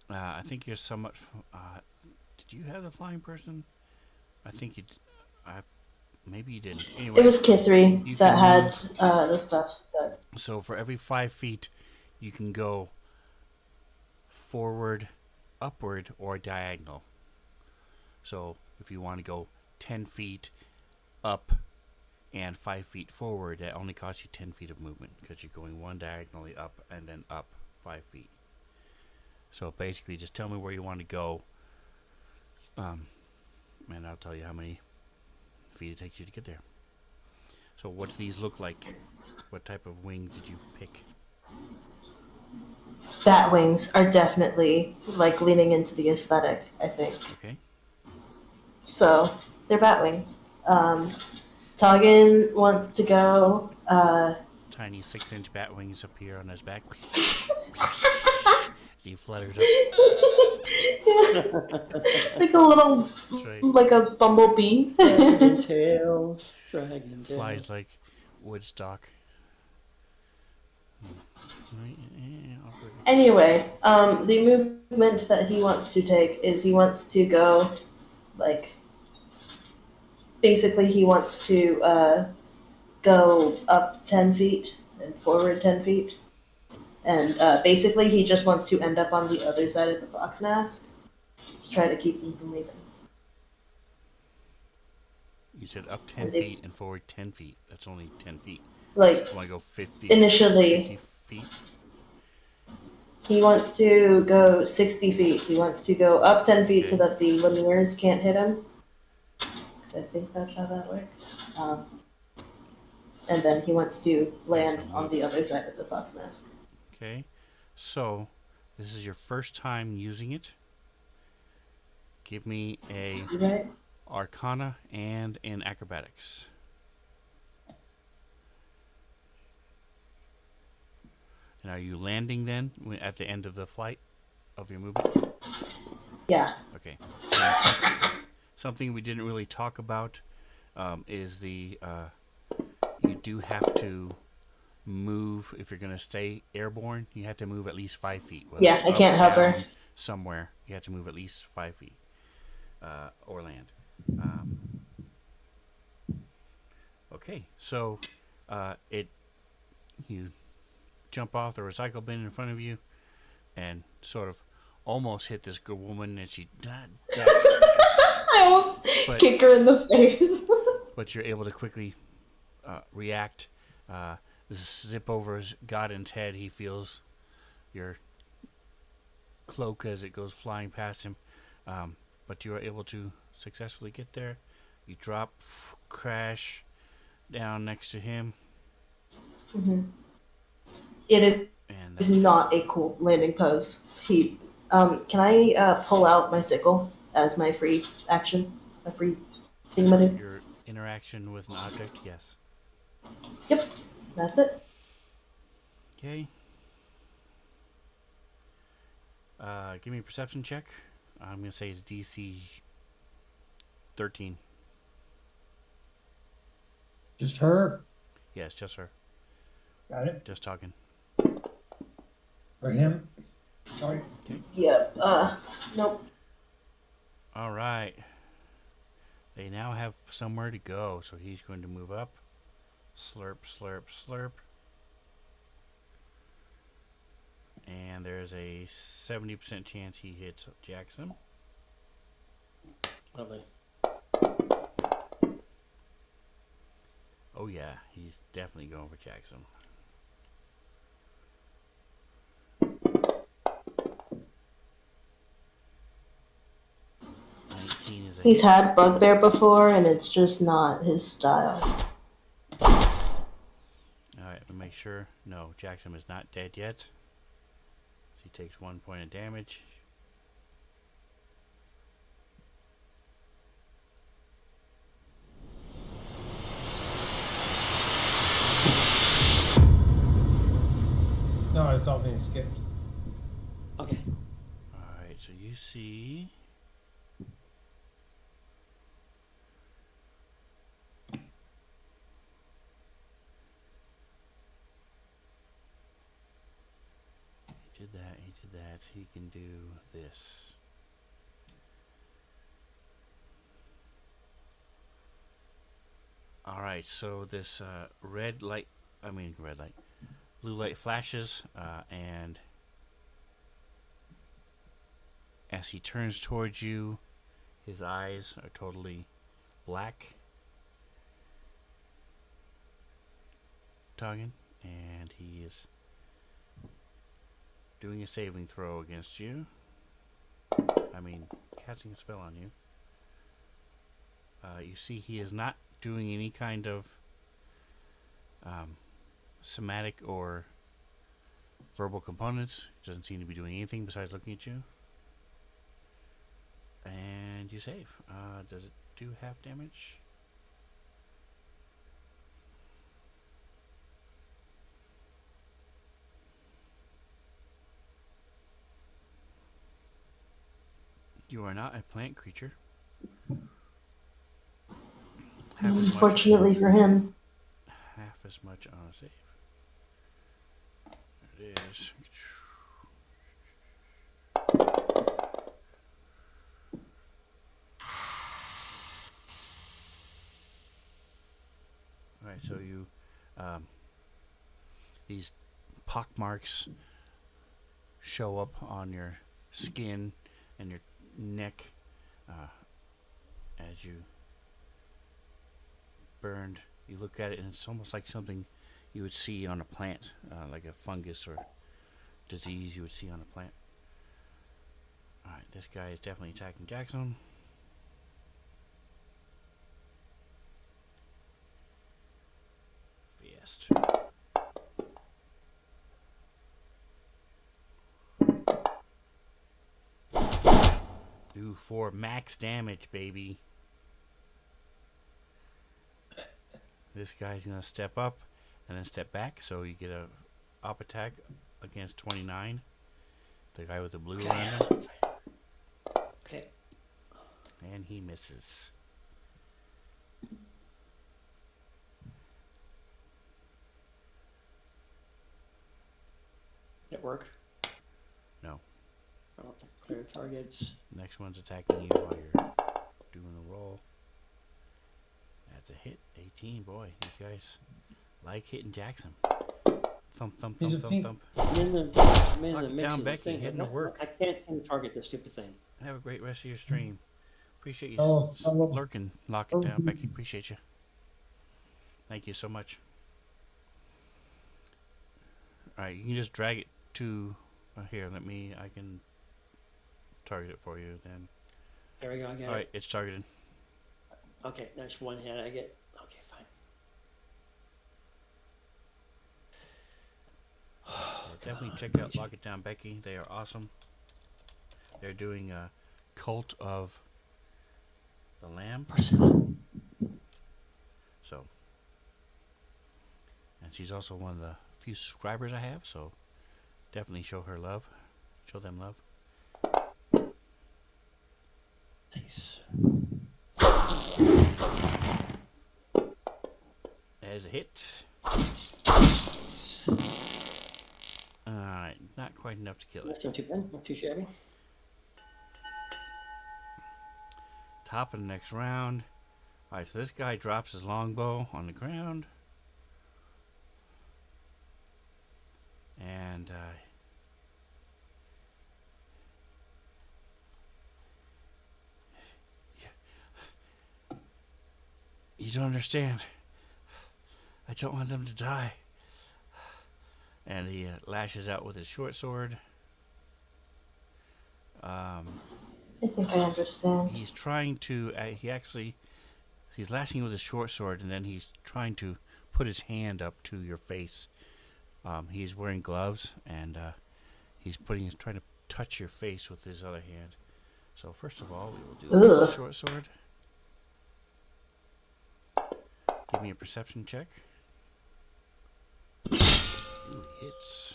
I think you're somewhat. Did you have the flying person? I think you. Maybe you didn't. Anyway,
it was Kithri
you
that
can
had
move.
the stuff. But
So for every 5 feet, you can go forward, upward, or diagonal. So if you want to go 10 feet up and 5 feet forward, that only costs you 10 feet of movement because you're going one diagonally up and then up 5 feet. So basically, just tell me where you want to go, and I'll tell you how many feet it takes you to get there. So what do these look like? What type of wings did you pick?
bat wings are definitely like leaning into the aesthetic, I think.
Okay.
So they're bat wings. Toggen wants to go.
Tiny 6-inch bat wings appear on his back. He flutters up.
Like a little,
Right.
like a bumblebee.
Dragon tails. Dragon tails.
Flies like Woodstock.
Anyway, the movement that he wants to take is he wants to go, like, basically he wants to go up 10 feet and forward 10 feet. And basically he just wants to end up on the other side of the fox mask to try to keep him from leaving.
You said up 10 feet and forward 10 feet. That's only 10 feet.
Like,
You want to go 50,
initially,
50 feet?
he wants to go 60 feet. He wants to go up 10 feet so
Okay.
that the Lemures can't hit him. Because I think that's how that works. And then he wants to land on the other side of the fox mask.
Okay. So, this is your first time using it. Give me a
Right?
Arcana and an Acrobatics. And are you landing then at the end of the flight of your movement?
Yeah.
Okay. Something we didn't really talk about is the you do have to move if you're going to stay airborne. You have to move at least 5 feet. Whether
Yeah,
it's
I
up,
can't hover.
down, somewhere. You have to move at least 5 feet or land. Okay, so you jump off the recycle bin in front of you and sort of almost hit this good woman, and she
I almost
But-
kick her in the face.
but you're able to quickly react. Zip over Godin's head. He feels your cloak as it goes flying past him, but you are able to successfully get there. You drop, crash down next to him,
It is
and
is not a cool landing pose. Can I pull out my sickle as my free action? A free thing.
your interaction with an object. Yes.
Yep, that's it.
Okay. Give me a perception check. I'm gonna say it's DC 13.
Just her.
Yes, just her.
Got it.
Just talking.
Or him. Sorry.
Yep. Nope.
All right. They now have somewhere to go, so he's going to move up. Slurp, slurp, slurp. And there's a 70% chance he hits Jackson.
Lovely.
Oh yeah, he's definitely going for Jackson.
He's had Bugbear before, and it's just not his style.
Alright, we'll make sure. No, Jackson is not dead yet. So he takes 1 point of damage.
No, it's all being skipped.
Okay.
Alright, so you see. He did that, he did that. He can do this. Alright, so this blue light flashes, and as he turns towards you, his eyes are totally black. Toggin, and he is doing a saving throw against you. Casting a spell on you. You see he is not doing any kind of somatic or verbal components. Doesn't seem to be doing anything besides looking at you. And you save. Does it do half damage? You are not a plant creature. Half as much-
Unfortunately for him.
half as much on a save. There it is. Alright, so you these pock marks show up on your skin and your neck as you burned. You look at it and it's almost like something you would see on a plant, like a fungus or disease you would see on a plant. Alright, this guy is definitely attacking Jackson. Fast. do for max damage, baby. This guy's gonna step up and then step back, so you get a up attack against 29. The guy with the blue around him,
Okay.
and he misses.
Did it work?
No.
Oh, clear targets.
Next one's attacking you while you're doing the roll. That's a hit. 18, boy. These guys like hitting Jackson. Thump, thump,
He's
thump,
a
thump,
pink-
thump.
I'm in the
Lock it
mix
down,
of the
Becky,
thing.
hitting
No,
the work.
I can't seem to target this stupid thing.
Have a great rest of your stream. Appreciate you
Oh, hello.
lurking. Lock it down, Becky. Appreciate you. Thank you so much. Alright, you can just drag it to here. I can target it for you then.
There we go. I get
Alright,
it.
it's targeted.
Okay, that's one hit. I get. Okay, fine.
Definitely check out Lock It Down, Becky. They are awesome. They're doing a Cult of the Lamb. So, and she's also one of the few subscribers I have, so definitely show her love. Show them love.
Nice.
There's a hit. Alright, not quite enough to kill it.
That's not too bad. Not too shabby.
Top of the next round. Alright, so this guy drops his longbow on the ground. And you don't understand. I don't want them to die. And he lashes out with his short sword.
I think I understand.
He's trying to. He's lashing with his short sword, and then he's trying to put his hand up to your face. He's wearing gloves, and he's trying to touch your face with his other hand. So first of all, we will do this short sword. Give me a perception check. Ooh, hits.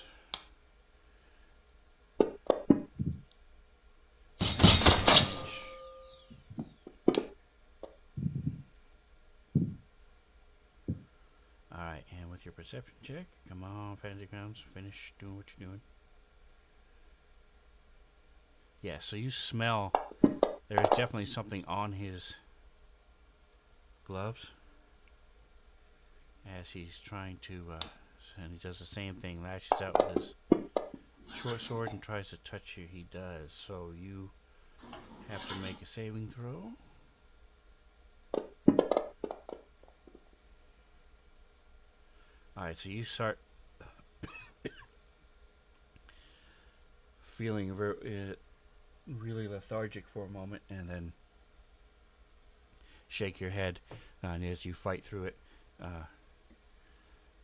Alright, and with your perception check, come on, Fantasy Grounds, finish doing what you're doing. Yeah, so you smell, there is definitely something on his gloves as he's trying to, and he does the same thing, lashes out with his short sword and tries to touch you. He does, so you have to make a saving throw. Alright, so you start feeling really lethargic for a moment, and then shake your head, and as you fight through it,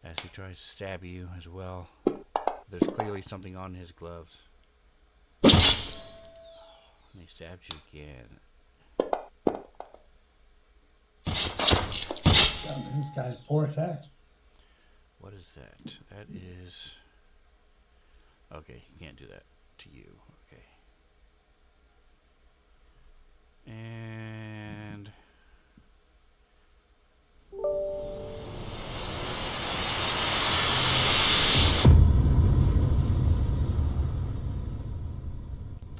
as he tries to stab you as well. There's clearly something on his gloves. And he stabs you again.
This guy's 4 attacks.
What is that? That is... Okay, he can't do that to you. Okay. And...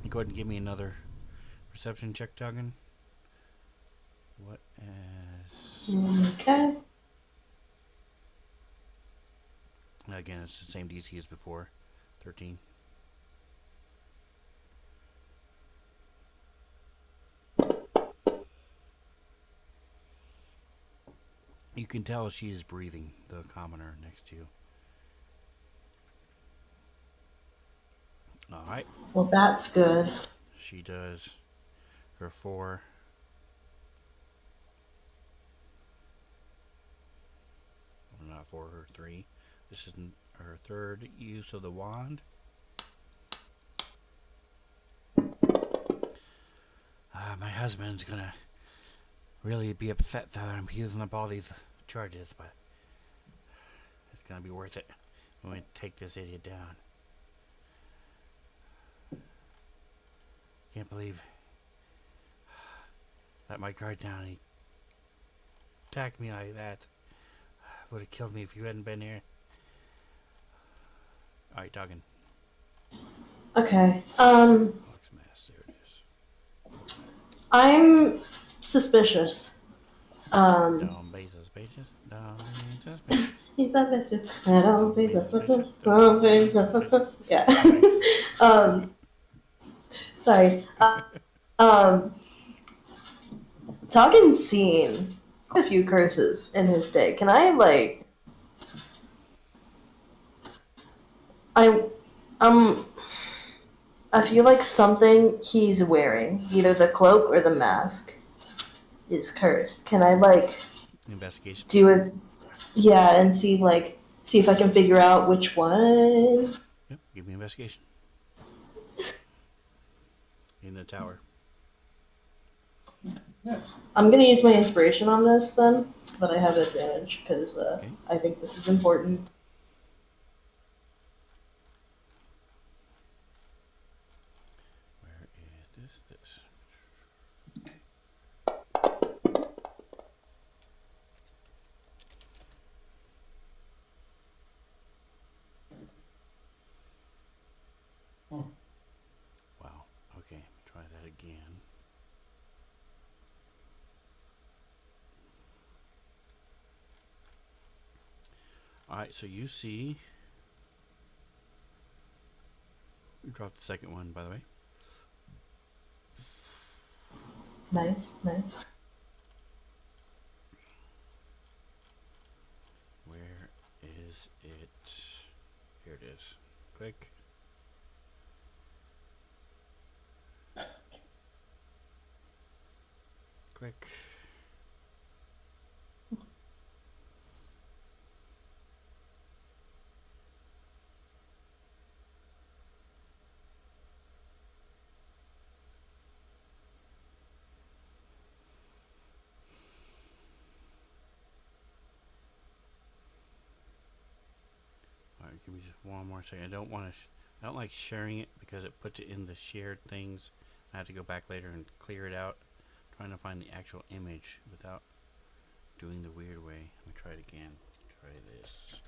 Go ahead and give me another perception check, Duggan. What is...
Okay.
Again, it's the same DC as before. 13. You can tell she is breathing, the commoner next to you. Alright.
Well, that's good.
She does her 4. Well, not 4, her 3. This is her third use of the wand. My husband's gonna really be upset that I'm using up all these charges, but it's gonna be worth it. I'm gonna take this idiot down. Can't believe let my guard down. He attacked me like that. Would have killed me if you hadn't been here. Alright, talking.
Okay.
Fox mask, there it is.
I'm suspicious.
Don't be suspicious. Don't be suspicious.
He's suspicious. I don't be suspicious. Don't be suspicious. Yeah. Sorry. Um, Talkin's seen quite a few curses in his day. Can I I feel like something he's wearing, either the cloak or the mask, is cursed. Can I
Investigation.
do it? Yeah, and see if I can figure out which one.
Yep, give me investigation. In the tower.
Yeah.
I'm gonna use my inspiration on this then, so that I have advantage, because
Okay.
I think this is important.
Where is this?
Oh.
Wow. Okay, try that again. Alright, so you see. Drop the second one, by the way.
Nice, nice.
Where is it? Here it is. Click. Click. Alright, give me just one more second. I don't want to. I don't like sharing it because it puts it in the shared things. I have to go back later and clear it out. Trying to find the actual image without doing the weird way. Let me try it again. Try this.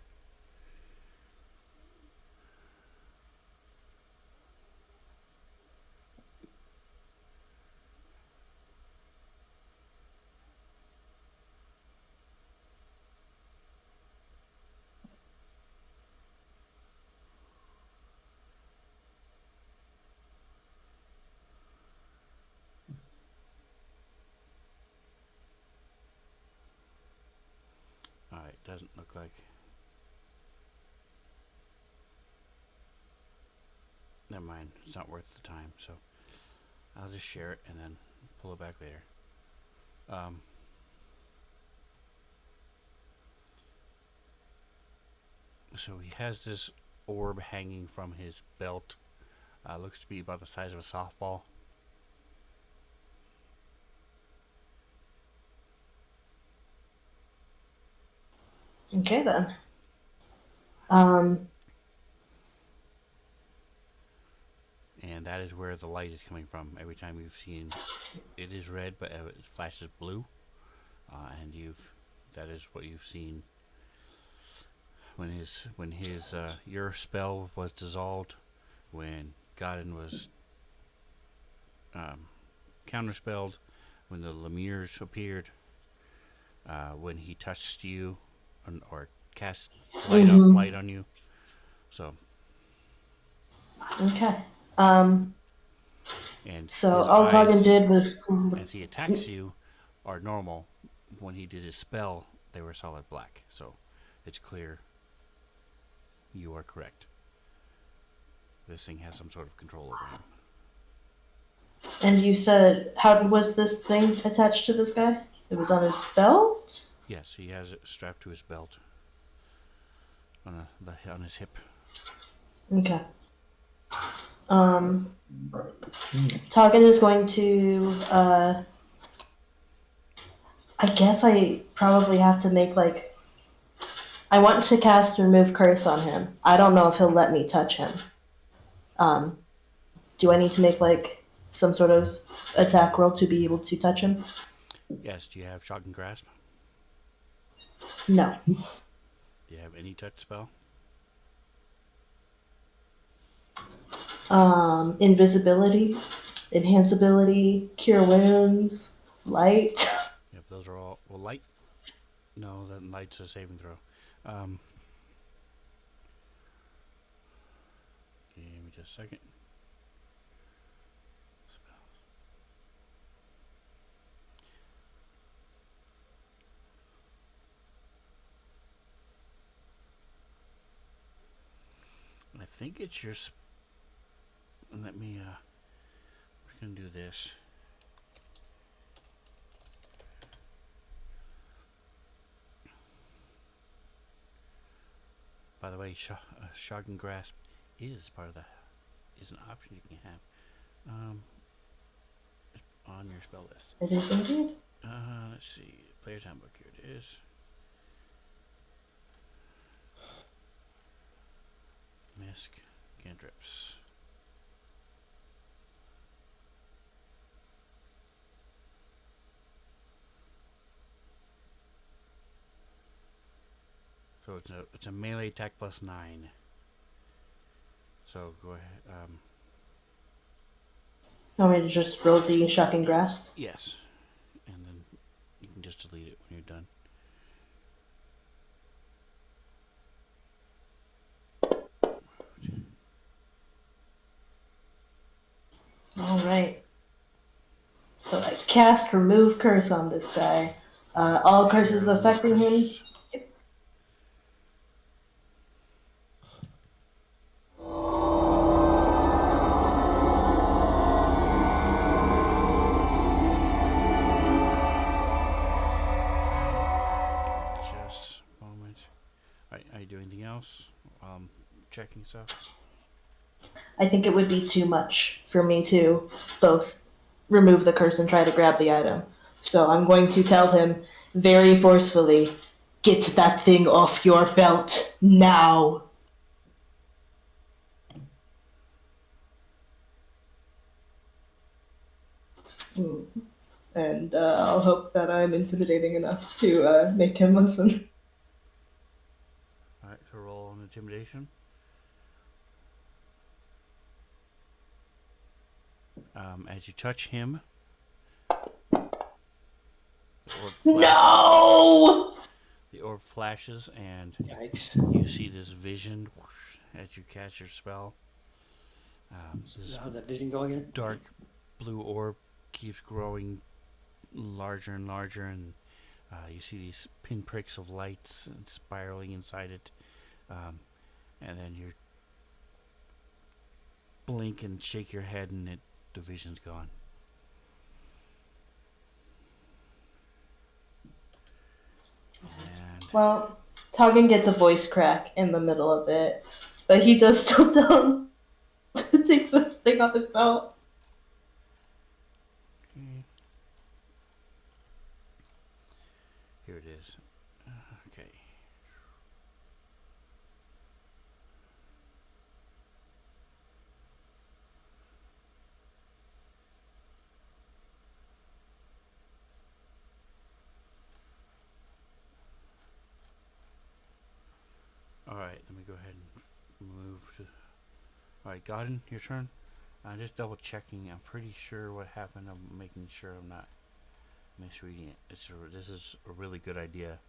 Alright, doesn't look like. Never mind, it's not worth the time, so I'll just share it and then pull it back later. So he has this orb hanging from his belt. Looks to be about the size of a softball.
Okay then.
And that is where the light is coming from. Every time you've seen, it is red, but it flashes blue, and that is what you've seen when your spell was dissolved, when Godin was counterspelled, when the Lemirs appeared, when he touched you, or cast light on you. So.
Okay.
And
so
his
all Talkin
eyes,
did was
as he attacks you, are normal. When he did his spell, they were solid black. So it's clear you are correct. This thing has some sort of control over him.
And you said, how was this thing attached to this guy? It was on his belt?
Yes, he has it strapped to his belt on his hip.
Okay. Target is going to. I guess I probably have to make like. I want to cast Remove Curse on him. I don't know if he'll let me touch him. Um, do I need to make like some sort of attack roll to be able to touch him?
Yes. Do you have Shock and Grasp?
No.
Do you have any touch spell?
Invisibility, enhanceability, cure wounds, light.
Yep. Those are all. Well, light. No, then light's a saving throw. Give me just a second. I think it's your. Let me. We're gonna do this. By the way, Shock and Grasp is part of that. Is an option you can have. On your spell list.
It is indeed.
Let's see. Player's Handbook. Here it is. Misc cantrips. So it's a melee attack plus 9. So go ahead.
Want me to just roll the Shocking Grasp?
Yes, and then you can just delete it when you're done.
Alright. So I cast Remove Curse on this guy. All curses affecting him.
Just a moment. Alright, are you doing anything else? Checking stuff?
I think it would be too much for me to both remove the curse and try to grab the item. So I'm going to tell him very forcefully, get that thing off your belt now. And I'll hope that I'm intimidating enough to make him listen.
Alright, so roll on intimidation. As you touch him,
No!
the orb flashes, and
Yikes.
you see this vision as you cast your spell. This
How's that vision go again?
dark blue orb keeps growing larger and larger, and you see these pinpricks of lights spiraling inside it, and then you blink and shake your head, and the vision's gone. And
Well, Toggin gets a voice crack in the middle of it, but he does still tell him to take the thing off his belt.
here it is. Okay. Alright, let me go ahead and move to... Alright, Godin, your turn. I'm just double checking. I'm pretty sure what happened. I'm making sure I'm not misreading it. This is a really good idea.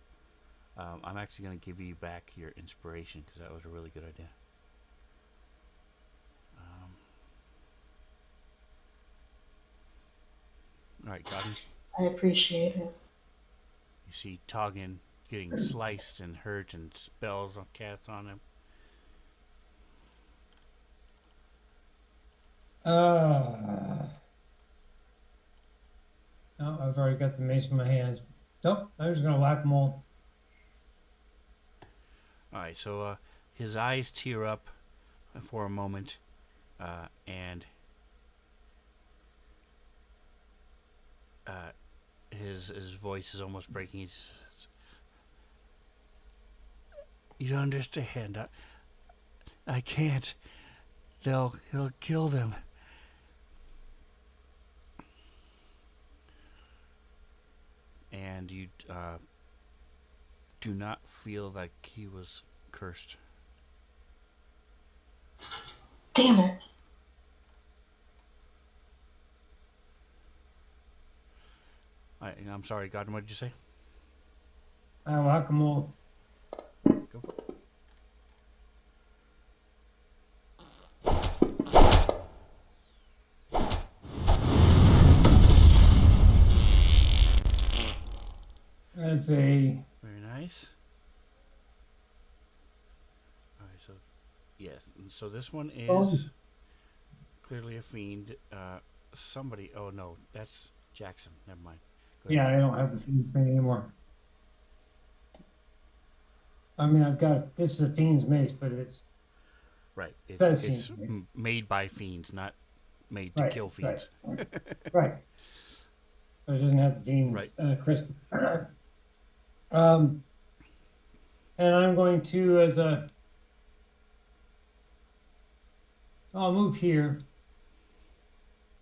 I'm actually going to give you back your inspiration because that was a really good idea. Alright, Godin.
I appreciate it.
You see Toggin getting sliced and hurt and spells cast on him.
No, I've already got the mace in my hands. Nope, I'm just gonna whack them all.
Alright, so his eyes tear up for a moment, and his voice is almost breaking. He says, "You don't understand. I can't. He'll kill them." And you do not feel like he was cursed.
Damn it.
I'm sorry, Godwin, what did you say?
Whack-a-mole.
Go for it.
That's a
Very nice. Alright, so yes. And so this one is clearly a fiend. Somebody, oh no, that's Jackson. Never mind. Go ahead.
yeah. I don't have the fiend's mace anymore. I mean, I've got this is a fiend's mace, but it's
Right.
says
It's
fiend's mace.
made by fiends, not made to
Right,
kill fiends.
Right. So it doesn't have the fiend's
Right.
crystal. And I'm going to I'll move here.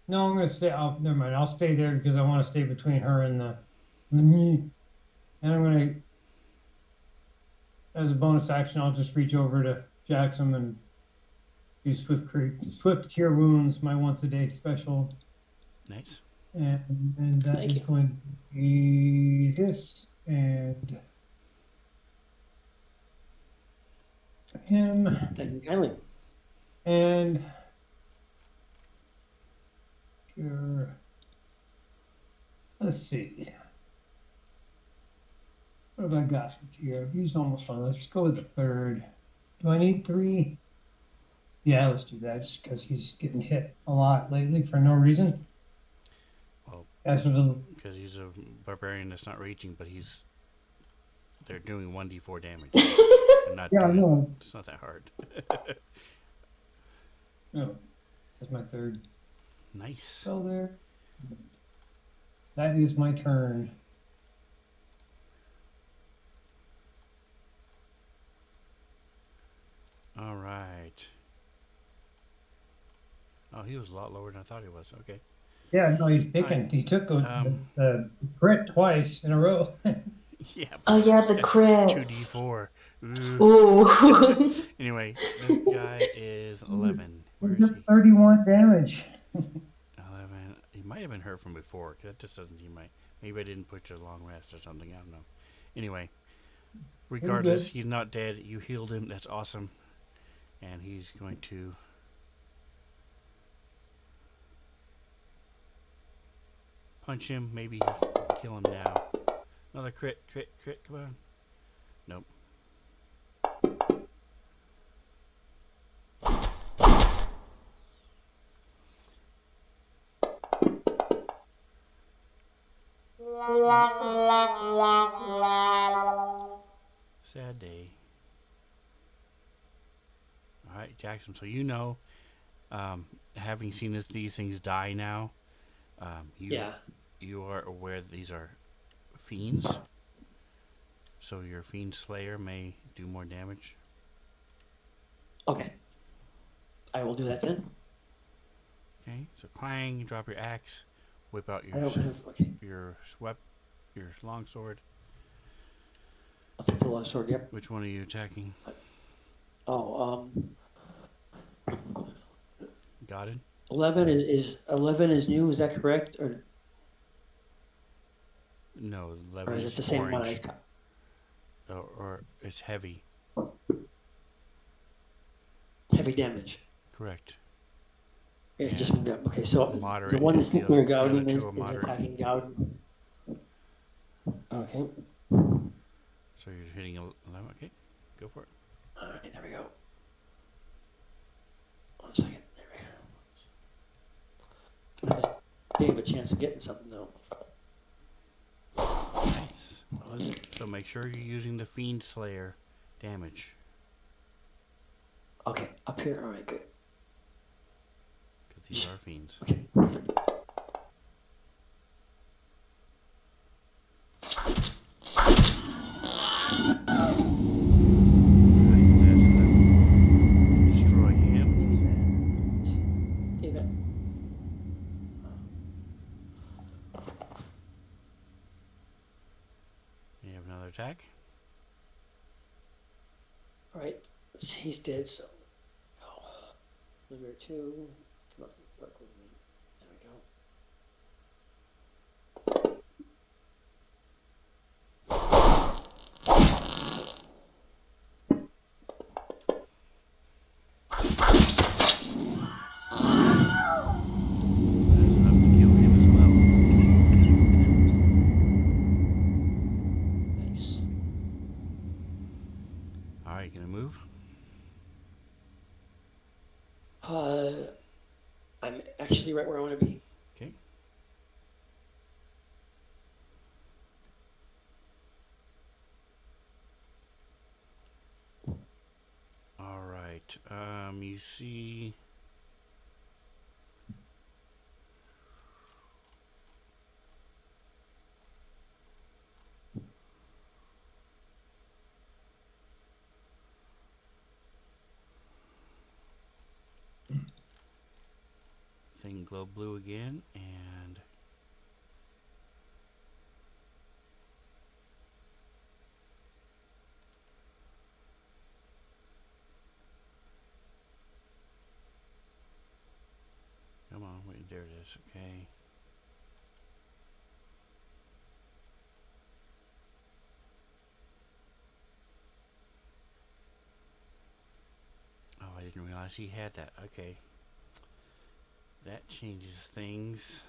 No, I'm going to stay. Never mind. I'll stay there because I want to stay between her and the me. And I'm going to, as a bonus action, I'll just reach over to Jackson and do swift cure wounds, my once a day special.
Nice.
And that
Thank
is
you.
going to be this and him
Thank you kindly.
and cure. Let's see. What have I got here? He's almost on. Let's just go with the third. Do I need 3? Yeah, let's do that just because he's getting hit a lot lately for no reason.
Well,
That's what it'll,
because he's a barbarian that's not reaching, but they're doing 1d4 damage. They're not
yeah, I
doing,
know.
it's not that hard.
No, that's my third
Nice.
spell there. That is my turn.
All right. Oh, he was a lot lower than I thought he was. Okay.
Yeah, no, he's picking.
Right.
He took the crit twice in a row.
Yeah.
Oh yeah, the
That's
crit.
2d4. Ooh.
Ooh.
Anyway, this guy is 11. Where is he?
31 damage.
11. He might have been hurt from before, because that just doesn't seem right. Maybe I didn't put you a long rest or something. I don't know. Anyway, regardless, he's not dead. You healed him. That's awesome. And he's going to punch him. Maybe kill him now. Another crit. Come on. Nope. Sad day. All right, Jackson. So you know, having seen these things die now, you are aware that these are fiends. So your fiend slayer may do more damage.
Okay. I will do that then.
Okay. So clang, you drop your axe, whip out
I don't have. Okay.
your longsword.
I'll take the long sword. Yep.
Which one are you attacking?
Oh,
Got it.
11 is new. Is that correct?
No,
Or
11
is
is
it the same one?
orange. Or it's heavy.
Heavy damage.
Correct.
Yeah,
And
just okay. So
moderate
the one
is
that's
the
near
other
Gowden
two
is
are moderate.
attacking Gowden. Okay.
So you're hitting 11. Okay, go for it.
All right, there we go. 1 second. There we go. I have a big of a chance of getting something though.
Nice. So make sure you're using the Fiend Slayer damage.
Okay, up here. All right, good.
these are fiends.
Okay.
That's enough to destroy him.
Okay, that.
You have another attack.
All right, he's dead. So, number 2, come up, work with me. There we go.
That's enough to kill him as well.
Nice.
All right, gonna move.
I'm actually right where I want to be.
Okay. All right. You see. Thing glow blue again, and come on, wait, there it is. Okay. Oh, I didn't realize he had that. Okay. That changes things.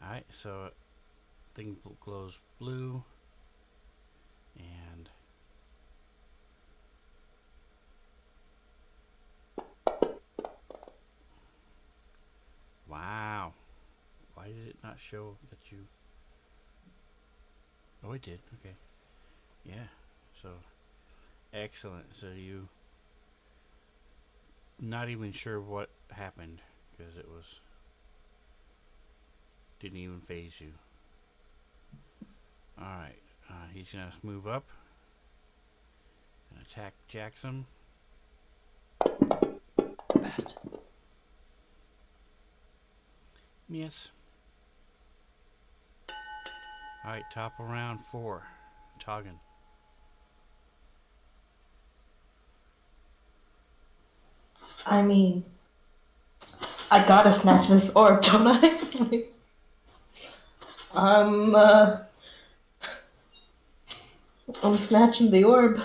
Alright, so thing glows blue, and wow. Why did it not show that you... Oh, it did. Okay. Yeah. So, excellent. So you... Not even sure what happened, because it was... Didn't even phase you. Alright. He's going to move up and attack Jackson.
Bastard.
Yes. Alright, top of round 4. Toggin.
I mean, I gotta snatch this orb, don't I? I'm, I'm snatching the orb.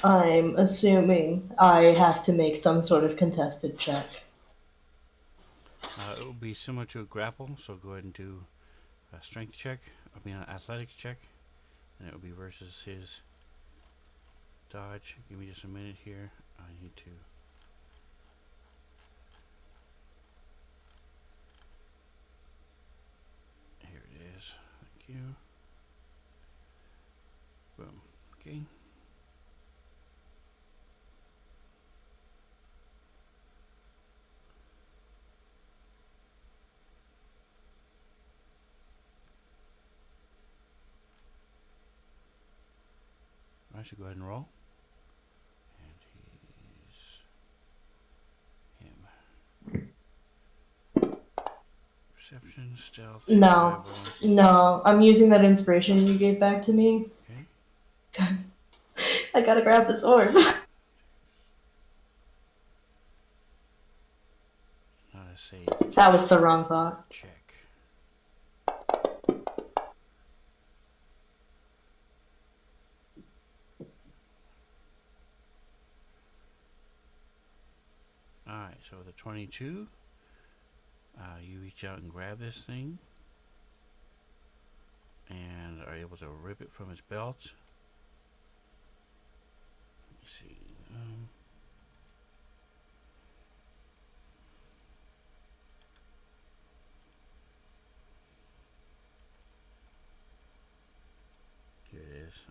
I'm assuming I have to make some sort of contested check.
It will be similar to a grapple, so go ahead and do a strength check. I mean, an athletics check. And it will be versus his dodge. Give me just a minute here. I need to... Here it is. Thank you. Boom. Okay. I should go ahead and roll. And he's him. Perception, stealth,
No.
survival.
No, I'm using that inspiration you gave back to me.
Okay.
I gotta grab this orb.
Not a save.
That was the wrong thought.
Check. Alright, so with a 22, you reach out and grab this thing and are able to rip it from his belt. Let me see. Here it is. this.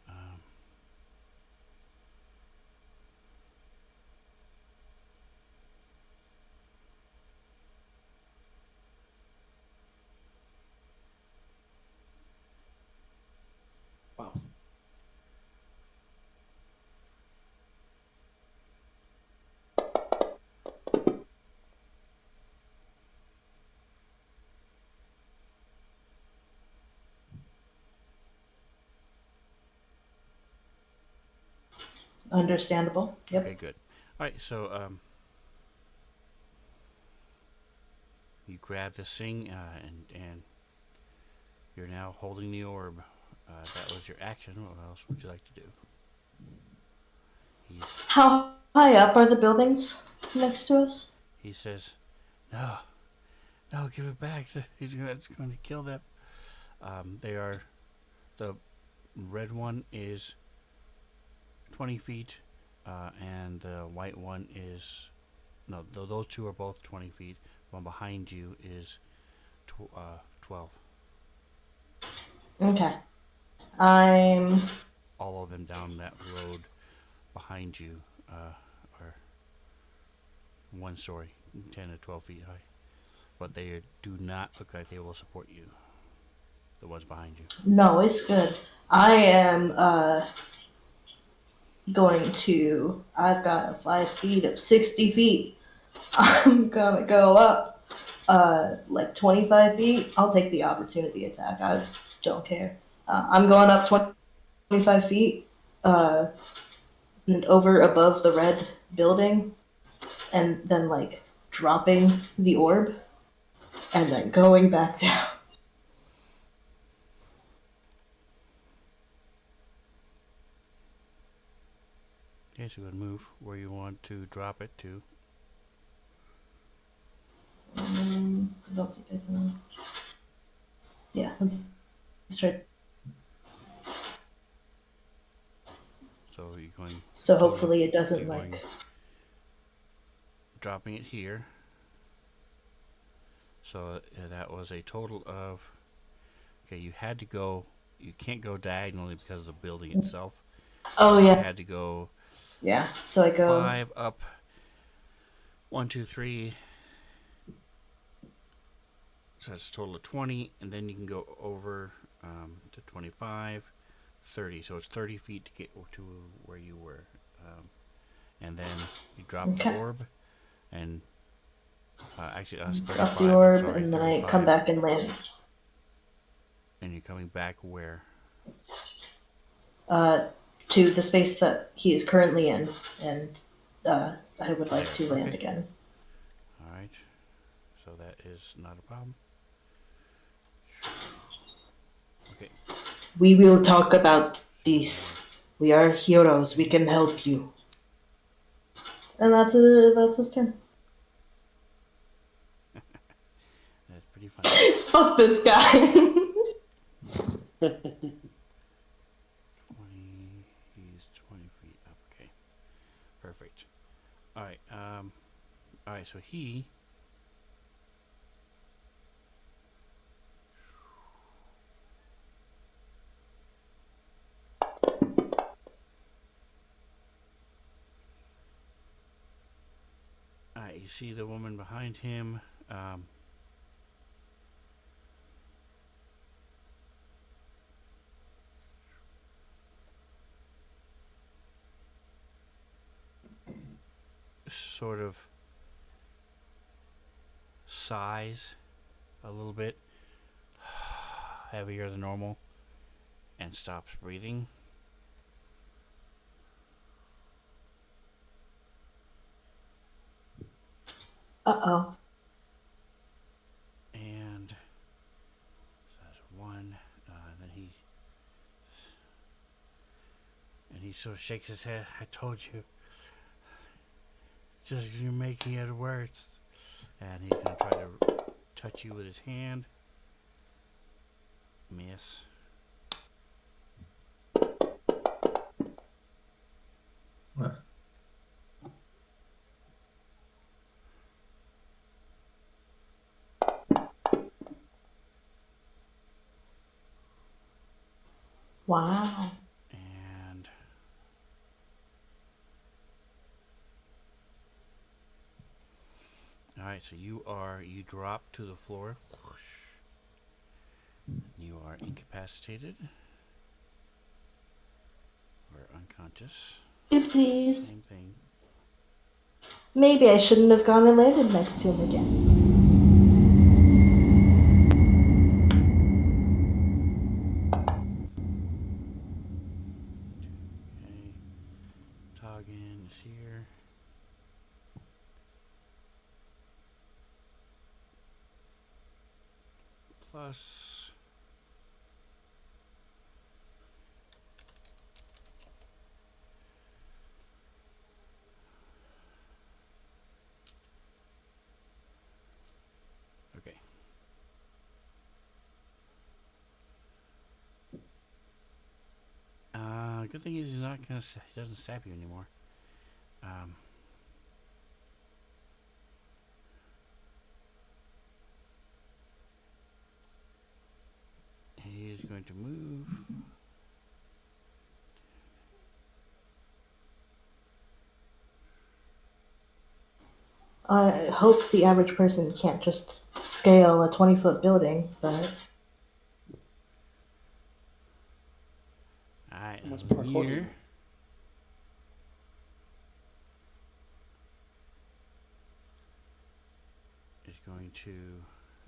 Wow.
Understandable. Yep.
Okay, good. All right, so you grab this thing, and you're now holding the orb. That was your action. What else would you like to do?
How high up are the buildings next to us?
He says, "No, no, give it back. It's going to kill them." They are. The red one is 20 feet, and the white one is. No, those two are both 20 feet. One behind you is 12.
Okay. I'm
All of them down that road behind you are one story, 10 to 12 feet high. But they do not look like they will support you. The ones behind you.
no, it's good. I am going to. I've got a fly speed of 60 feet. I'm gonna go up like 25 feet. I'll take the opportunity attack. I don't care. I'm going up 25 feet and over above the red building, and then like dropping the orb, and then going back down.
Okay, so go ahead and move where you want to drop it to.
I don't think I can. Yeah, let's try.
So you're going.
So hopefully it doesn't
going,
like.
dropping it here. So that was a total of. Okay, you had to go. You can't go diagonally because of the building itself.
Oh
You
yeah.
had to go.
Yeah. So I go
5 up. 1, 2, 3. So that's a total of 20, and then you can go over to 25, 30. So it's 30 feet to get to where you were. And then you drop the orb, and actually, that's 35.
drop the orb,
sorry,
and then
35.
I come back and land.
And you're coming back where?
To the space that he is currently in, and I would like to land
Okay.
again.
All right. So that is not a problem. Okay.
We will talk about this. We are heroes. We can help you. And that's his turn.
That's pretty funny.
Fuck this guy.
20. He's 20 feet up. Okay. Perfect. All right. All right. So he. You see the woman behind him. Sort of sighs a little bit, heavier than normal, and stops breathing.
Uh-oh.
And so that's one. And he sort of shakes his head. I told you. Just you're making it worse. And he's gonna try to touch you with his hand. Miss.
Wow.
All right, so you drop to the floor. You are incapacitated or unconscious.
Oopsies.
Same thing.
Maybe I shouldn't have gone and landed next to him again.
Okay. Toggin is here. Plus. Okay. Good thing is he's not gonna. He doesn't stab you anymore. He's going to move.
I hope the average person can't just scale a 20-foot building, but
Alright,
How much
and
parkour do you
Lemire
know?
is going to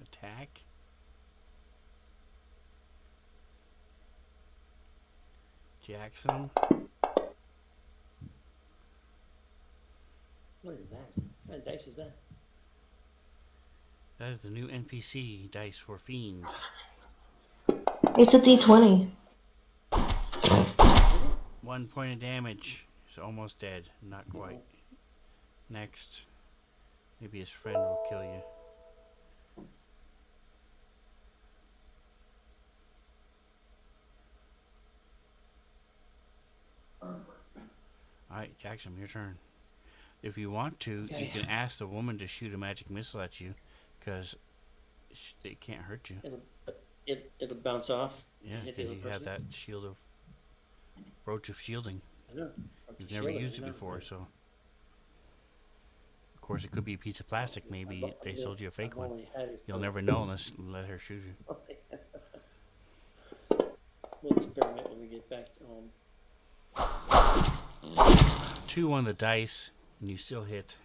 attack. Jackson.
Look at that. What kind of dice is that?
That is the new NPC dice for fiends.
it's a d20.
1 point of damage. He's almost dead. Not quite. Next. Maybe his friend will kill you. Alright, Jackson, your turn. If you want to,
Okay.
you can ask the woman to shoot a magic missile at you, because it can't hurt you.
It'll bounce off.
Yeah,
Hit the
because
other
you have
person?
that shield of brooch of shielding.
I know.
You've never used it before, so. Of course, it could be a piece of plastic. Maybe they sold you a fake one. You'll never know unless you let her shoot you.
We'll experiment when we get back home.
2 on the dice, and you still hit.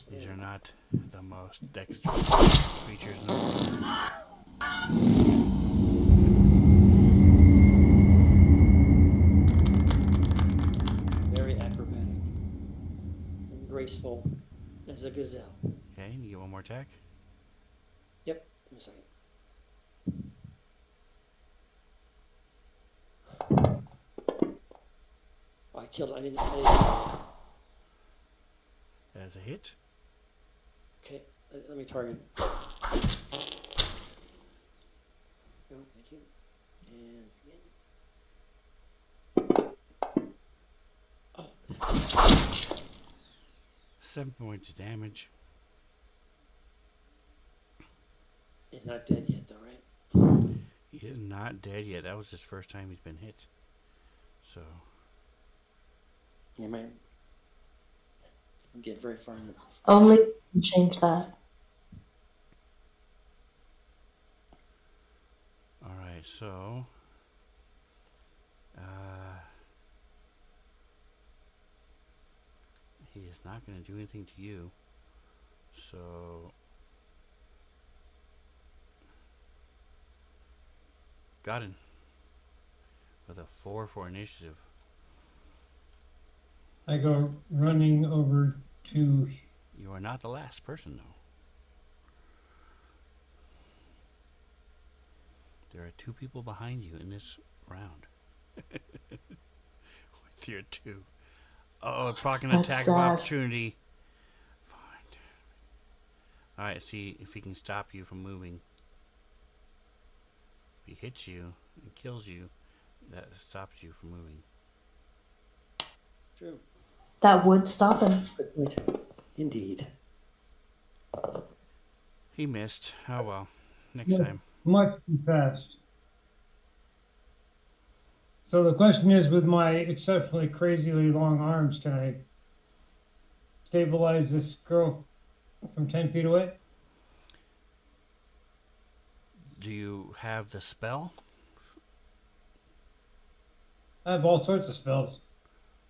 These are not the most dexterous creatures in the world.
Very acrobatic and graceful as a gazelle.
Okay, you get one more attack.
Yep. Give me a second. Oh, I killed it. I didn't.
That is a hit.
Okay, let me target. No, thank you. And again. Oh, that's
7 points of damage.
He's not dead yet, though, right?
He is not dead yet. That was his first time he's been hit. So,
You might get very far in.
Only can change that.
alright, so. He is not going to do anything to you. So. Got him. With a 4 for initiative.
I go running over to.
You are not the last person, though. There are 2 people behind you in this round. With your 2. Oh, proc an
That's
attack
sad.
of opportunity. Fine. Alright, see if he can stop you from moving. If he hits you and kills you, that stops you from moving.
True.
That would stop him.
Indeed.
He missed. Oh well. Next
Yeah.
time.
Much too fast. So the question is, with my exceptionally crazily long arms, can I stabilize this girl from 10 feet away.
Do you have the spell?
I have all sorts of spells.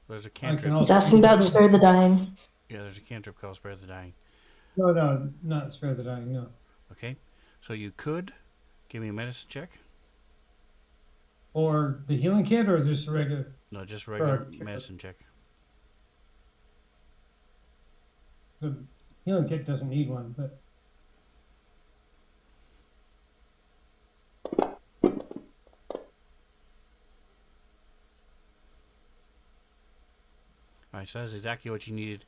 There's a
I can
cantrip.
He's
also
asking about Spare the Dying.
Yeah, there's a cantrip called Spare the Dying.
No, not spare the dying. No.
Okay, so you could give me a medicine check.
Or the healing kit, or just a regular.
No, just regular
Or-
medicine check.
The healing kit doesn't need one, but
All right, so that's exactly what you needed.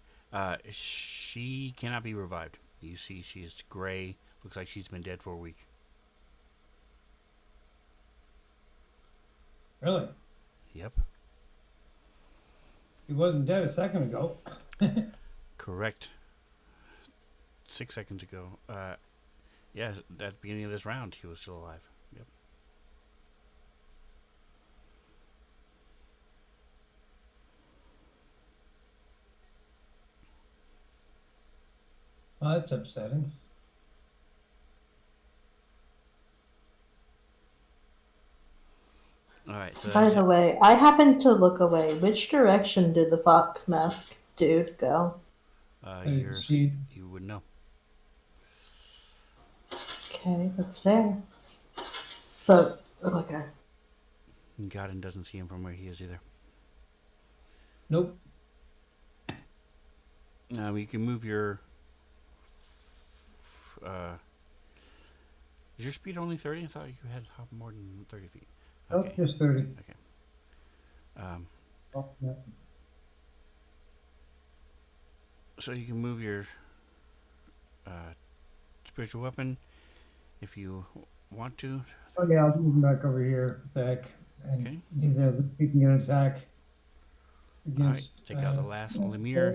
She cannot be revived. You see, she's gray. Looks like she's been dead for a week.
really,
Yep,
he wasn't dead a second ago.
correct. 6 seconds ago. Yeah, at the beginning of this round, he was still alive. Yep.
Well, that's upsetting.
All right. So
By the way, I happened to look away. Which direction did the fox mask dude go?
She,
you would know.
Okay, that's fair. But okay.
Godin doesn't see him from where he is either.
nope.
You can move your. Is your speed only 30? I thought you had more than 30 feet.
Nope,
Okay.
just 30. Oh, yeah.
So you can move your spiritual weapon if you want to.
Oh yeah, I'll move him back over here. Back, and
Okay.
he can get an attack
All right.
against.
Take out the last Lemire.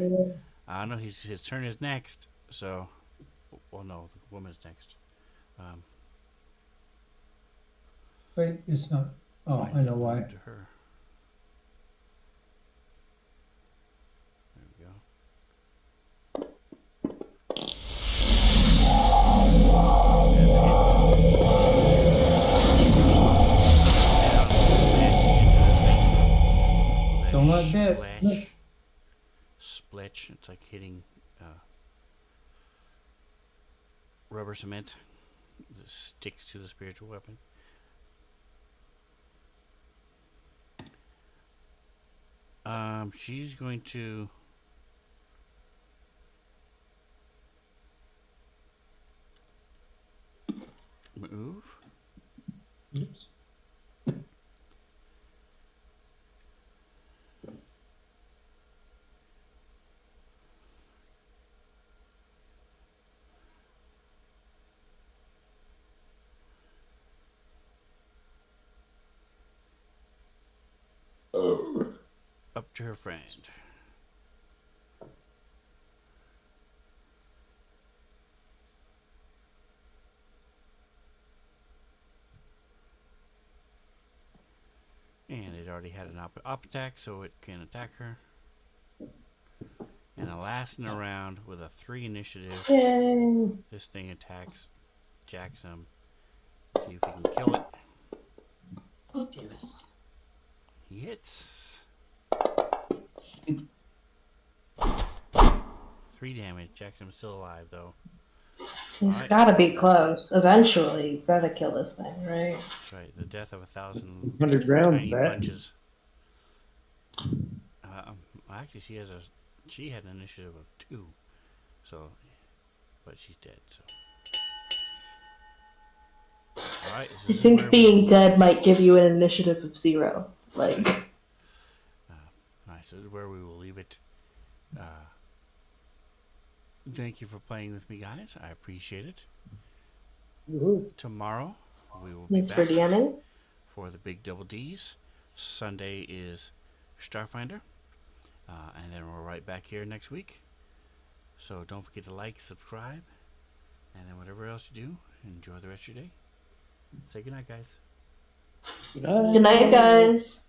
No, his turn is next. So, well, no, the woman's next.
Wait, it's not. Oh,
Might
I know
move
why.
To her. There we go.
Don't let that.
Splitch. It's like hitting rubber cement. It sticks to the spiritual weapon. She's going to move.
Oops.
Up to her friend. And it already had an up attack, so it can attack her. And a last in a round with a 3 initiative.
Yay.
This thing attacks Jackson. See if he can kill it.
Oh, damn it.
He hits. 3 damage. Jackson's still alive, though.
He's
Alright.
gotta be close. Eventually, you gotta kill this thing, right?
That's right. The death of 1,000
Underground
tiny
bat.
punches. Actually, she had an initiative of 2, so, but she's dead. So, all right.
I think being dead might give you an initiative of 0. Like,
All right, so this is where we will leave it. Thank you for playing with me, guys. I appreciate it.
Woohoo.
Tomorrow we will be
thanks for
back
DMing.
for the big double D's. Sunday is Starfinder. And then we're right back here next week. So don't forget to like, subscribe, and then whatever else you do, enjoy the rest of your day. Say goodnight, guys.
Good night.
Good night, guys.